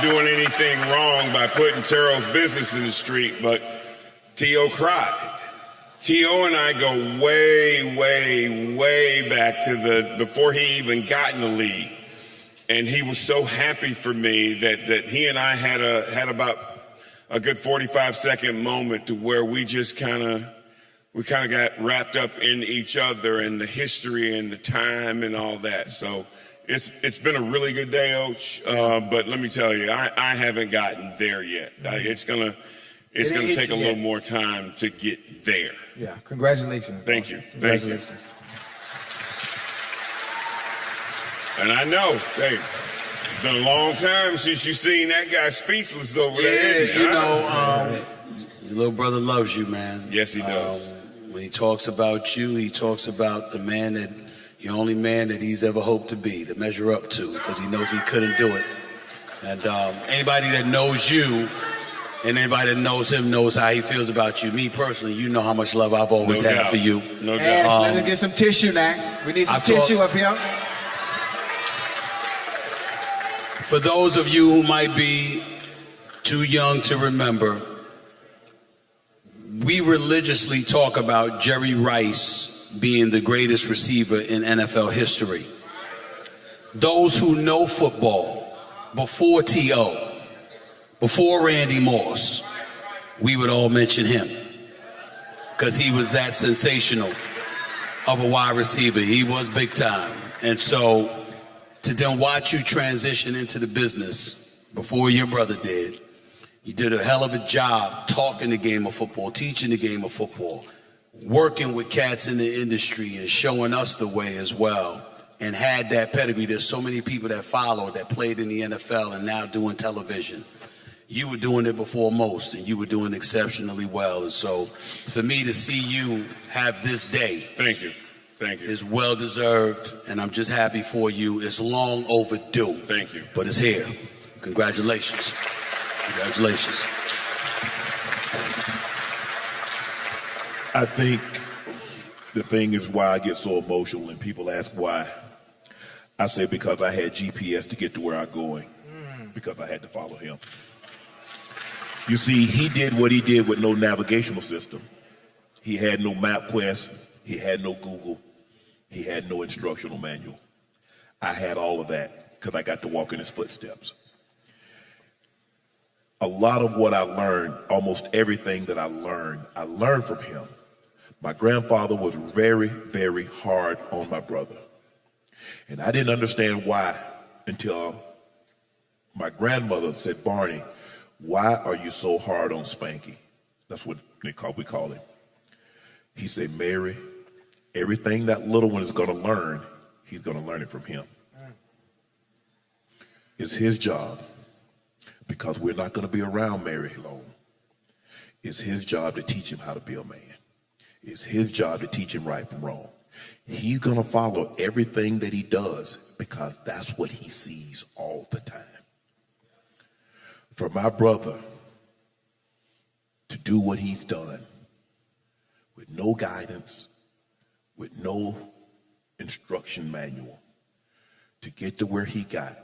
doing anything wrong by putting Terrell's business in the street, but T.O. cried. T.O. and I go way, way, way back to before he even got in the league. And he was so happy for me that he and I had about a good 45-second moment to where we just kind of got wrapped up in each other and the history and the time and all that. So it's been a really good day, Oach. But let me tell you, I haven't gotten there yet. It's gonna take a little more time to get there. Yeah, congratulations. Thank you. Thank you. And I know, hey, it's been a long time since you've seen that guy speechless over there. Yeah, you know, your little brother loves you, man. Yes, he does. When he talks about you, he talks about the only man that he's ever hoped to be, to measure up to, because he knows he couldn't do it. And anybody that knows you And anybody that knows him knows how he feels about you. Me personally, you know how much love I've always had for you. No Ash, doubt. let's get some tissue now. We need some I've tissue up here. For those of you who might be too young to remember, we religiously talk about Jerry Rice being the greatest receiver in NFL history. Those who know football, before T.O., before Randy Moss, we would all mention him because he was that sensational of a wide receiver. He was big time. And so to then watch you transition into the business before your brother did, you did a hell of a job talking the game of football, teaching the game of football, working with cats in the industry and showing us the way as well, and had that pedigree. There's so many people that followed, that played in the NFL and now doing television. You were doing it before most, and you were doing exceptionally well. And so for me to see you have this day, Thank you. Thank you. is well deserved, and I'm just happy for you. It's long overdue. Thank you. But it's here. Congratulations. Congratulations. I think the thing is why I get so emotional when people ask why. I say because I had GPS to get to where I'm going, because I had to follow him. You see, he did what he did with no navigational system. He had no MapQuest. He had no Google. He had no instructional manual. I had all of that because I got to walk in his footsteps. A lot of what I learned, almost everything that I learned from him. My grandfather was very, very hard on my brother. And I didn't understand why until my grandmother said, Barney, why are you so hard on Spanky? That's what we call him. He said, Mary, everything that little one is going to learn, he's going to learn it from him. It's his job, because we're not going to be around Mary long. It's his job to teach him how to be a man. It's his job to teach him right from wrong. He's going to follow everything that he does because that's what he sees all the time. For my brother to do what he's done with no guidance, with no instruction manual, to get to where he got,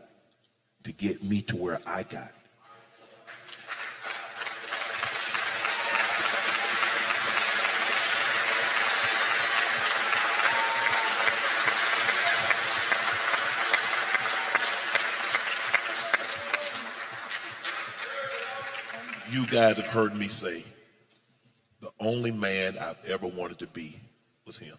to get me to where I got. You guys have heard me say, the only man I've ever wanted to be was him.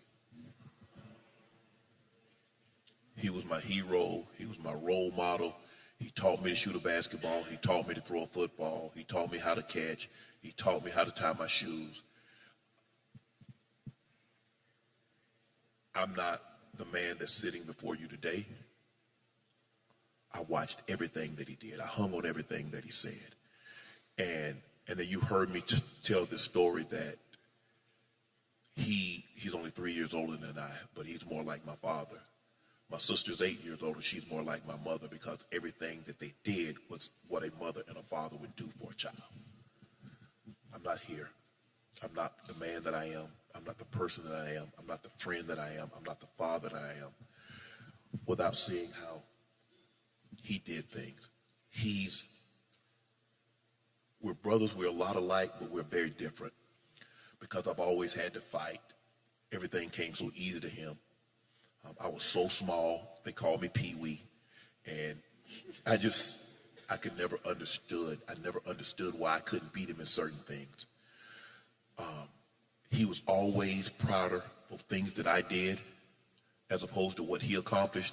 He was my hero. He was my role model. He taught me to shoot a basketball. He taught me to throw a football. He taught me how to catch. He taught me how to tie my shoes. I'm not the man that's sitting before you today. I watched everything that he did. I hung on everything that he said. And then you heard me tell this story that he's only 3 years older than I, but he's more like my father. My sister's 8 years older. She's more like my mother because everything that they did was what a mother and a father would do for a child. I'm not here. I'm not the man that I am. I'm not the person that I am. I'm not the friend that I am. I'm not the father that I am. Without seeing how he did things. We're brothers, we're a lot alike, but we're very different. Because I've always had to fight. Everything came so easy to him. I was so small, they called me Pee-wee. And I never understood why I couldn't beat him in certain things. He was always prouder of things that I did as opposed to what he accomplished.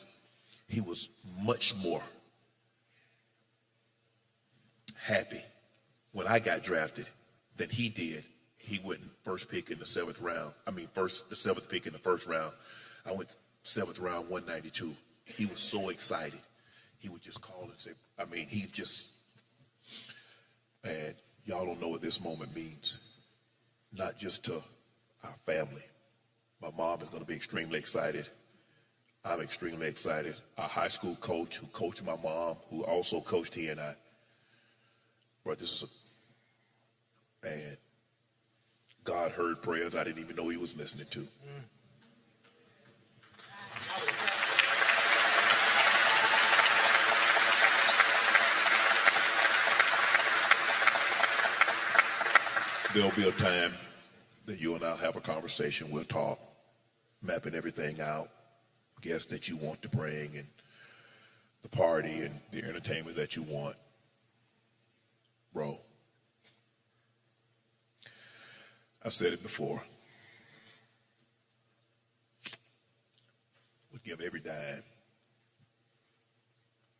He was much more happy when I got drafted than he did. He went first pick in the seventh round. The seventh pick in the first round. I went seventh round, 192. He was so excited. He would just call and say, man, y'all don't know what this moment means. Not just to our family. My mom is going to be extremely excited. I'm extremely excited. Our high school coach who coached my mom, who also coached he and I. Bro, this is And God heard prayers I didn't even know he was listening to. There'll be a time that you and I'll have a conversation. We'll talk, mapping everything out, guests that you want to bring, and the party and the entertainment that you want. Bro, I've said it before. Would give every dime,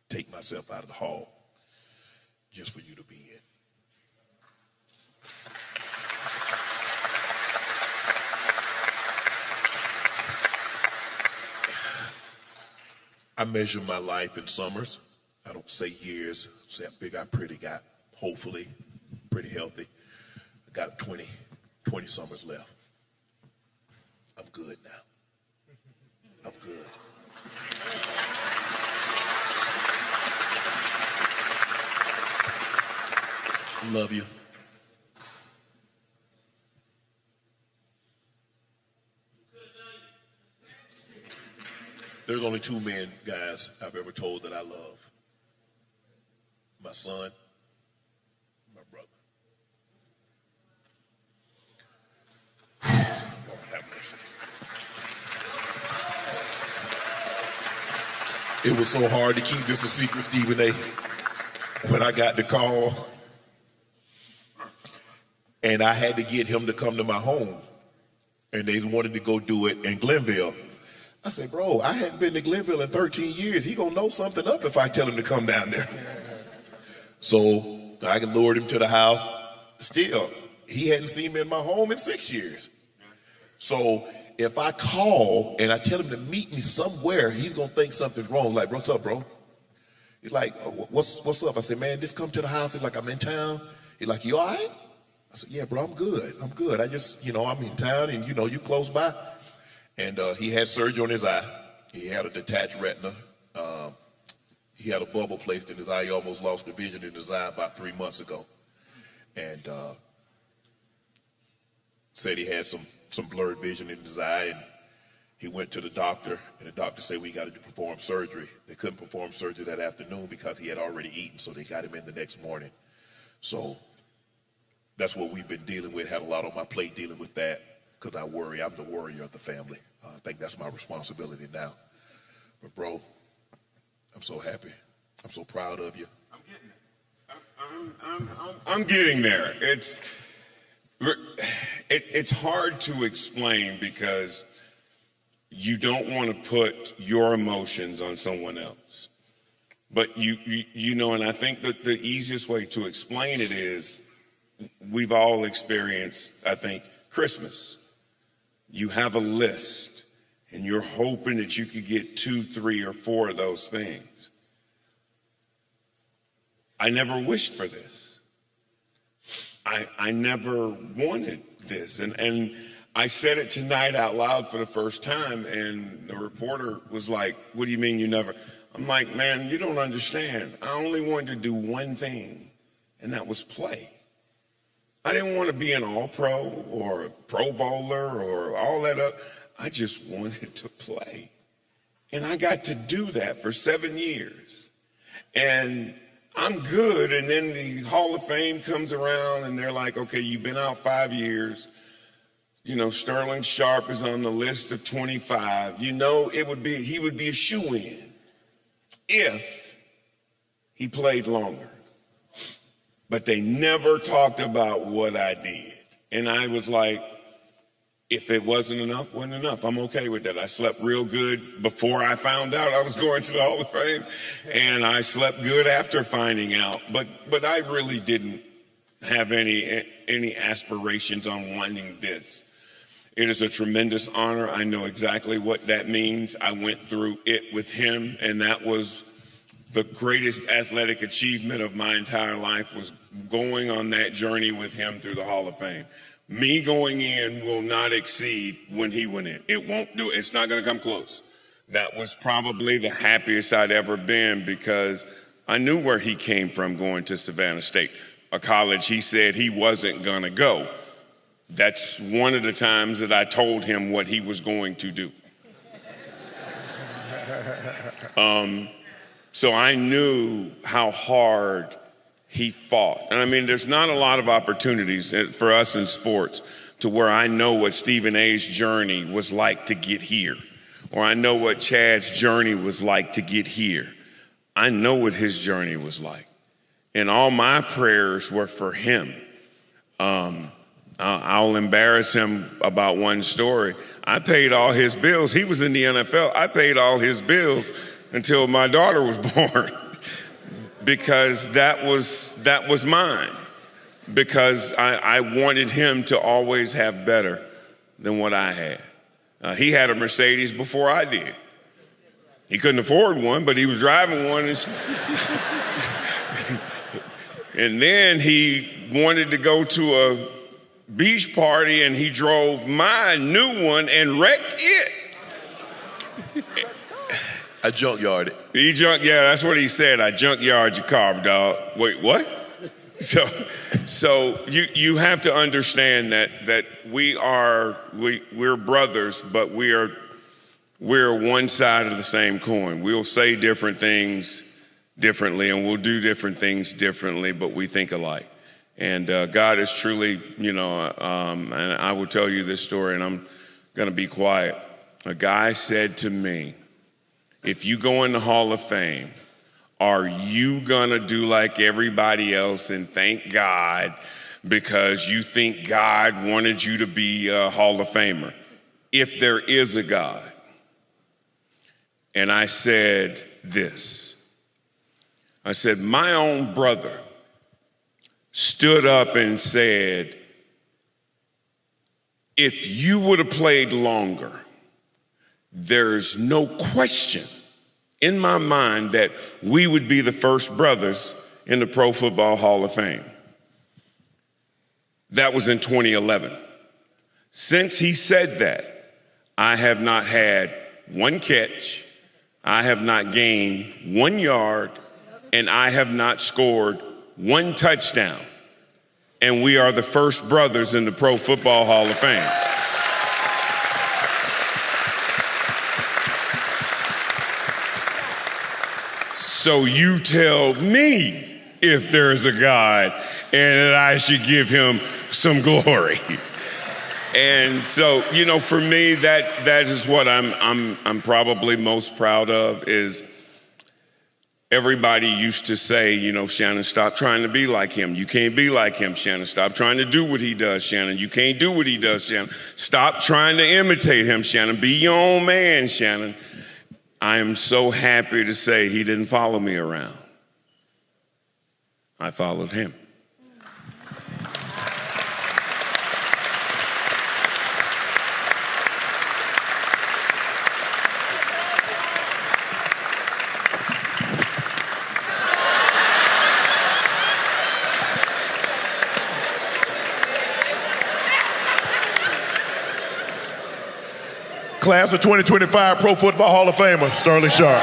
take myself out of the hall just for you to be in. I measure my life in summers. I don't say years, say how big I pretty got. Hopefully, pretty healthy. I got 20 summers left. I'm good now. I'm good. I love you. There's only two men, guys, I've ever told that I love. My son, my brother. Lord have mercy. It was so hard to keep this a secret, Stephen A. When I got the call, and I had to get him to come to my home, and they wanted to go do it in Glenville. I said, bro, I hadn't been to Glenville in 13 years. He gonna know something up if I tell him to come down there. So I lured him to the house. Still, he hadn't seen me in my home in 6 years. So if I call and I tell him to meet me somewhere, he's gonna think something's wrong. Like, what's up, bro? He's like, what's up? I said, man, just come to the house. He's like, I'm in town. He's like, you all right? I said, yeah, bro, I'm good. I'm good. I just, I'm in town and, you close by. And he had surgery on his eye. He had a detached retina. He had a bubble placed in his eye. He almost lost the vision in his eye about 3 months ago. And said he had some blurred vision in his eye. And he went to the doctor, and the doctor said, we got to perform surgery. They couldn't perform surgery that afternoon because he had already eaten, so they got him in the next morning. So that's what we've been dealing with. Had a lot on my plate dealing with that. Because I worry, I'm the worrier of the family. I think that's my responsibility now. But bro, I'm so happy. I'm so proud of you. I'm getting it. I'm getting there. It's hard to explain because you don't want to put your emotions on someone else. But and I think that the easiest way to explain it is we've all experienced, I think, Christmas. You have a list, and you're hoping that you could get 2, 3, or 4 of those things. I never wished for this. I never wanted this. And I said it tonight out loud for the first time, and the reporter was like, what do you mean you never? I'm like, man, you don't understand. I only wanted to do one thing, and that was play. I didn't want to be an all-pro or a pro bowler or all that up. I just wanted to play. And I got to do that for 7 years. And I'm good. And then the Hall of Fame comes around and they're like, okay, you've been out 5 years. Sterling Sharpe is on the list of 25. He would be a shoo-in if he played longer. But they never talked about what I did. And I was like, if it wasn't enough, wasn't enough. I'm okay with that. I slept real good before I found out I was going to the Hall of Fame. And I slept good after finding out. But I really didn't have any aspirations on wanting this. It is a tremendous honor. I know exactly what that means. I went through it with him, and that was the greatest athletic achievement of my entire life, was going on that journey with him through the Hall of Fame. Me going in will not exceed when he went in. It won't do it. It's not going to come close. That was probably the happiest I'd ever been because I knew where he came from going to Savannah State. a college he said he wasn't going to go. That's one of the times that I told him what he was going to do. So I knew how hard he fought. And I mean, there's not a lot of opportunities for us in sports to where I know what Stephen A's journey was like to get here, or I know what Chad's journey was like to get here. I know what his journey was like. And all my prayers were for him. I'll embarrass him about one story. I paid all his bills. He was in the NFL. I paid all his bills until my daughter was born because that was mine. Because I wanted him to always have better than what I had. He had a Mercedes before I did. He couldn't afford one, but he was driving one. And then he wanted to go to a beach party, and he drove my new one and wrecked it. I junkyarded. Yeah, that's what he said. I junkyard your car, dog. Wait, what? So you have to understand that we're brothers, but we're one side of the same coin. We'll say different things differently, and we'll do different things differently, but we think alike. And God is truly, and I will tell you this story, and I'm going to be quiet. A guy said to me, if you go in the Hall of Fame, are you going to do like everybody else and thank God because you think God wanted you to be a Hall of Famer? If there is a God. And I said this. I said, my own brother stood up and said, if you would have played longer, there's no question in my mind that we would be the first brothers in the Pro Football Hall of Fame. That was in 2011. Since he said that, I have not had one catch, I have not gained 1 yard, and I have not scored 1 touchdown. And we are the first brothers in the Pro Football Hall of Fame. So you tell me if there's a God and that I should give him some glory. And so, for me, that is what I'm probably most proud of is everybody used to say, Shannon, stop trying to be like him. You can't be like him, Shannon. Stop trying to do what he does, Shannon. You can't do what he does, Shannon. Stop trying to imitate him, Shannon. Be your own man, Shannon. I am so happy to say he didn't follow me around. I followed him. Class of 2025 Pro Football Hall of Famer, Sterling Sharpe.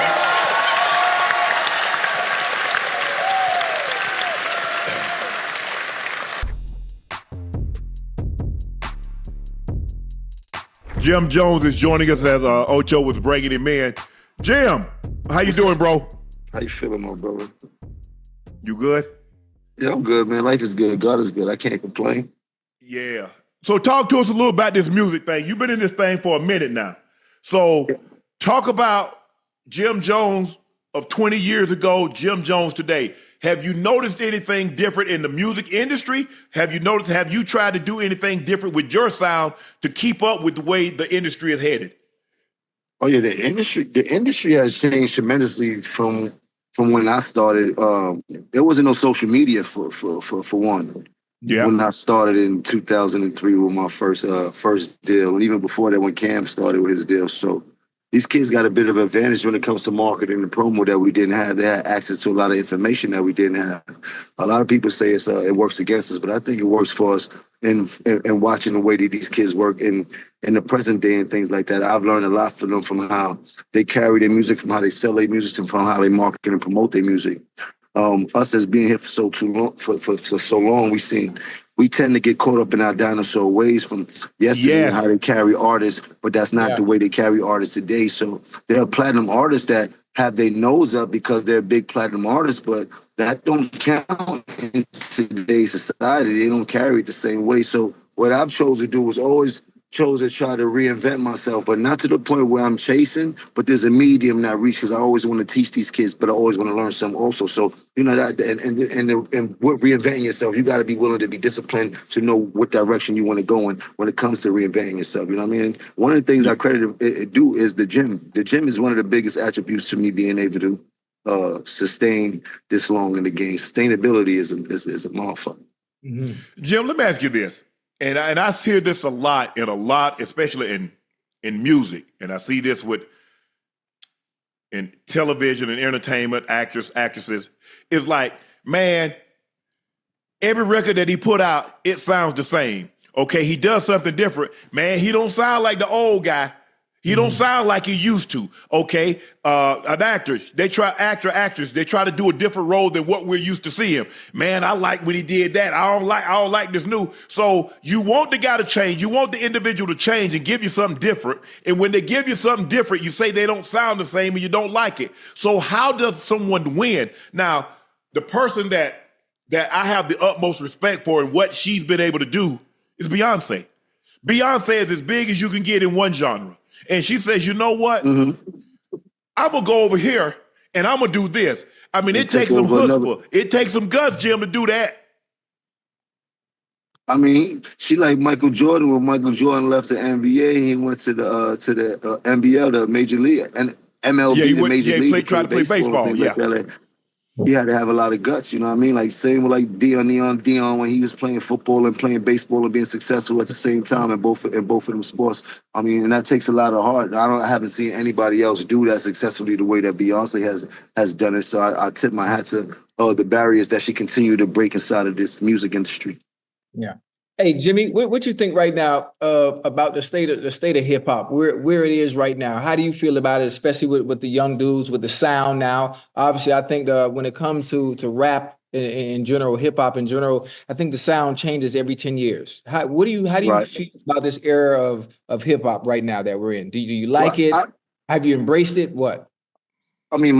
Jim Jones is joining us as Ocho was bringing him in. Jim, how you doing, bro? How you feeling, my brother? You good? Yeah, I'm good, man. Life is good. God is good. I can't complain. Yeah. So talk to us a little about this music thing. You've been in this thing for a minute now. So talk about Jim Jones of 20 years ago, Jim Jones today. Have you noticed anything different in the music industry? Have you tried to do anything different with your sound to keep up with the way the industry is headed? Oh yeah, the industry has changed tremendously from when I started. There wasn't no social media for one. Yeah. When I started in 2003 with my first deal, and even before that, when Cam started with his deal. So these kids got a bit of advantage when it comes to marketing and promo that we didn't have. They had access to a lot of information that we didn't have. A lot of people say it works against us, but I think it works for us in watching the way that these kids work in the present day and things like that. I've learned a lot from them, from how they carry their music, from how they sell their music, and from how they market and promote their music. Us as being here for so long, we tend to get caught up in our dinosaur ways from yesterday and how they carry artists, but that's not the way they carry artists today. So there are platinum artists that have their nose up because they're big platinum artists, but that don't count in today's society. They don't carry it the same way. So what I've chosen to do was always chose to try to reinvent myself, but not to the point where I'm chasing, but there's a medium that I reach because I always want to teach these kids, but I always want to learn something also. So, you know, that and with reinventing yourself, you got to be willing to be disciplined to know what direction you want to go in when it comes to reinventing yourself. You know what I mean? One of the things I credit it do is the gym. The gym is one of the biggest attributes to me being able to sustain this long in the game. Sustainability is a motherfucker. Mm-hmm. Jim, let me ask you this. And I hear this a lot, especially in music. And I see this in television and entertainment, actors, actresses. It's like, man, every record that he put out, it sounds the same. Okay, he does something different. Man, he don't sound like the old guy. He don't sound like he used to. Okay, an actor, they try to do a different role than what we're used to seeing. Man, I like when he did that. I don't like this new. So you want the guy to change. You want the individual to change and give you something different. And when they give you something different, you say they don't sound the same and you don't like it. So how does someone win? Now, the person that I have the utmost respect for and what she's been able to do is Beyonce. Beyonce is as big as you can get in one genre. And she says, you know what? I'm going to go over here and I'm going to do this. I mean, it takes some chutzpah. It takes some guts, Jim, to do that. I mean, she like Michael Jordan. When Michael Jordan left the NBA, he went to the NBL, the Major League, and MLB, the Major League. He tried to play baseball. Yeah. He had to have a lot of guts, you know what I mean? Like same with like Dion when he was playing football and playing baseball and being successful at the same time in both of them sports. I mean, and that takes a lot of heart. I haven't seen anybody else do that successfully the way that Beyonce has done it. So I tip my hat to the barriers that she continued to break inside of this music industry. Yeah. Hey, Jimmy, what you think right now about the state of hip hop, where it is right now? How do you feel about it, especially with the young dudes, with the sound now? Obviously, I think when it comes to rap in general, hip hop in general, I think the sound changes every 10 years. How do you feel about this era of hip hop right now that we're in? Do you like it? Have you embraced it? What? I mean,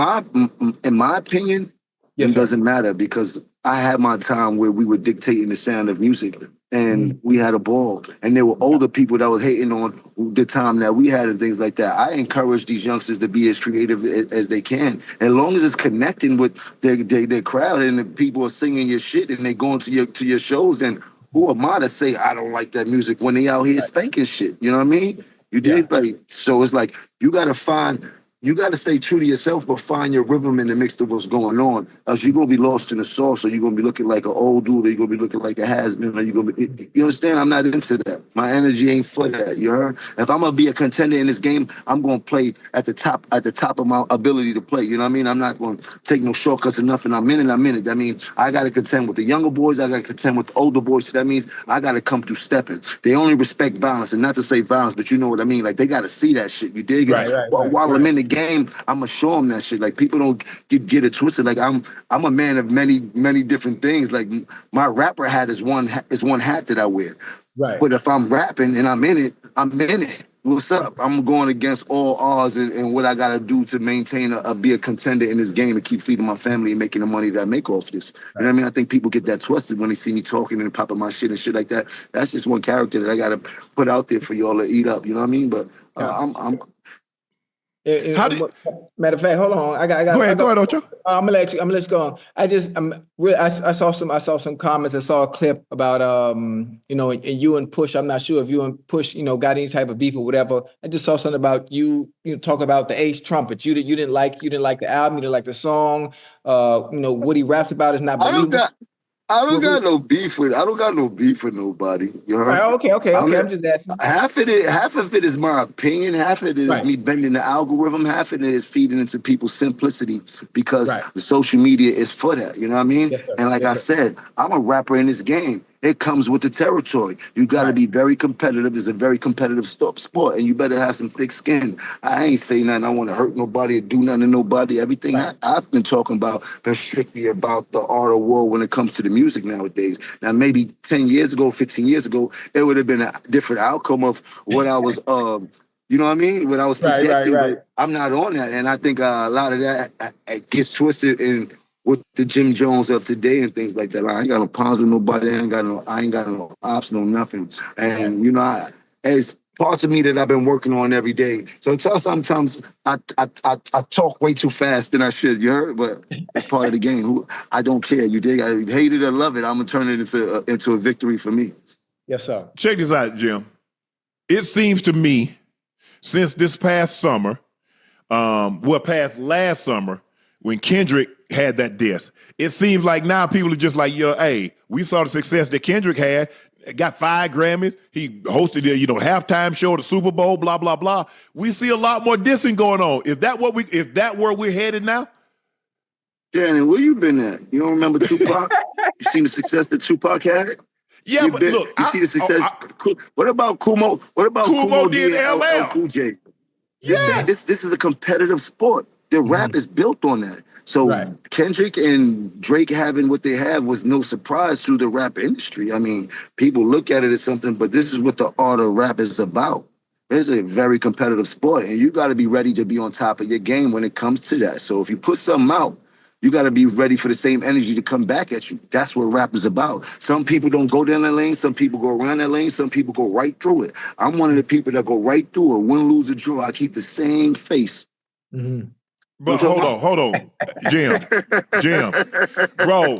in my opinion, it doesn't matter because I had my time where we were dictating the sound of music. And we had a ball. And there were older people that was hating on the time that we had and things like that. I encourage these youngsters to be as creative as they can. As long as it's connecting with their crowd and the people are singing your shit and they going to your shows, then who am I to say I don't like that music when they out here spanking shit? You know what I mean? You did like so it's like you gotta stay true to yourself, but find your rhythm in the mix of what's going on. Else you're gonna be lost in the sauce, or you're gonna be looking like an old dude, or you're gonna be looking like a has-been, or you're gonna be, you understand? I'm not into that. My energy ain't for that. You heard? If I'm gonna be a contender in this game, I'm gonna play at the top of my ability to play. You know what I mean? I'm not gonna take no shortcuts or nothing. I'm in it. I mean, I gotta contend with the younger boys, I gotta contend with the older boys. So that means I gotta come through stepping. They only respect violence, and not to say violence, but you know what I mean? Like they gotta see that shit. You dig? While I'm in the game, I'm gonna show them that shit. Like people don't get it twisted. Like I'm a man of many different things. Like my rapper hat is one hat that I wear. Right. But if I'm rapping and I'm in it. What's up? I'm going against all odds and what I gotta do to maintain be a contender in this game and keep feeding my family and making the money that I make off this. Right. You know what I mean? I think people get that twisted when they see me talking and popping my shit and shit like that. That's just one character that I gotta put out there for y'all to eat up. You know what I mean? But I'm. Matter of fact, hold on. I got. Go ahead, Ocho. I'm gonna let you go on. I saw some comments. I saw a clip about and you and Push. I'm not sure if you and Push got any type of beef or whatever. I just saw something about you talk about the Ace Trumpet. You didn't like the album. You didn't like the song. What he raps about is not believable. I don't got no beef with nobody. You heard? Right, okay. I'm just asking. Half of it is my opinion. Half of it is me bending the algorithm. Half of it is feeding into people's simplicity because the social media is for that. You know what I mean? Yes, and like I said, I'm a rapper in this game. It comes with the territory. You got to be very competitive. It's a very competitive sport, and you better have some thick skin. I ain't saying nothing. I want to hurt nobody or do nothing to nobody. Everything I've been talking about been strictly about the art of war when it comes to the music nowadays. Now, maybe 10 years ago, 15 years ago, it would have been a different outcome of what I was, you know what I mean? What I was projecting, but I'm not on that. And I think a lot of that gets twisted in with the Jim Jones of today and things like that. I ain't got no problems with nobody. I ain't got no ops, no nothing. And, you know, as parts of me that I've been working on every day. So sometimes I talk way too fast than I should, you heard? But it's part of the game. I don't care. You dig? I hate it or love it. I'm going to turn it into a victory for me. Yes, sir. Check this out, Jim. It seems to me, since this past summer, past last summer, when Kendrick had that diss, it seems like now people are just like, hey, we saw the success that Kendrick had, got 5 Grammys, he hosted the, halftime show at the Super Bowl, blah, blah, blah. We see a lot more dissing going on. Is that where we're headed now? Shannon, where you been at? You don't remember Tupac? You seen the success that Tupac had? Yeah, but look, you see the success. What about Kumo? What about Kumo did LL? Cool J? Yes. This is a competitive sport. The rap is built on that. So Kendrick and Drake having what they have was no surprise to the rap industry. I mean, people look at it as something, but this is what the art of rap is about. It's a very competitive sport, and you got to be ready to be on top of your game when it comes to that. So if you put something out, you got to be ready for the same energy to come back at you. That's what rap is about. Some people don't go down that lane. Some people go around that lane. Some people go right through it. I'm one of the people that go right through it. Win, lose, or draw. I keep the same face. Mm-hmm. But hold on, Jim, bro,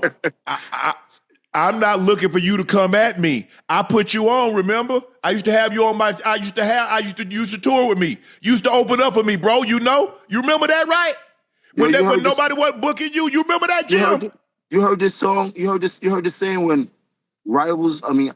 I'm not looking for you to come at me. I put you on, remember? I used to have you on I used to tour with me. You used to open up for me, bro, you remember that, right? When nobody wasn't booking you, you remember that, Jim? You heard this song? You heard this saying when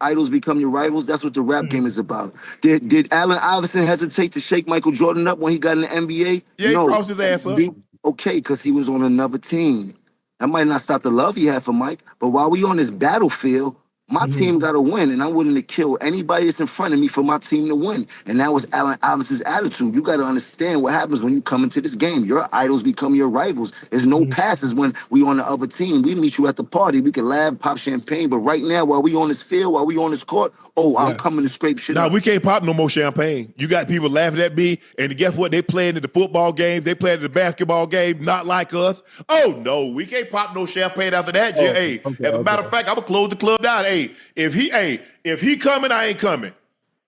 idols become your rivals? That's what the rap game is about. Did Allen Iverson hesitate to shake Michael Jordan up when he got in the NBA? Yeah, no. He crossed his ass up. Okay, because he was on another team. That might not stop the love he had for Mike, but while we on this battlefield, my team got to win, and I'm willing to kill anybody that's in front of me for my team to win. And that was Allen Iverson's attitude. You got to understand what happens when you come into this game. Your idols become your rivals. There's no passes when we on the other team. We meet you at the party. We can laugh, pop champagne, but right now, while we on this field, while we on this court, I'm coming to scrape shit up. We can't pop no more champagne. You got people laughing at me, and guess what? They playing in the football game. They playing in the basketball game, not like us. Oh, no, we can't pop no champagne after that, Jim. As a matter of fact, I'm going to close the club down. If he coming, I ain't coming.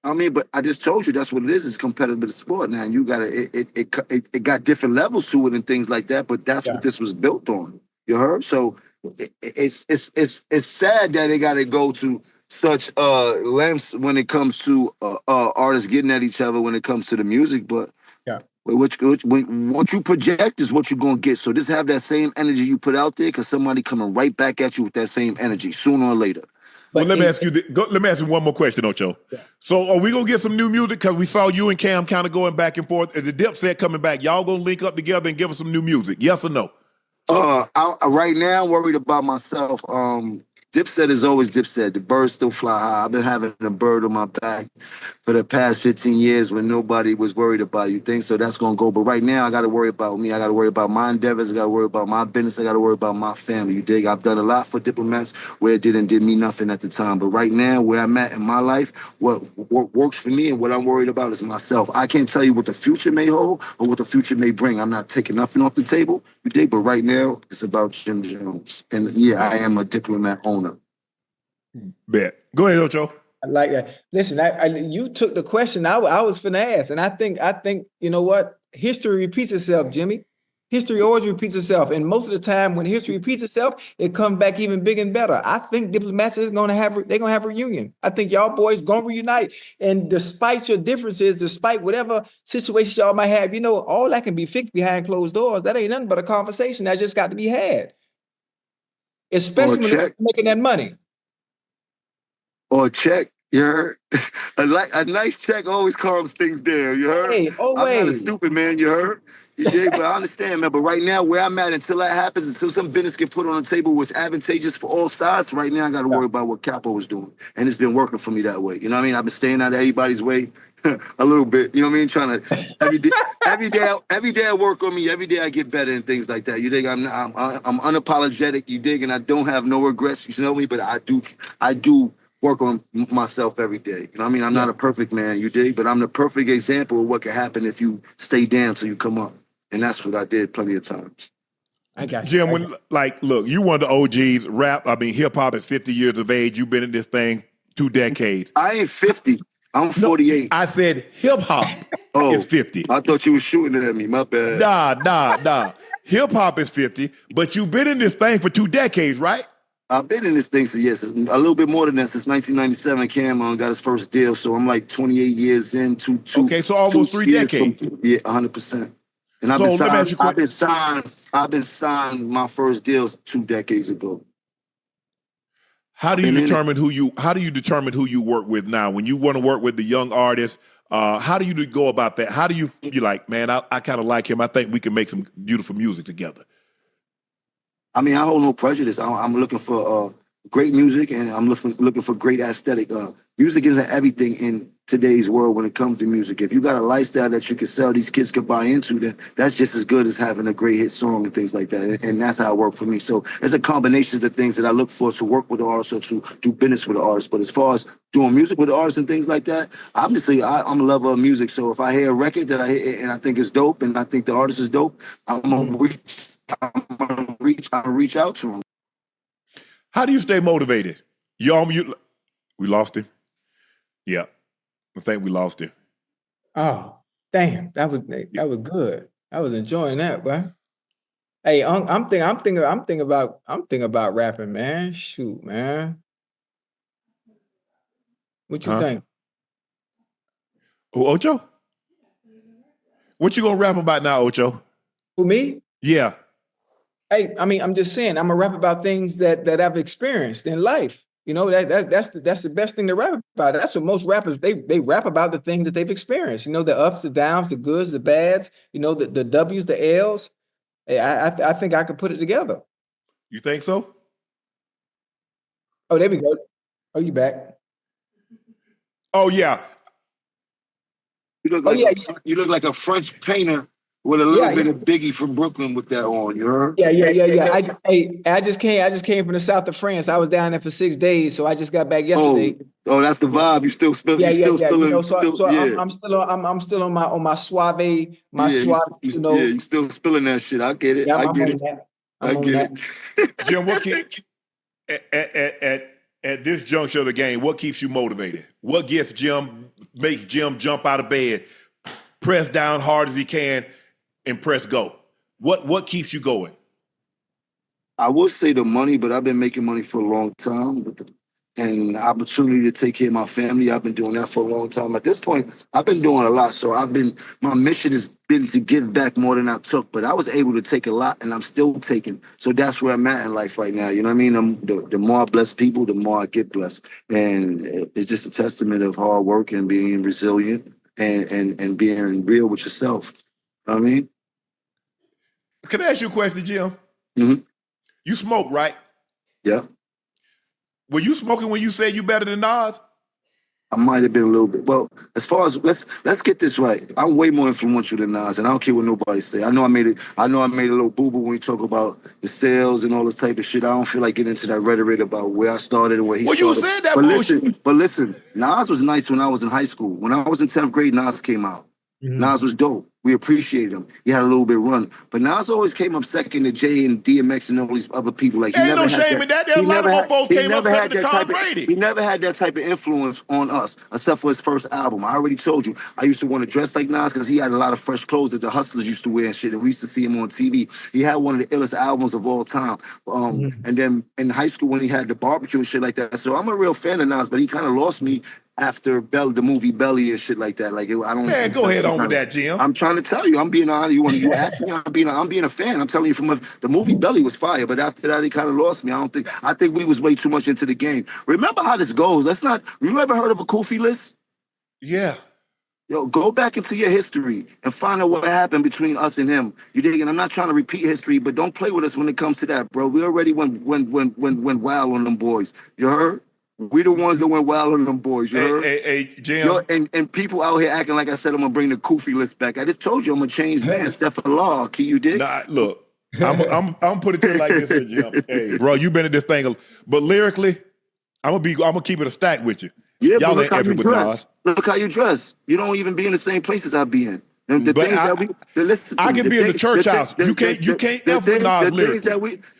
I mean, but I just told you that's what it is. It's competitive sport now. You got it got different levels to it and things like that. But that's what this was built on. You heard? So it's sad that they got to go to such lengths when it comes to artists getting at each other when it comes to the music. But what you project is what you're gonna get. So just have that same energy you put out there, because somebody coming right back at you with that same energy sooner or later. Well, let me ask you one more question, Ocho. Yeah. So are we going to get some new music? Because we saw you and Cam kind of going back and forth. Is the Dipset coming back? Y'all going to link up together and give us some new music? Yes or no? Right now, I'm worried about myself. Dipset is always Dipset. The birds still fly high. I've been having a bird on my back for the past 15 years when nobody was worried about it. You think so? That's going to go. But right now, I got to worry about me. I got to worry about my endeavors. I got to worry about my business. I got to worry about my family. You dig? I've done a lot for diplomats where it did me nothing at the time. But right now, where I'm at in my life, what works for me and what I'm worried about is myself. I can't tell you what the future may hold or what the future may bring. I'm not taking nothing off the table. You dig? But right now, it's about Jim Jones. And yeah, I am a diplomat owner. Bet. Go ahead, Ocho. I like that. Listen, you took the question I was finna ask, and I think you know what? History repeats itself, Jimmy. History always repeats itself, and most of the time, when history repeats itself, it comes back even bigger and better. I think Diplomats they're gonna have a reunion. I think y'all boys gonna reunite, and despite your differences, despite whatever situations y'all might have, all that can be fixed behind closed doors. That ain't nothing but a conversation that just got to be had, especially when you're making that money. Or a check, you heard? A nice check always calms things down, you heard? Hey, I'm not a stupid man, you heard? You dig? But I understand, man. But right now, where I'm at, until that happens, until some business get put on the table was advantageous for all sides, right now I got to worry about what Capo was doing. And it's been working for me that way. You know what I mean? I've been staying out of everybody's way a little bit. You know what I mean? Trying to, every day I work on me. Every day I get better and things like that. You dig? I'm unapologetic. You dig? And I don't have no regrets. You know me? But I do work on myself every day. You know what I mean? I'm not a perfect man, you dig? But I'm the perfect example of what can happen if you stay down till you come up. And that's what I did plenty of times. I got you. Jim, look, you one of the OGs. Hip hop is 50 years of age. You've been in this thing 2 decades. I ain't 50. I'm 48. I said hip hop is 50. I thought you were shooting at me. My bad. Nah. Hip hop is 50, but you've been in this thing for 2 decades, right? I've been in this thing since, a little bit more than that, since 1997. Cam got his first deal, so I'm like 28 years in. Okay, so almost 3 decades. Yeah, 100%. And I've been signed my first deals 2 decades ago. How do you determine who you work with now? When you want to work with the young artists, how do you go about that? How do you like, man, I kind of like him. I think we can make some beautiful music together. I mean, I hold no prejudice. I'm looking for great music, and I'm looking for great aesthetic. Music isn't everything in today's world when it comes to music. If you got a lifestyle that you can sell, these kids can buy into, then that's just as good as having a great hit song and things like that. And that's how it worked for me. So it's a combination of things that I look for to work with the artist or to do business with the artist. But as far as doing music with the artists and things like that, obviously I'm a lover of music. So if I hear a record that I hear and I think is dope and I think the artist is dope, I'm gonna reach out to him. How do you stay motivated? We lost him. Yeah, I think we lost him. Oh, damn! That was good. I was enjoying that, bro. Hey, I'm thinking about rapping, man. Shoot, man. What you think? Oh, Ocho? What you gonna rap about now, Ocho? Who, me? Yeah. Hey, I mean, I'm just saying, I'm gonna rap about things that I've experienced in life. You know, that's the best thing to rap about. That's what most rappers they rap about, the things that they've experienced. You know, the ups, the downs, the goods, the bads. You know, the W's, the L's. Hey, I think I could put it together. You think so? Oh, there we go. Oh, you back? Oh yeah. You look like a French painter with a little bit of Biggie from Brooklyn with that on, you heard? Yeah. I just came from the south of France. I was down there for 6 days, so I just got back yesterday. Oh, that's the vibe. You still spilling? I'm still on my suave, suave. You know, you still spilling that shit. I get it. Yeah, I get it. Jim, what at this juncture of the game, what keeps you motivated? What makes Jim jump out of bed, press down hard as he can, and press go? What keeps you going? I would say the money, but I've been making money for a long time. And the opportunity to take care of my family, I've been doing that for a long time. At this point, I've been doing a lot. So my mission has been to give back more than I took. But I was able to take a lot, and I'm still taking. So that's where I'm at in life right now. You know what I mean? The more I bless people, the more I get blessed. And it's just a testament of hard work and being resilient and being real with yourself. You know what I mean? Can I ask you a question, Jim? Mm-hmm. You smoke, right? Yeah. Were you smoking when you said you better than Nas? I might have been a little bit. Well, as far as let's get this right. I'm way more influential than Nas, and I don't care what nobody say. I know I made a little boo-boo when we talk about the sales and all this type of shit. I don't feel like getting into that rhetoric about where I started and where he started. Well, you said that bullshit. But listen, Nas was nice when I was in high school. When I was in 10th grade, Nas came out. Mm-hmm. Nas was dope. We appreciated him. He had a little bit of run. But Nas always came up second to Jay and DMX and all these other people. Like, ain't no shame in that. There a lot of folks came up second to Tom Brady. He never had that type of influence on us, except for his first album. I already told you, I used to want to dress like Nas because he had a lot of fresh clothes that the hustlers used to wear and shit. And we used to see him on TV. He had one of the illest albums of all time. And then in high school when he had the barbecue and shit like that. So I'm a real fan of Nas, but he kind of lost me after the movie Belly and shit like that. Like, I don't. Man, go ahead on with that, Jim. I'm trying to tell you, I'm being honest. You ask me, I'm being a fan. I'm telling you, the movie Belly was fire, but after that, he kind of lost me. I think we was way too much into the game. Remember how this goes. You ever heard of a Kofi list? Yeah. Yo, go back into your history and find out what happened between us and him. You dig? And I'm not trying to repeat history, but don't play with us when it comes to that, bro. We already went wild on them boys. You heard? We the ones that went wild on them boys. You heard? Hey, Jim. Yo, and people out here acting like I said I'm gonna bring the Kofi list back. I just told you I'm gonna change man. Stephen Law, key you dig? Nah, look, I'm putting it to you like this here, Jim. Hey, bro, you been in this thing, but lyrically, I'm gonna keep it a stack with you. Yeah, Y'all but look ain't how you effing with dress. Nas. Look how you dress. You don't even be in the same places I be in. And the But things I- that we, listen to I me, can be in the church house. You can't F with Nas lyrics. I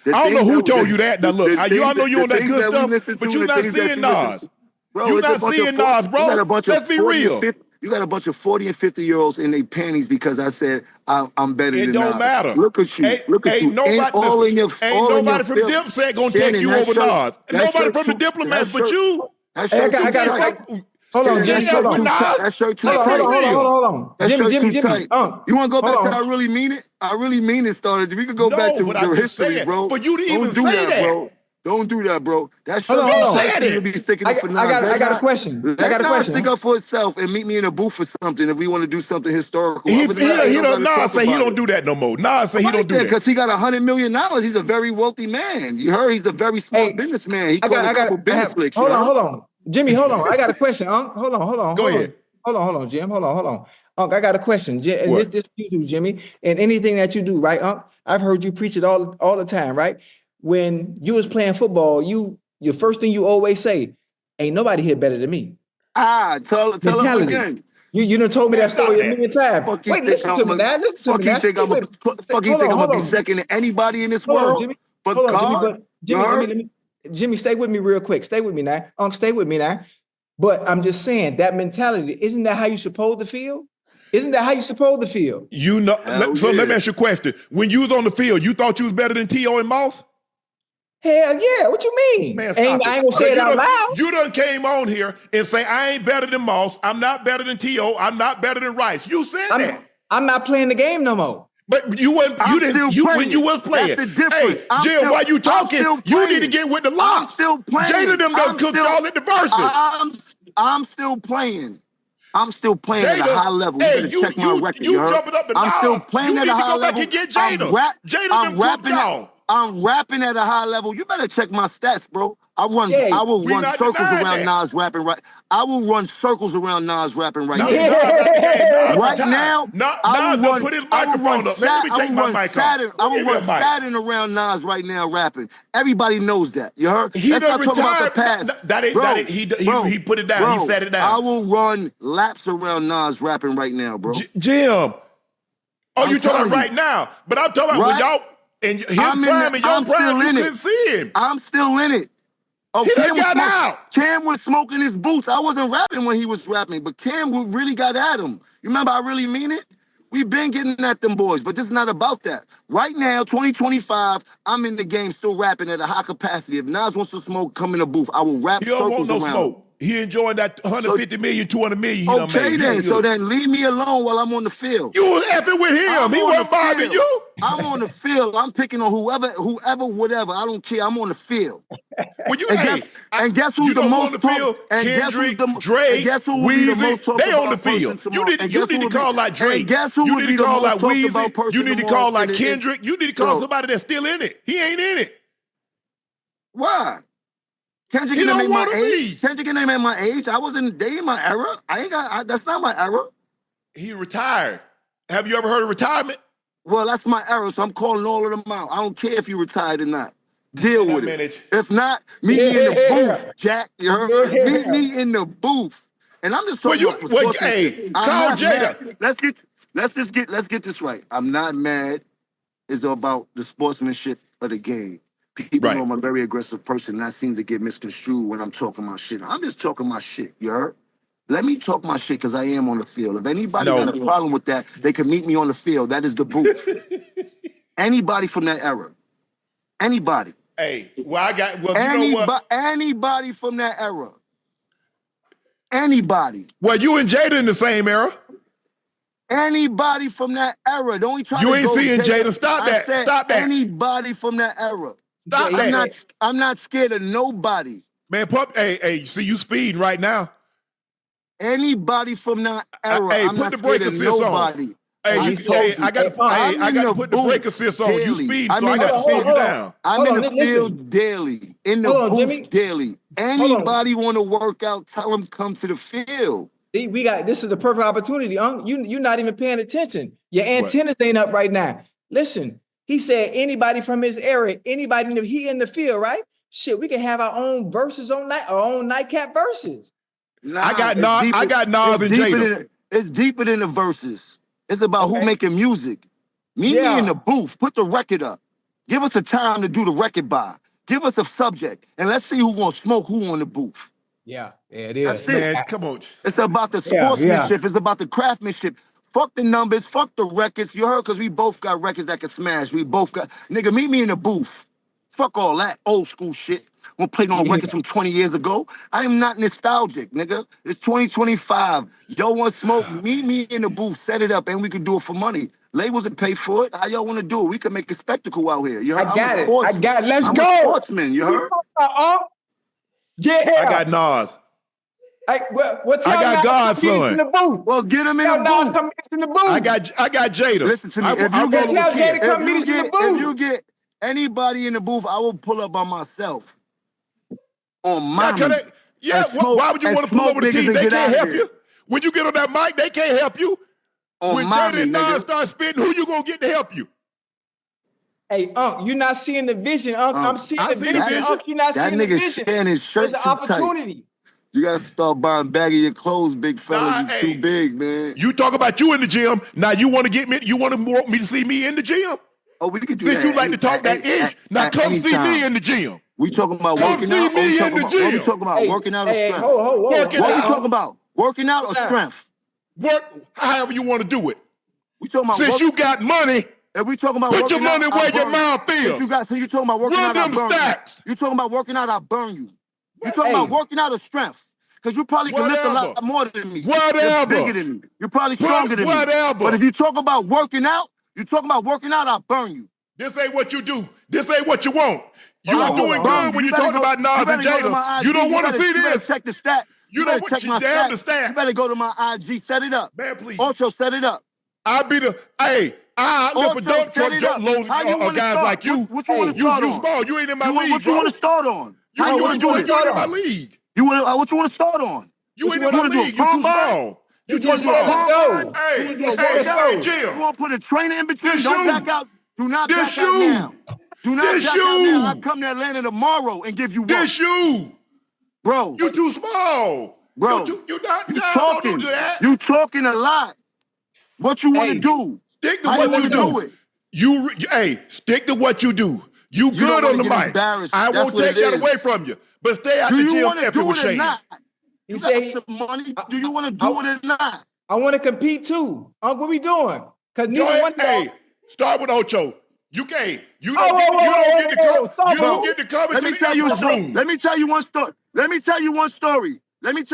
don't know who told you that. Now look, y'all know you on that good stuff, but you're not seeing Nas. Bro, You're it's a not bunch seeing of Nas, bro. You got a bunch of Let's be 40 and real. 50 you got a bunch of 40 and 50-year-olds in their panties because I said I'm better It than don't Nas. matter. Look at you. Look at you. Nobody, all in your, ain't all in your nobody from film. Dipset gonna take Shannon, you that over shirt- Nas. that Nobody shirt from the too- Diplomats that but shirt- you. That Hey, I shirt got, too I got, tight. hold on, You Jimmy. can't Hold F with on. Nas. That shirt too Let's tight. be real. Hold on. That Jimmy, shirt too tight. You want to go back hold to on. I really mean it? I really mean it started. We could go back No, to but your I'm just history, saying, bro. for you to even Don't do say that, bro. Don't do that, bro. That Hold shirt on, too hold on. tight for you to be sticking up for Nas. I got a question. I got a Nas question. stick up for itself and meet me in a booth for something if we want to do something historical. He Other than that, we don't gotta Nas talk say he about don't it. do that no more. Nas say he don't do that. Because he got $100 million. He's a very wealthy man. You heard he's a very smart businessman. He called a couple business flicks. Hold on. Jimmy, hold on. I got a question, Unc. Hold on. Go ahead. Hold on, Jim. Hold on. Unc, I got a question. And What? this you do, Jimmy. And anything that you do, right, Unc? I've heard you preach it all the time, right? When you was playing football, your first thing you always say, ain't nobody here better than me. Tell him Mentality. again. You done told me that story a million times. Fuck you Wait, think listen to me now. Listen to me now. think I'm gonna be second to anybody in this Hold on, world? Jimmy. But Hold on, God, Jimmy. But Jimmy, Jimmy, stay with me real quick. Stay with me now. Unc, stay with me now. But I'm just saying that mentality, isn't that how you supposed to feel? Isn't that how you supposed to feel? You know, let me ask you a question. When you was on the field, you thought you was better than T.O. and Moss? Hell yeah, what you mean? Man, I stop ain't it. gonna say it out loud. You done came on here and say, I ain't better than Moss, I'm not better than T.O., I'm not better than Rice. You said that. I'm not playing the game no more. But you wasn't, when you was playing. That's the difference. Hey, Jim, while you talking, you need to get with the locks. I'm still playing. Jada them done cooked y'all at the verses. I'm still playing. I'm still playing at a high level. Hey, You better check my record. you heard? jumping up the I'm still Nas. playing You at need a to high go back level. and get Jada. Jada them cooked y'all. I'm rapping at a high level. You better check my stats, bro. I will run circles around Nas rapping right. I will run circles around Nas rapping right now. Right now, I will run. Put his I will microphone run. up. Let me take my mic Saturn. off. I will run Saturn around Nas right now rapping. Everybody knows that. You heard? He Let's done not talk about the retired. past. He put it down. He sat it down. I will run laps around Nas rapping right now, bro. Jim. Oh, you talking about right now? But I'm talking about when y'all and his prime and your prime, you couldn't see him. I'm still in it. Oh, he done got out. Cam was smoking his boots. I wasn't rapping when he was rapping, but Cam really got at him. You remember I really mean it? We've been getting at them boys, but this is not about that. Right now, 2025, I'm in the game still rapping at a high capacity. If Nas wants to smoke, come in the booth. I will rap He don't want circles no around. smoke. He enjoying that 150 million, 200 million he done made. Okay then, so then leave me alone while I'm on the field. You was effing with him. He wasn't bothering you. I'm on the field. I'm picking on whoever, whatever. I don't care. I'm on the field. Well, and guess who's the most talked? Kendrick, Drake, Weezy, they on the field. You need to call like Drake. Guess who would be the most talked about person? You need to call like Kendrick. You need to call somebody that's still in it. He ain't in it. Why? Kendrick ain't my age. Kendrick ain't my age. I wasn't dating my era. That's not my era. He retired. Have you ever heard of retirement? Well, that's my era, so I'm calling all of them out. I don't care if you retired or not. Deal with it. If not, meet me in the booth, Jack. You heard? Meet me in the booth. And I'm just talking about for call Jada. Let's get this right. I'm not mad. It's about the sportsmanship of the game. People know I'm a very aggressive person, and that seems to get misconstrued when I'm talking my shit. I'm just talking my shit, you heard? Let me talk my shit because I am on the field. If anybody got a problem with that, they can meet me on the field. That is the booth. Anybody from that era. Anybody. Hey, you know what? Anybody from that era. Anybody. Well, you and Jada in the same era. Anybody from that era. Don't try you ain't seeing Jada. Stop that. Stop that. Anybody from that era. Stop that. I'm not scared of nobody. Man, see you speeding right now. Anybody from that era, Hey, I'm put not the brake scared of assist on. nobody. Hey, I told you. I got to put the brake assist on. You daily. speeding, I'm so I in got the to slow you down. I'm in the Listen. field daily. In the Hold on, booth Jimmy. daily. Anybody want to work out, tell them come to the field. We got this is the perfect opportunity. You're not even paying attention. Your antennas ain't up right now. Listen, he said anybody from his area, anybody he in the field, right? Shit, we can have our own verses on our own nightcap verses. Nah, I got Nas and Jada. It's deeper than the verses. It's about who making music. Meet me in the booth. Put the record up. Give us a time to do the record by. Give us a subject, and let's see who gonna smoke who on the booth. Yeah, it is. That's it. Man, come on. It's about the sportsmanship. It's about the craftsmanship. Fuck the numbers. Fuck the records. You heard? Because we both got records that can smash. We both got... Nigga, meet me in the booth. Fuck all that old school shit. We're playing on records from 20 years ago. I am not nostalgic, nigga. It's 2025. Yo want smoke? Meet me in the booth. Set it up, and we could do it for money. Labels that pay for it. How y'all want to do it? We can make a spectacle out here. You heard? I got it. Let's I'm go. a sportsman. You heard? Yeah. I got Nas. I got Godson. In the booth. Well, get him in the booth. Come in the booth. I got Jada. Listen to me. If you get anybody in the booth, I will pull up by myself. On my why would you want to pull over the team? They can't help you. When you get on that mic, they can't help you. When Jada and Nas start spitting, who you gonna get to help you? Hey, Unc, you're not seeing the vision, Unc. I'm seeing the vision. Unc, you're not seeing the vision. That nigga his shirt There's an opportunity. Tight. You gotta start buying baggy your clothes, big fella. You too big, man. You talk about you in the gym. Now you want to get me? You want me to see me in the gym? Oh, we could do Since that. you like to talk that ish, now come see me in the gym. We talking about working out. Me in the gym. We talking about working out or strength? What you talking about? Working out or strength? Work however you want to do it. We talking about since you got money. And we talking about put your money where your mouth feels. So you talking about working out? Run them stacks. You talking about working out? I burn you. You talking about working out or strength? Because you probably can lift a lot more than me. Whatever. You're bigger than me. You're probably stronger than me. But if you talk about working out, I burn you. This ain't what you do. This ain't what you want. You are doing good when you talking about Nas and Jada. You don't want to see this. You better check the stat. You don't check my stat. You better go to my IG. Set it up. Man, please. Ocho, set it up. I'll be the, I look for dump truck guys like you. What you want to start on? You small. You ain't in my league, What you want to start on? How you want to do it? You ain't in my league. What you want to start on? You ain't in my league. You too small. You too small. Hey, Jim. You want to put a trainer in between? Don't back out. Do not back out now. Do not back out now. I'll come to Atlanta tomorrow and give you one. This you. Bro. You too small. Bro. You not talking. You talking a lot. What you want to do? Stick to what you do. Stick to what you do. You good on the mic. I won't take that away from you. But stay out the gym effing with Shane. You say some money. Do you want to do it or not? I want to compete too. What we doing? Because neither one. Start with Ocho. You can't. You don't get to come into the room. Let me tell you one story. I'm going to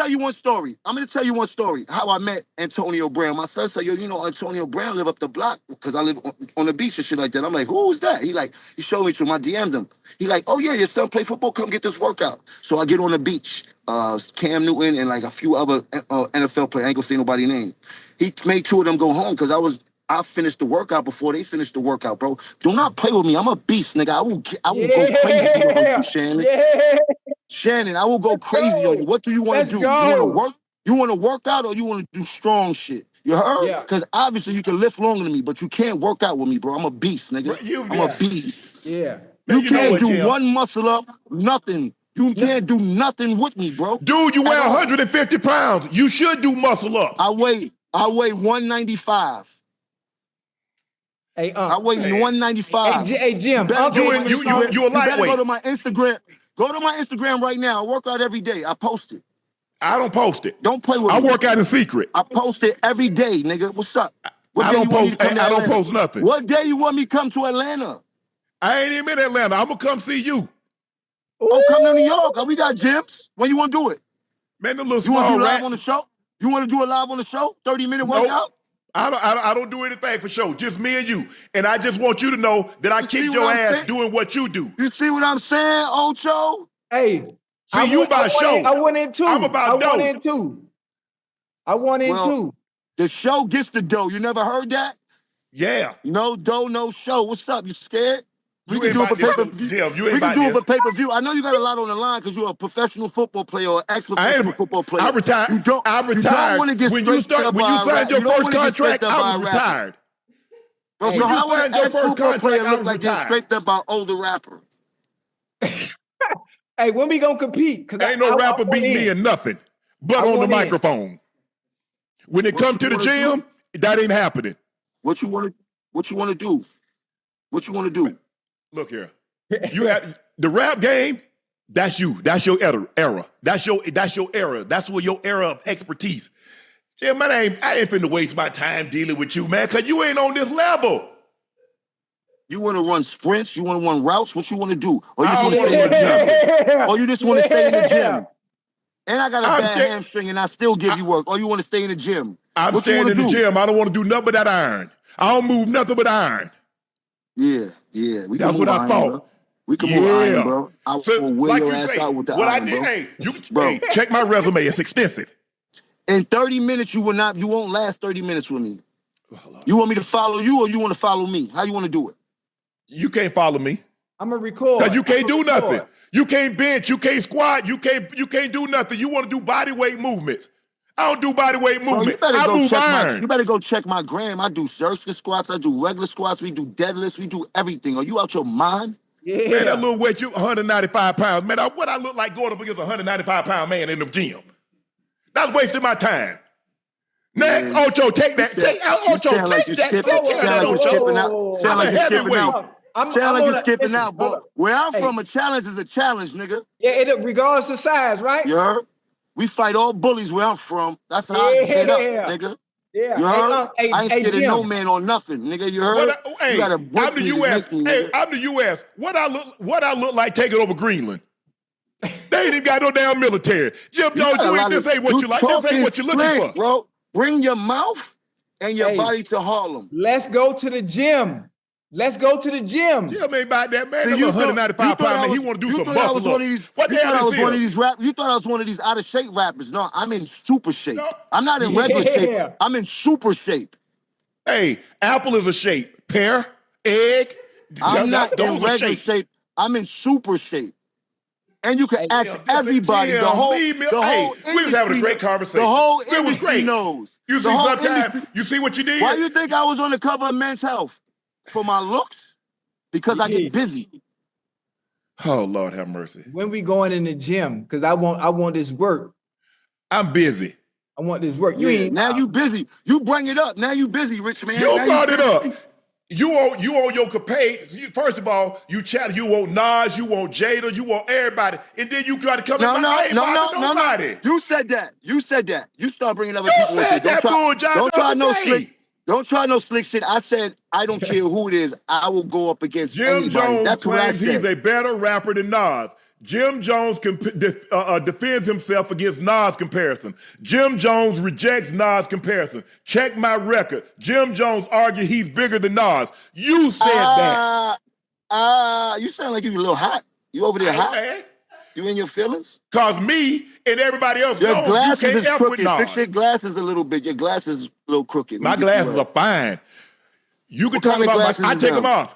tell you one story. How I met Antonio Brown. My son said, Antonio Brown live up the block because I live on the beach and shit like that. I'm like, who is that? He showed me to him. I DM'd him. He like, oh yeah, your son play football. Come get this workout. So I get on the beach. Cam Newton and like a few other NFL players. I ain't gonna say nobody's name. He made two of them go home because I finished the workout before they finished the workout, bro. Do not play with me. I'm a beast, nigga. I will go crazy on you, Shannon. Yeah. Shannon, I will go crazy on you. What do you want to do? You want to work? You want to work out or you want to do strong shit? You heard? Yeah. Because obviously you can lift longer than me, but you can't work out with me, bro. I'm a beast, nigga. I'm a beast. Yeah. You can't do one muscle up, nothing. You can't do nothing with me, bro. Dude, you weigh 150 pounds. You should do muscle up. I weigh 195. Hey, I weigh 195. Hey, Jim. You a lightweight. You better go to my Instagram. Go to my Instagram right now. I work out every day. I post it. I don't post it. Don't play with me. I work out in secret. I post it every day, nigga. What's up? I don't post nothing. What day you want me to come to Atlanta? I ain't even in Atlanta. I'm going to come see you. Oh, come to New York. We got gyms. When you want to do it? Man, the little you want to do rat. live on the show? You want to do it live on the show? 30-minute workout? I don't do anything for show. Just me and you. And I just want you to know that I kick your ass doing what you do. You see what I'm saying, Ocho? Hey. See, you about show. I went in too. I'm about dough. I went in too. I want in too. The show gets the dough. You never heard that? Yeah. No dough, no show. What's up? You scared? We You can ain't do it for about this, pay-per-view. Jim. You We ain't can about do it this. for pay-per-view. I know you got a lot on the line because you're a professional football player or ex-professional football player. I retired. You don't want to get When you straight up when by you a signed rap- your you don't first wanna get contract, straight up I by was a rapper. retired. Bro, When so you how would signed an your first ex-football contract, player I look was like they're retired. straight up by older rapper? Hey, when we gonna compete? Cause Ain't no rapper want beat me in. in nothing but I on the want in. microphone. When it What come you to the wanna gym, that ain't happening. What you want to do? What you want to do? Look here. You have the rap game. That's you. That's your era. That's your era. That's where your era of expertise. Yeah, man, I ain't finna waste my time dealing with you, man, because you ain't on this level. You want to run sprints? You want to run routes? What you want to do? Or you I just want to don't stay in the wanna gym? Or you just want to stay in the Yeah. gym? And I got a I'm bad sta- hamstring and I still give you work. Or you want to stay in the gym? I'm What you staying want in to the do? gym. I don't want to do nothing but that iron. I don't move nothing but iron. Yeah. We can That's move what I iron, thought. bro. We can move iron, Yeah. bro. I So, will wear like your you ass say, out with the what I iron, did, bro. hey, Bro. check my resume. It's extensive. In 30 minutes, you won't last 30 minutes with me. You want me to follow you or you want to follow me? How you want to do it? You can't follow me. I'm gonna record. Because you can't do nothing. Record. You can't bench. You can't squat. You can't do nothing. You want to do body weight movements. I don't do body weight Bro, movement. I move iron. you better go check my gram. I do circular squats. I do regular squats. We do deadlifts. We do everything. Are you out your mind? Yeah. Man, that little weight, you 195 pounds. Man, what I look like going up against a 195-pound man in the gym? That's wasting my time. Next, Man, Ocho, take that. Take Ocho, sound like take you that. skipping. Take care of that, Sound like you skipping Ocho. out. Sound I'm like a you skipping heavyweight. out. Sound like you skipping out, boy. Where I'm from, a challenge is a challenge, nigga. Yeah, regardless of size, right? You heard? We fight all bullies where I'm from. That's how I get up, nigga. Yeah. You heard? Hey, I ain't scared of Jim. no man on nothing, nigga. You heard? You gotta I'm work the me to U.S. make me, Hey, nigga. I'm the U.S. What I look like taking over Greenland? They ain't even got no damn military. Jim Jones, this ain't what you like. This ain't what you're looking for. Bro, bring your mouth and your body to Harlem. Let's go to the gym. Let's go to the gym. Jim ain't about that, man. See, That you little thought- 195 you thought pound I man, he was- want to do you some thought I was muscle one up. of these- What the you hell thought I was this one of is? these you thought I was one of these out of shape rappers. No, I'm in super shape. No. I'm not in regular shape. I'm in super shape. Hey, apple is a shape. Pear, egg. I'm not in those are regular shapes. shape. I'm in super shape. And you can ask Jim, everybody, the whole leave me- the hey, whole we was having a industry- great conversation. The whole It was industry great. knows. You The see, whole sometimes industry- you see what you did. Why you think I was on the cover of Men's Health? For my looks? Because I get busy. Oh Lord, have mercy. When we going in the gym? Because I want this work. I'm busy. I want this work. You Yeah, ain't now you busy. You bring it up. Now you busy, rich man. You Now brought it busy. up. You on your capade. First of all, you chat. You want Nas. You want Jada. You want everybody, and then you try to come in. I ain't bothering nobody. You said that. You start bringing other You people into said it. that bull job Don't the try other no day. slick. Don't try no slick shit. I said I don't care who it is. I will go up against Jim anybody. Jones That's what I claims he's said. a better rapper than Nas. Jim Jones defends himself against Nas comparison. Jim Jones rejects Nas comparison. Check my record. Jim Jones argued he's bigger than Nas. You said that. You sound like you a little hot. You over there hot? Man. You in your feelings? Cause me and everybody else Your knows you glasses can't is F with crooked. Nas. Fix your glasses a little bit. Your glasses is a little crooked. My glasses are fine. You can What talk kind of about glasses I is take them them? off.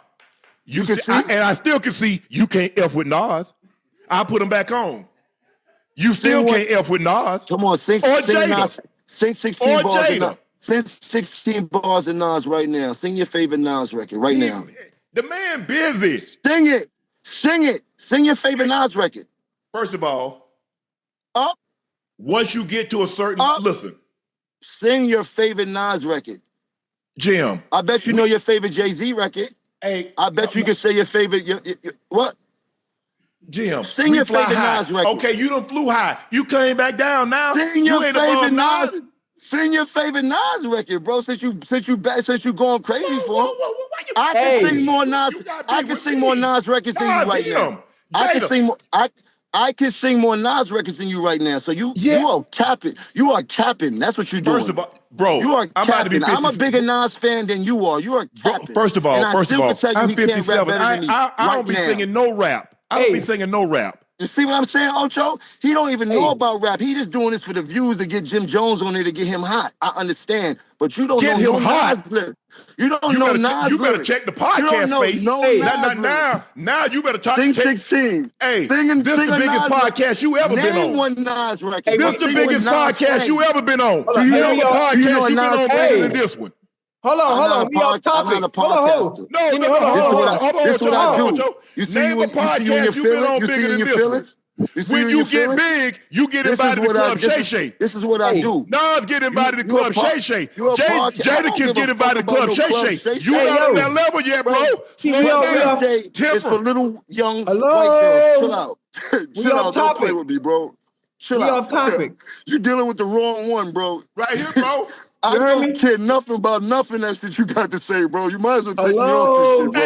You can see? and I still can see you can't F with Nas. I put them back on. You still can't F with Nas. Come on, sing Jada. Nas. Sing 16 Or bars of Jada. Nas. Sing 16 bars of Nas right now. Sing your favorite Nas record right now. The man busy. Sing it. Sing it. Sing your favorite Nas record. First of all, Up. once you get to a certain listen, Sing your favorite Nas record. Jim. I bet you know your favorite Jay-Z record. Hey, I bet you can say your favorite. What? Jim, Sing we your fly favorite high. Nas record. Okay, you done flew high. You came back down now. Sing you your ain't above favorite Nas. Nas. Sing your favorite Nas record, bro. Since you going crazy for him. I can sing more Nas. I can sing more Nas records than you right now. I can sing more. I can sing more Nas records than you right now. So you are capping. You are capping. That's what you're doing. First of all, bro, you are I'm about to be capping. 50. I'm a bigger Nas fan than you are. You are capping. First of all, and I still can tell you I'm he can't rap 57. better than me I don't be right now. singing no rap. I don't be singing no rap. You see what I'm saying, Ocho? He don't even know about rap. He just doing this for the views to get Jim Jones on there to get him hot. I understand. But you don't Get know him no hot. Nas lyrics. You don't know Nas You better lyrics. check the You podcast don't know space. no Nas lyrics. Now you better talk. Sing check. 16. Hey, sing this the a biggest Nas podcast you ever been Name on. one Nas record. Hey, This the Sing biggest one Nas podcast you song. ever been on. Hold on, No hey, other we all- do you know podcast a you been Nas on song? bigger Hey. than this one. Hold on. I'm We off not topic. a Hold on. podcaster. No, Jimmy, no, hold on. This is what I do. hold on. You see Name you a in your podcast you've been feelings? on You see bigger in than your this one. feelings? You see When in you your get feelings? big, you get This is invited to what Club Shay Shay. This is what I Hey. do. Nas get invited to You a Club po- Shay Shay. you a podcast. I don't Jadakiss give get a fuck invited to about Club no Shay Club Shay. Shay You Shay. not Hey, on yo. that level yet, bro. See, Slow we it all- down. Shay is for Temper. little young Hello? white girls. Chill out. We Chill off out. Don't play topic. with me, bro. Chill We out. off topic. You dealing with the wrong one, bro. Right here, bro. I You heard don't me? care nothing about nothing that shit you got to say, bro. You might as well take me off this Hello? shit, bro.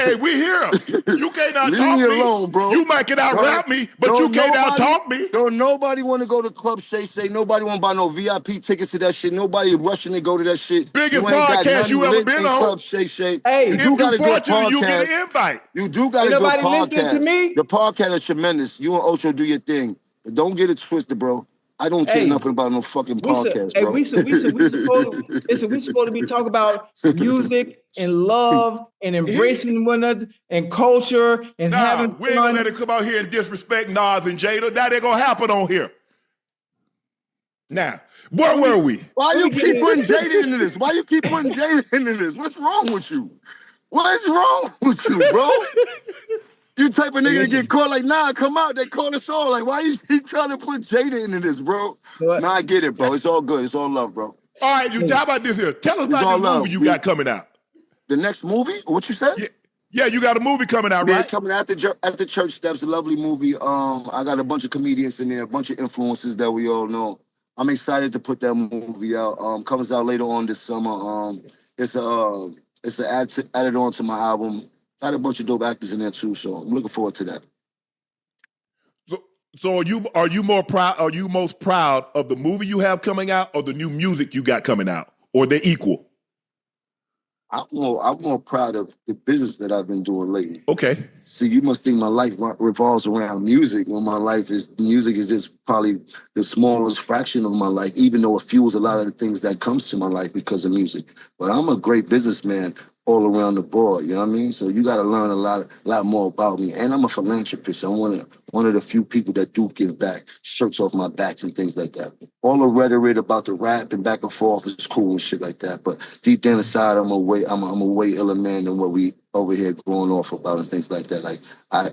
Hey, we here. You can't out Leave talk me me. alone, bro. You might can out rap me, but you can't out talk me. Don't nobody want to go to Club Shay Shay. Nobody want to buy no VIP tickets to that shit. Nobody rushing to go to that shit. Biggest You ain't got podcast nothing you ever lit been in on. Club Shay Shay. Hey. You If do you got a good fortunate, you get podcast. an invite. You do got Ain't a good nobody podcast. listening to me? The podcast is tremendous. You and Ocho do your thing. But don't get it twisted, bro. I don't care Hey. nothing about no fucking We podcast, bro. we supposed to be talking about music and love and embracing one another and culture and Nah, having we ain't gonna fun. let it come out here and disrespect Nas and Jada. That ain't gonna happen on here. Now, where were we? Why Let you me get keep in. putting Jada into this? Why you keep putting Jada into this? What's wrong with you? What is wrong with you, bro? You type of nigga to Listen. get caught like, nah, come out. They call us all. Like, why you keep trying to put Jada into this, bro? What? Nah, I get it, bro. It's all good. It's all love, bro. All right, how about this here? Tell us It's all about this love. movie you got coming out. The next movie? What you said? Yeah, you got a movie coming out, Yeah, right? coming at the church steps, a lovely movie. I got a bunch of comedians in there, a bunch of influences that we all know. I'm excited to put that movie out. Comes out later on this summer. It's added on to my album. Got a bunch of dope actors in there too, so I'm looking forward to that. So are you more proud? Are you most proud of the movie you have coming out, or the new music you got coming out, or they're equal? I'm more proud of the business that I've been doing lately. Okay. See, you must think my life revolves around music when music is just probably the smallest fraction of my life, even though it fuels a lot of the things that comes to my life because of music. But I'm a great businessman all around the board, you know what I mean? So you got to learn a lot more about me. And I'm a philanthropist. I'm one of the few people that do give back, shirts off my backs and things like that. All the rhetoric about the rap and back and forth is cool and shit like that. But deep down inside, I'm a way iller man than what we over here going off about and things like that. Like I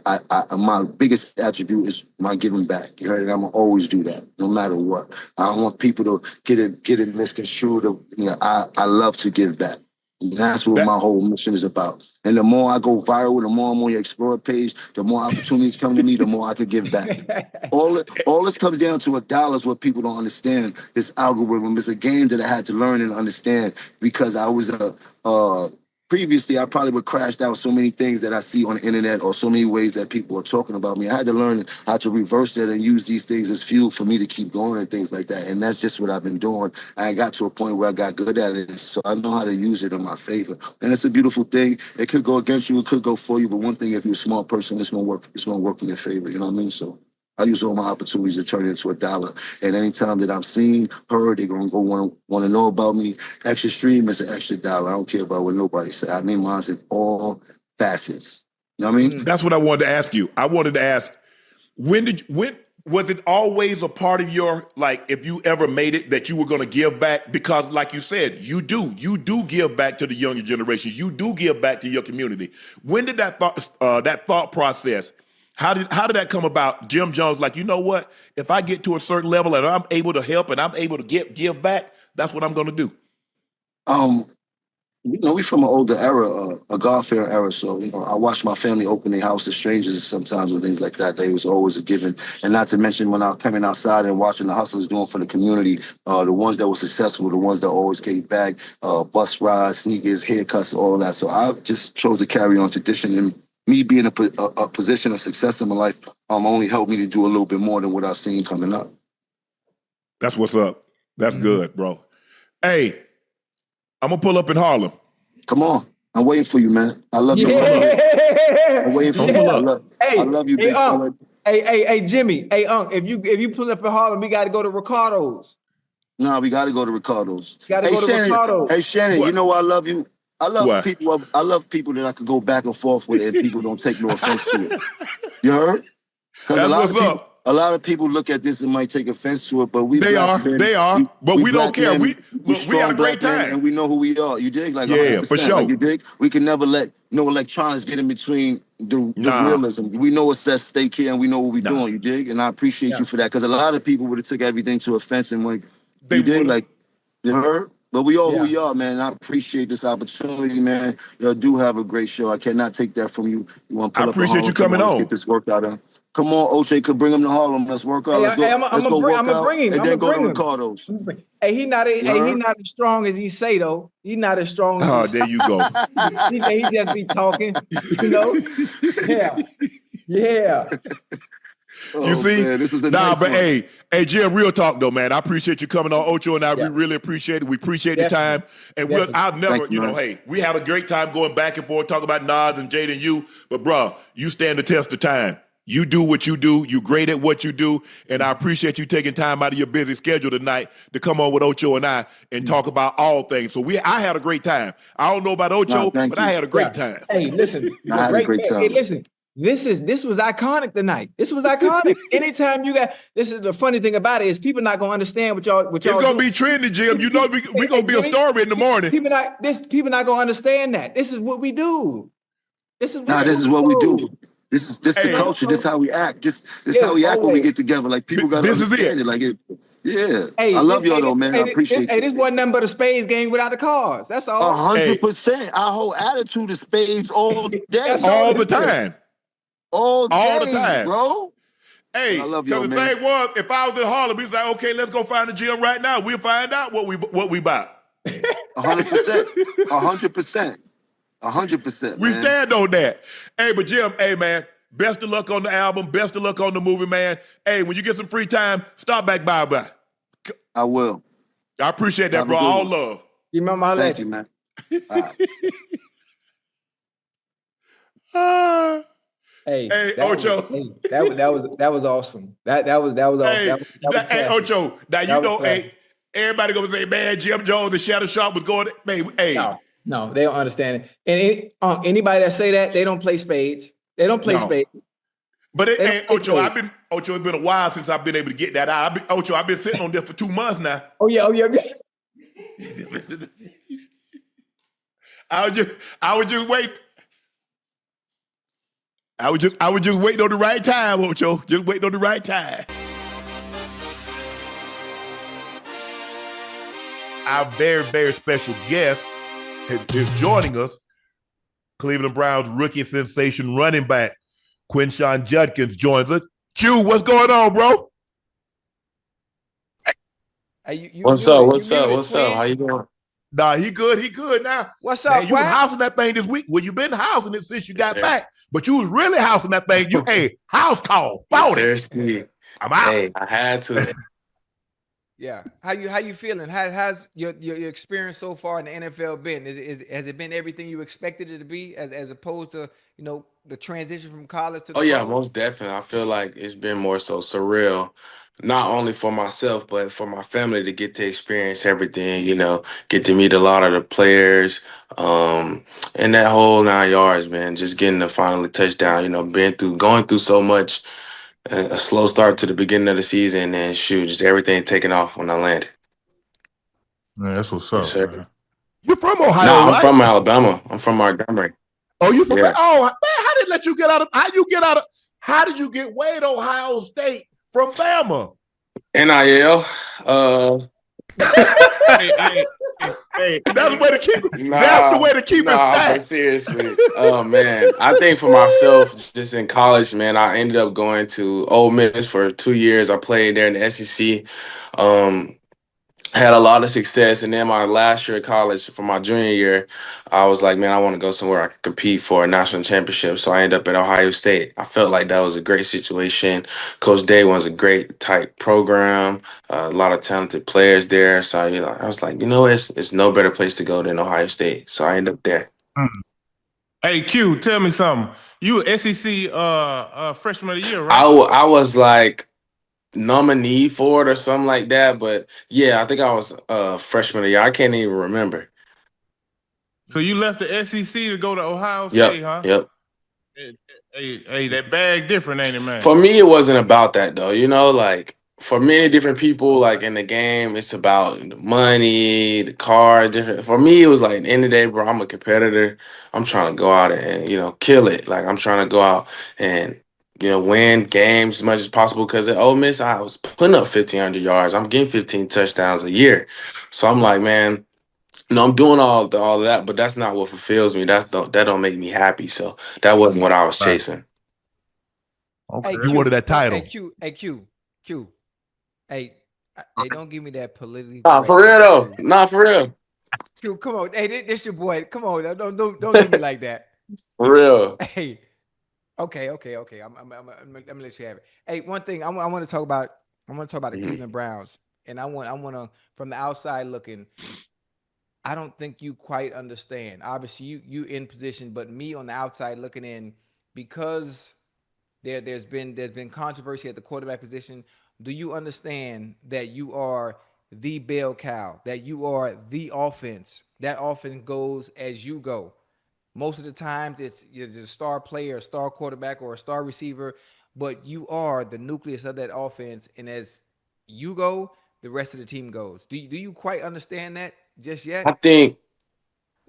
my biggest attribute is my giving back. You heard it? I'm gonna always do that, no matter what. I don't want people to get it misconstrued. I love to give back. And that's what my whole mission is about. And the more I go viral, the more I'm on your Explorer page, the more opportunities come to me, the more I could give back. All this comes down to $1 is what people don't understand. This algorithm is a game that I had to learn and understand because I was previously, I probably would crash down so many things that I see on the internet or so many ways that people are talking about me. I had to learn how to reverse that and use these things as fuel for me to keep going and things like that. And that's just what I've been doing. I got to a point where I got good at it, so I know how to use it in my favor. And it's a beautiful thing. It could go against you, it could go for you, but one thing, if you're a smart person, it's gonna work. It's gonna work in your favor. You know what I mean? So I use all my opportunities to turn it into $1. And anytime that I'm seen, heard, they're gonna go want to know about me. Extra stream is an extra $1. I don't care about what nobody say. I need mine in all facets. You know what I mean? That's what I wanted to ask you. I wanted to ask, when was it always a part of your, like, if you ever made it that you were going to give back? Because like you said, you do give back to the younger generation. You do give back to your community. When did that thought process, how did that come about? Jim Jones, like, you know what? If I get to a certain level and I'm able to help and I'm able to give back, that's what I'm going to do. We from an older era, a God-fearing era. So, I watched my family open their house to strangers sometimes and things like that. They was always a giving. And not to mention when I coming outside and watching the hustlers doing for the community, the ones that were successful, the ones that always gave back, bus rides, sneakers, haircuts, all of that. So I just chose to carry on tradition, and me being a position of success in my life only helped me to do a little bit more than what I've seen coming up. That's what's up. That's good, bro. Hey, I'm going to pull up in Harlem. Come on. I'm waiting for you, man. I love you. I'm waiting for you. I love you, big fella. Hey, Jimmy. Hey, Unc, if you pull up in Harlem, we got to go to Ricardo's. No, we got to go to Ricardo's. Got to go to Ricardo's. Hey, Shannon, What? you know I love you. I love What? people. I love people that I could go back and forth with, and people don't take no offense to it. You heard? Because That's what's up. a lot of people look at this and might take offense to it, but we They black are. men, They are. But we don't black care. men, We had strong a great black men, time. and we know who we are. You dig? Like Yeah, 100%. for sure. Like, you dig? We can never let no electronics get in between the Nah. realism. We know what's at stake here, and we know what we're doing. You dig? And I appreciate you for that, because a lot of people would have took everything to offense and like, They you dig? would've. Like, you heard? But we are who we are, man. And I appreciate this opportunity, man. Y'all do have a great show. I cannot take that from you. You want to pull I up in appreciate Harlem? you coming Come on, on. let's get this workout done. Come on, Ocho, could bring him to Harlem. Let's work out. Hey, Let's go. I'm Let's go work out, bring him. and I'm then gonna go to bring him. Ricardo's. Hey, he not heard? as strong as he say though. He not as strong as Oh, he say. there you go. He just be talking, you know. Yeah. Oh, You see? man, this was a Nah, nice but one. hey, Jim, real talk though, man. I appreciate you coming on, Ocho, and we really appreciate it. We appreciate the time. And I'll never, Thank you, man. hey, we have a great time going back and forth, talking about Nas and Jada and you. But bro, you stand the test of time. You do what you do. You great at what you do. And I appreciate you taking time out of your busy schedule tonight to come on with Ocho and I and talk about all things. So I had a great time. I don't know about Ocho, thank but you. I had a great time. Hey, listen. I had a great time. Hey, listen. This was iconic tonight. This was iconic. Anytime you got this is the funny thing about it is people not gonna understand what y'all It's gonna be trendy, Jim. You know we gonna be a story in the morning. People not gonna understand that. This is what we do. This is what we do. This is the culture. This is how we act. This how we act when we get together. Like people gotta understand it. Like yeah. Hey, I love y'all though, man. I appreciate Hey, this wasn't nothing but a spades game without the cards. That's all. 100%. Our whole attitude is spades all day. All the time. All the time, bro. Hey, I love y'all, because the man. thing was, if I was in Harlem, he's like, okay, let's go find a gym right now. We'll find out what we buy. 100%. 100%. 100%. We stand on that. Hey, but Jim, hey man, best of luck on the album. Best of luck on the movie, man. Hey, when you get some free time, stop back by. I will. I appreciate that, bro. All love. You remember how Thank you, man. Hey, Ocho. That was awesome. That was awesome. Hey, Ocho. Now you know, hey, everybody gonna say, man, Jim Jones and Shannon Sharpe was going. Hey, no, they don't understand it. And anybody that say that they don't play spades. They don't play spades. But Ocho, it's been a while since I've been able to get that out. I've been sitting on this for 2 months now. Oh yeah. I was just waiting. I was just waiting on the right time, Ocho. Just waiting on the right time. Our very, very special guest is joining us. Cleveland Browns rookie sensation running back Quinshon Judkins joins us. Q, what's going on, bro? What's up? How you doing? Nah, he good now. What's Man, up, you was Whack? housing that thing this week. Well, you been housing it since you got back, but you was really housing that thing. You house call. Seriously. I'm out. Hey, I had to. Yeah. How you feeling? How's your experience so far in the NFL been? Has it been everything you expected it to be as opposed to, the transition from college to the Yeah, pros? most definitely. I feel like it's been more so surreal, not only for myself, but for my family to get to experience everything, get to meet a lot of the players, and that whole 9 yards, man, just getting to finally touchdown, going through so much, a slow start to the beginning of the season, and just everything taking off when I landed. Man, that's what's Yes, up, sir. man. You're from Ohio, No, I'm right? from Alabama. I'm from Montgomery. Oh, you from? Yeah. Oh, man, how did let you get out of? How did you get way to Ohio State from Bama? NIL. Hey, that's the way to keep it. That's the way to keep it but stacked. seriously, oh man, I think for myself, just in college, man, I ended up going to Ole Miss for 2 years. I played there in the SEC. Had a lot of success, and then my last year of college, for my junior year, I was like, man, I want to go somewhere I can compete for a national championship. So I ended up at Ohio State. I felt like that was a great situation. Coach Day was a great type program, a lot of talented players there. So I was like, it's no better place to go than Ohio State. So I ended up there. Hey, Q, tell me something. You were SEC freshman of the year, I, right? I was like nominee for it or something like that. But yeah, I think I was freshman of the year. I can't even remember. So you left the SEC to go to Ohio Yep, State, huh? yep. Hey, that bag different, ain't it, man? For me, it wasn't about that though. You know, like for many different people, like in the game, it's about the money, the car, different. For me, it was like, at the end of the day, bro, I'm a competitor. I'm trying to go out and, kill it. Like I'm trying to go out and, win games as much as possible. Because at Ole Miss, I was putting up 1,500 yards. I'm getting 15 touchdowns a year. So I'm like, man, I'm doing all of that, but that's not what fulfills me. That don't make me happy. So that wasn't what I was Right. chasing. Okay. Hey, You wanted that title. Hey, Q. Hey, don't give me that politically Nah, correct for real answer, though. Q. Nah, for real. Q, come on. Hey, this your boy. Come on. Don't do me like that. For real. Hey. Okay. I'm gonna let you have it. Hey, one thing I want to talk about. I want to talk about the Cleveland Browns, and I want to from the outside looking. I don't think you quite understand. Obviously, you in position, but me on the outside looking in, because there's been controversy at the quarterback position. Do you understand that you are the bell cow? That you are the offense? That offense goes as you go. Most of the times, it's a star player, a star quarterback, or a star receiver, but you are the nucleus of that offense. And as you go, the rest of the team goes. Do you quite understand that just I yet? think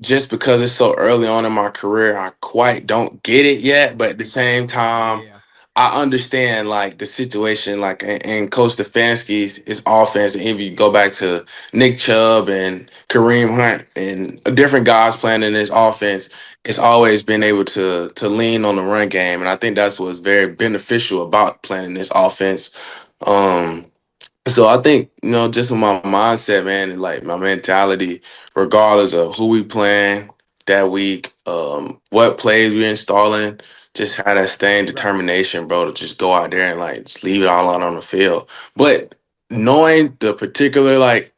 just because it's so early on in my career, I quite don't get it yet. But at the same time, Yeah. I understand like the situation, like and Coach Stefanski's his offense. And if you go back to Nick Chubb and Kareem Hunt and different guys playing in this offense, it's always been able to lean on the run game, and I think that's what's very beneficial about playing in this offense. Um, So I think, just with my mindset, man, and like my mentality, regardless of who we playing that week, what plays we installing, just have that same Right. determination, bro, to just go out there and like just leave it all out on the field. But knowing the particular like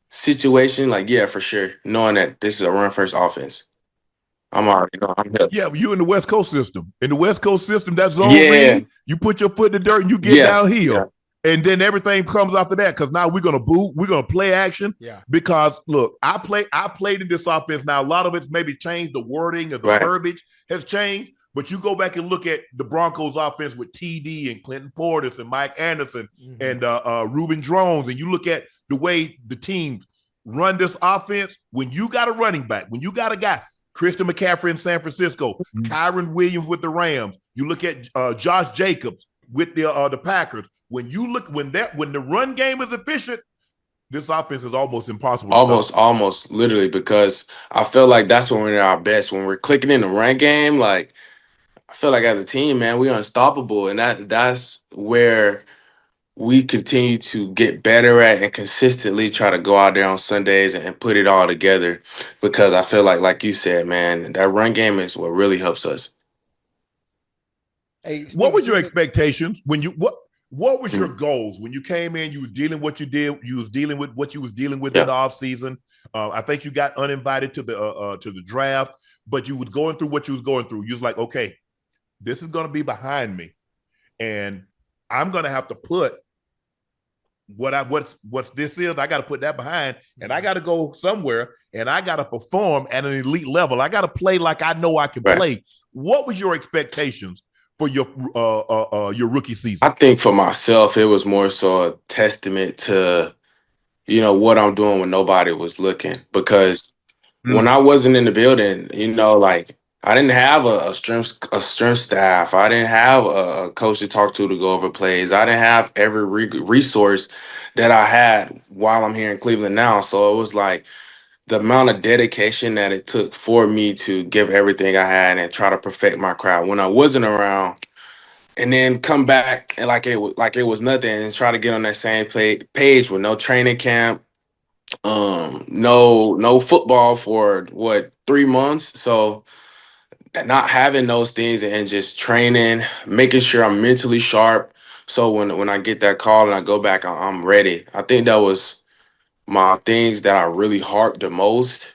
situation, like yeah, for sure, knowing that this is a run first offense, I'm already know I'm here. Yeah, you in the West Coast system. In the West Coast system, that zone Yeah, read, you put your foot in the dirt and you get yeah, yeah, downhill. And then everything comes after that because now we're gonna boot, we're gonna play action. Yeah. Because look, I played in this offense. Now a lot of it's maybe changed, the wording or the right. verbiage has changed. But you go back and look at the Broncos offense with TD and Clinton Portis and Mike Anderson and Reuben Drones, and you look at the way the team run this offense. When you got a running back, when you got a guy, Christian McCaffrey in San Francisco, Kyron Williams with the Rams. You look at Josh Jacobs with the Packers. When the run game is efficient, this offense is almost impossible to stop. Almost literally, because I feel like that's when we're at our best. When we're clicking in the run game, like I feel like as a team, man, we're unstoppable. And that's where we continue to get better at and consistently try to go out there on Sundays and put it all together. Because I feel like you said, man, that run game is what really helps us. Hey, What were your speaking. expectations when you what was your Mm. goals when you came in? You was dealing what you did. You was dealing with what you was dealing with Yeah. in the off season. I think you got uninvited to the draft, but you was going through what you was going through. You was like, okay, this is going to be behind me, and I'm going to have to put what's this is. I got to put that behind, and I got to go somewhere, and I got to perform at an elite level. I got to play like I know I can Right. play. What was your expectations for your rookie I season? think for myself, it was more so a testament to, what I'm doing when nobody was looking. Because when I wasn't in the building, like I didn't have a strength staff. I didn't have a coach to talk to go over plays. I didn't have every resource that I had while I'm here in Cleveland now. So it was like the amount of dedication that it took for me to give everything I had and try to perfect my craft when I wasn't around, and then come back and like it was nothing and try to get on that same page with no training camp, no football for what 3 months. So not having those things and just training, making sure I'm mentally sharp. So when I get that call and I go back, I'm ready. I think that was my things that I really harped the most.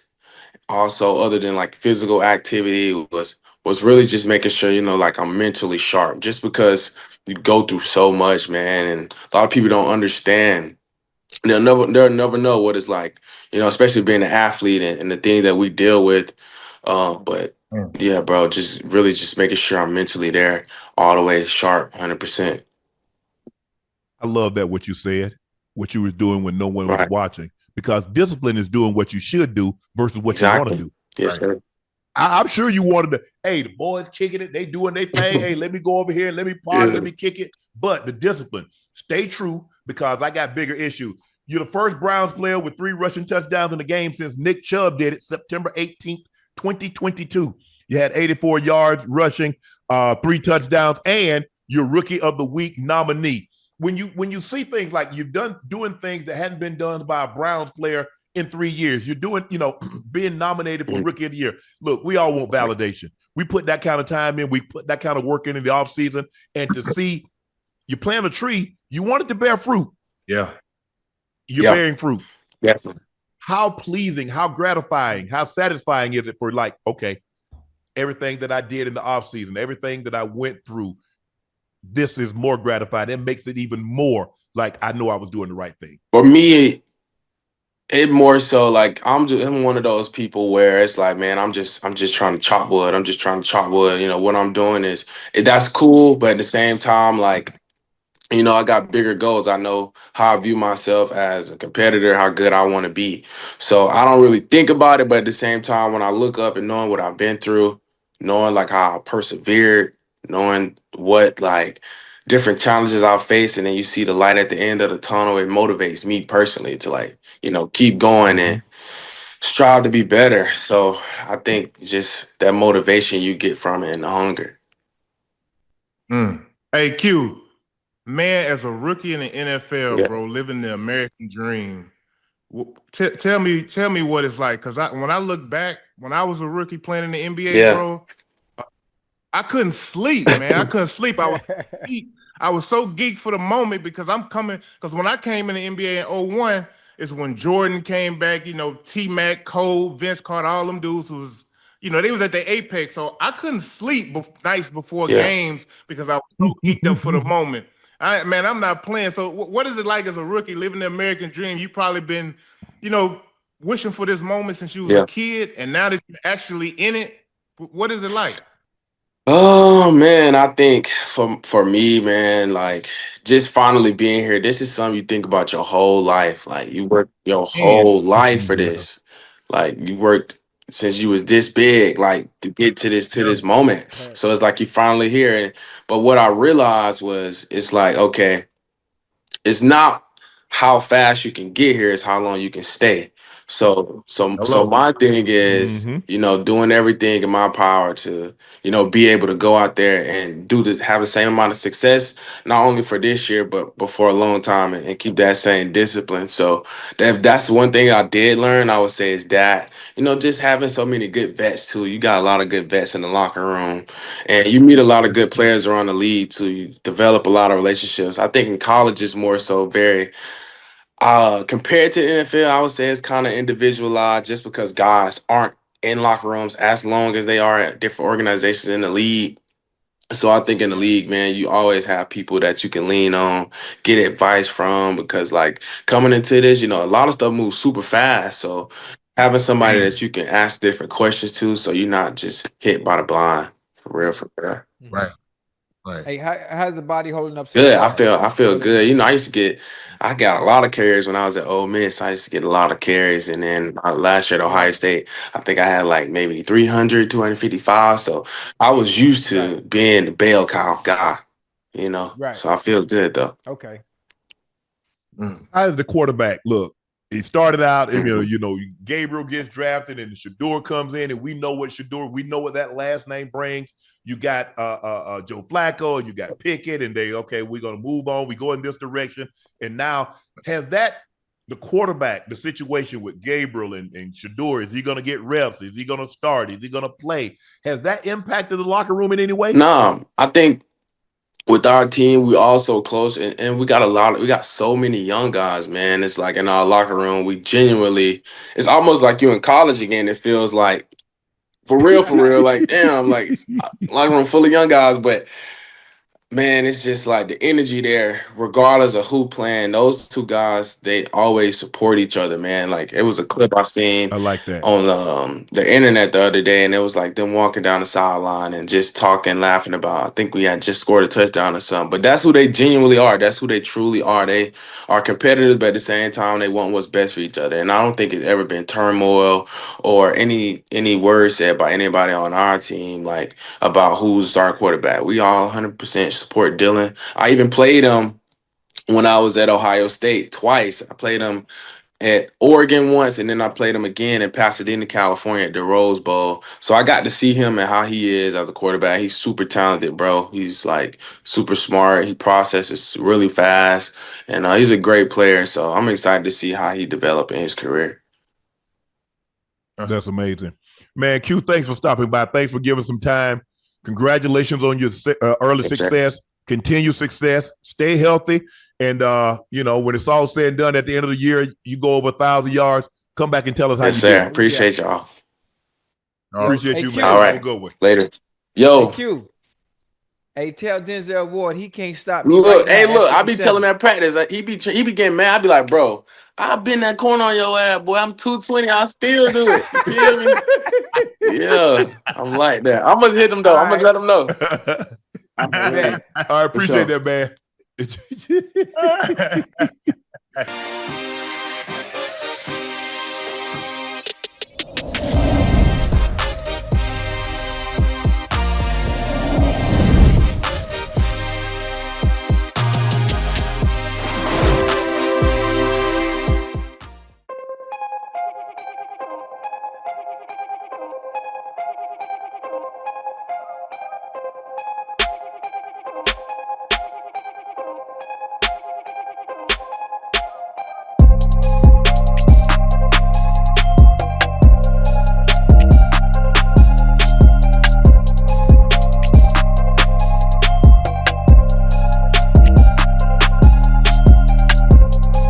Also, other than like physical activity, was was really just making sure, like I'm mentally sharp, just because you go through so much, man. And a lot of people don't understand. They'll never know what it's like, especially being an athlete and the thing that we deal with. But yeah, bro, just really just making sure I'm mentally there all the way sharp, 100%. I love that what you said, what you were doing when no one was Right. watching, because discipline is doing what you should do versus what you want to do. Yes, sir. I'm sure you wanted to, hey, the boys kicking it, they doing their thing. Hey, let me go over here, let me party, let me kick it. But the discipline, stay true, because I got bigger issues. You're the first Browns player with 3 rushing touchdowns in the game since Nick Chubb did it September 18th, 2022. You had 84 yards rushing, 3 touchdowns, and you're Rookie of the Week nominee. When you see things like you've doing things that hadn't been done by a Browns player in 3 years, you're doing, being nominated for Rookie of the Year. Look, we all want validation. We put that kind of time in, we put that kind of work in the offseason, and to see you plant a tree, you want it to bear fruit. Yeah. You're bearing fruit. Definitely. How pleasing, how gratifying, how satisfying is it for, like, okay, everything that I did in the offseason, everything that I went through, this is more gratifying. It makes it even more like I know I was doing the right thing. For me, it more so like I'm one of those people where it's like, man, I'm just trying to chop wood. I'm just trying to chop wood. What I'm doing is that's cool, but at the same time, like, I got bigger goals. I know how I view myself as a competitor, how good I want to be. So I don't really think about it, but at the same time, when I look up and knowing what I've been through, knowing like how I persevered, knowing what like different challenges I've faced, and then you see the light at the end of the tunnel, it motivates me personally to like, keep going and strive to be better. So I think just that motivation you get from it and the hunger. Hey, Q, man, as a rookie in the NFL, Yeah. bro, living the American dream. Tell me what it's like, because when I look back, when I was a rookie playing in the NBA, Yeah. bro, I couldn't sleep, man. I couldn't sleep. I was so geeked for the moment because when I came in the NBA in 01, is when Jordan came back, T-Mac, Cole, Vince Carter, all them dudes was, they was at the apex. So I couldn't sleep nights before games because I was so geeked up for the moment. Man, I'm not playing. So what is it like as a rookie living the American dream? You probably been, wishing for this moment since you was a kid, and now that you're actually in it, what is it like? Oh man, I think for me, man, like just finally being here, this is something you think about your whole life. Like you worked your whole life for this. Like you worked since you was this big, like to get to this moment. So it's like you finally here. But what I realized was it's like, okay, it's not how fast you can get here, it's how long you can stay. So my thing is, doing everything in my power to, be able to go out there and have the same amount of success, not only for this year, but for a long time, and keep that same discipline. So that's one thing I did learn, I would say, is that, just having so many good vets too. You got a lot of good vets in the locker room, and you meet a lot of good players around the league too. You develop a lot of relationships. I think in college is more so very compared to the NFL, I would say it's kind of individualized just because guys aren't in locker rooms as long as they are at different organizations in the league. So I think in the league, man, you always have people that you can lean on, get advice from, because like coming into this, a lot of stuff moves super fast. So having somebody that you can ask different questions to, so you're not just hit by the blind, for real, for real. Right. Hey, how's the body holding up so Good. far? I feel good. I got a lot of carries when I was at Ole Miss. I used to get a lot of carries, and then last year at Ohio State, I think I had like maybe 300, 255. So I was used to being the bell cow guy, Right. So I feel good though. Okay. As the quarterback, look, he started out, and Gabriel gets drafted, and Shador comes in, and we know what that last name brings. You got Joe Flacco, and you got Pickett, and we're gonna move on. We go in this direction, and now the quarterback, the situation with Gabriel and Shador, is he gonna get reps? Is he gonna start? Is he gonna play? Has that impacted the locker room in any way? No, I think with our team, we all so close, and we got so many young guys, man. It's like in our locker room, we genuinely, it's almost like you in college again. It feels like For real. Like, damn, like locker room full of young guys, but man, it's just like the energy there, regardless of who playing. Those two guys, they always support each other, man. Like it was a clip I seen I like that on the internet the other day, and it was like them walking down the sideline and just talking, laughing about. I think we had just scored a touchdown or something. But that's who they genuinely are. That's who they truly are. They are competitors, but at the same time, they want what's best for each other. And I don't think it's ever been turmoil or any words said by anybody on our team like about who's starting quarterback. We all 100% support Dylan. I even played him when I was at Ohio State twice. I played him at Oregon once, and then I played him again in Pasadena, California at the Rose Bowl. So I got to see him and how he is as a quarterback. He's super talented, bro. He's like super smart. He processes really fast, and he's a great player. So I'm excited to see how he develop in his career. That's amazing. Man, Q, thanks for stopping by. Thanks for giving some time. Congratulations on your early success. Continue success. Stay healthy. And, when it's all said and done at the end of the year, you go over 1,000 yards. Come back and tell us how you did. Appreciate y'all. Appreciate you, man. All right. Have a good one. Later. Yo. Hey, Q. Hey, tell Denzel Ward he can't stop me. Look, right now I be telling him at practice, he be getting mad. I be like, bro, I've been that corner on your ass, boy. I'm 220. I still do it. You feel me? Yeah, I'm like that. I'm gonna hit him though. I'm gonna let him know. I appreciate that, man.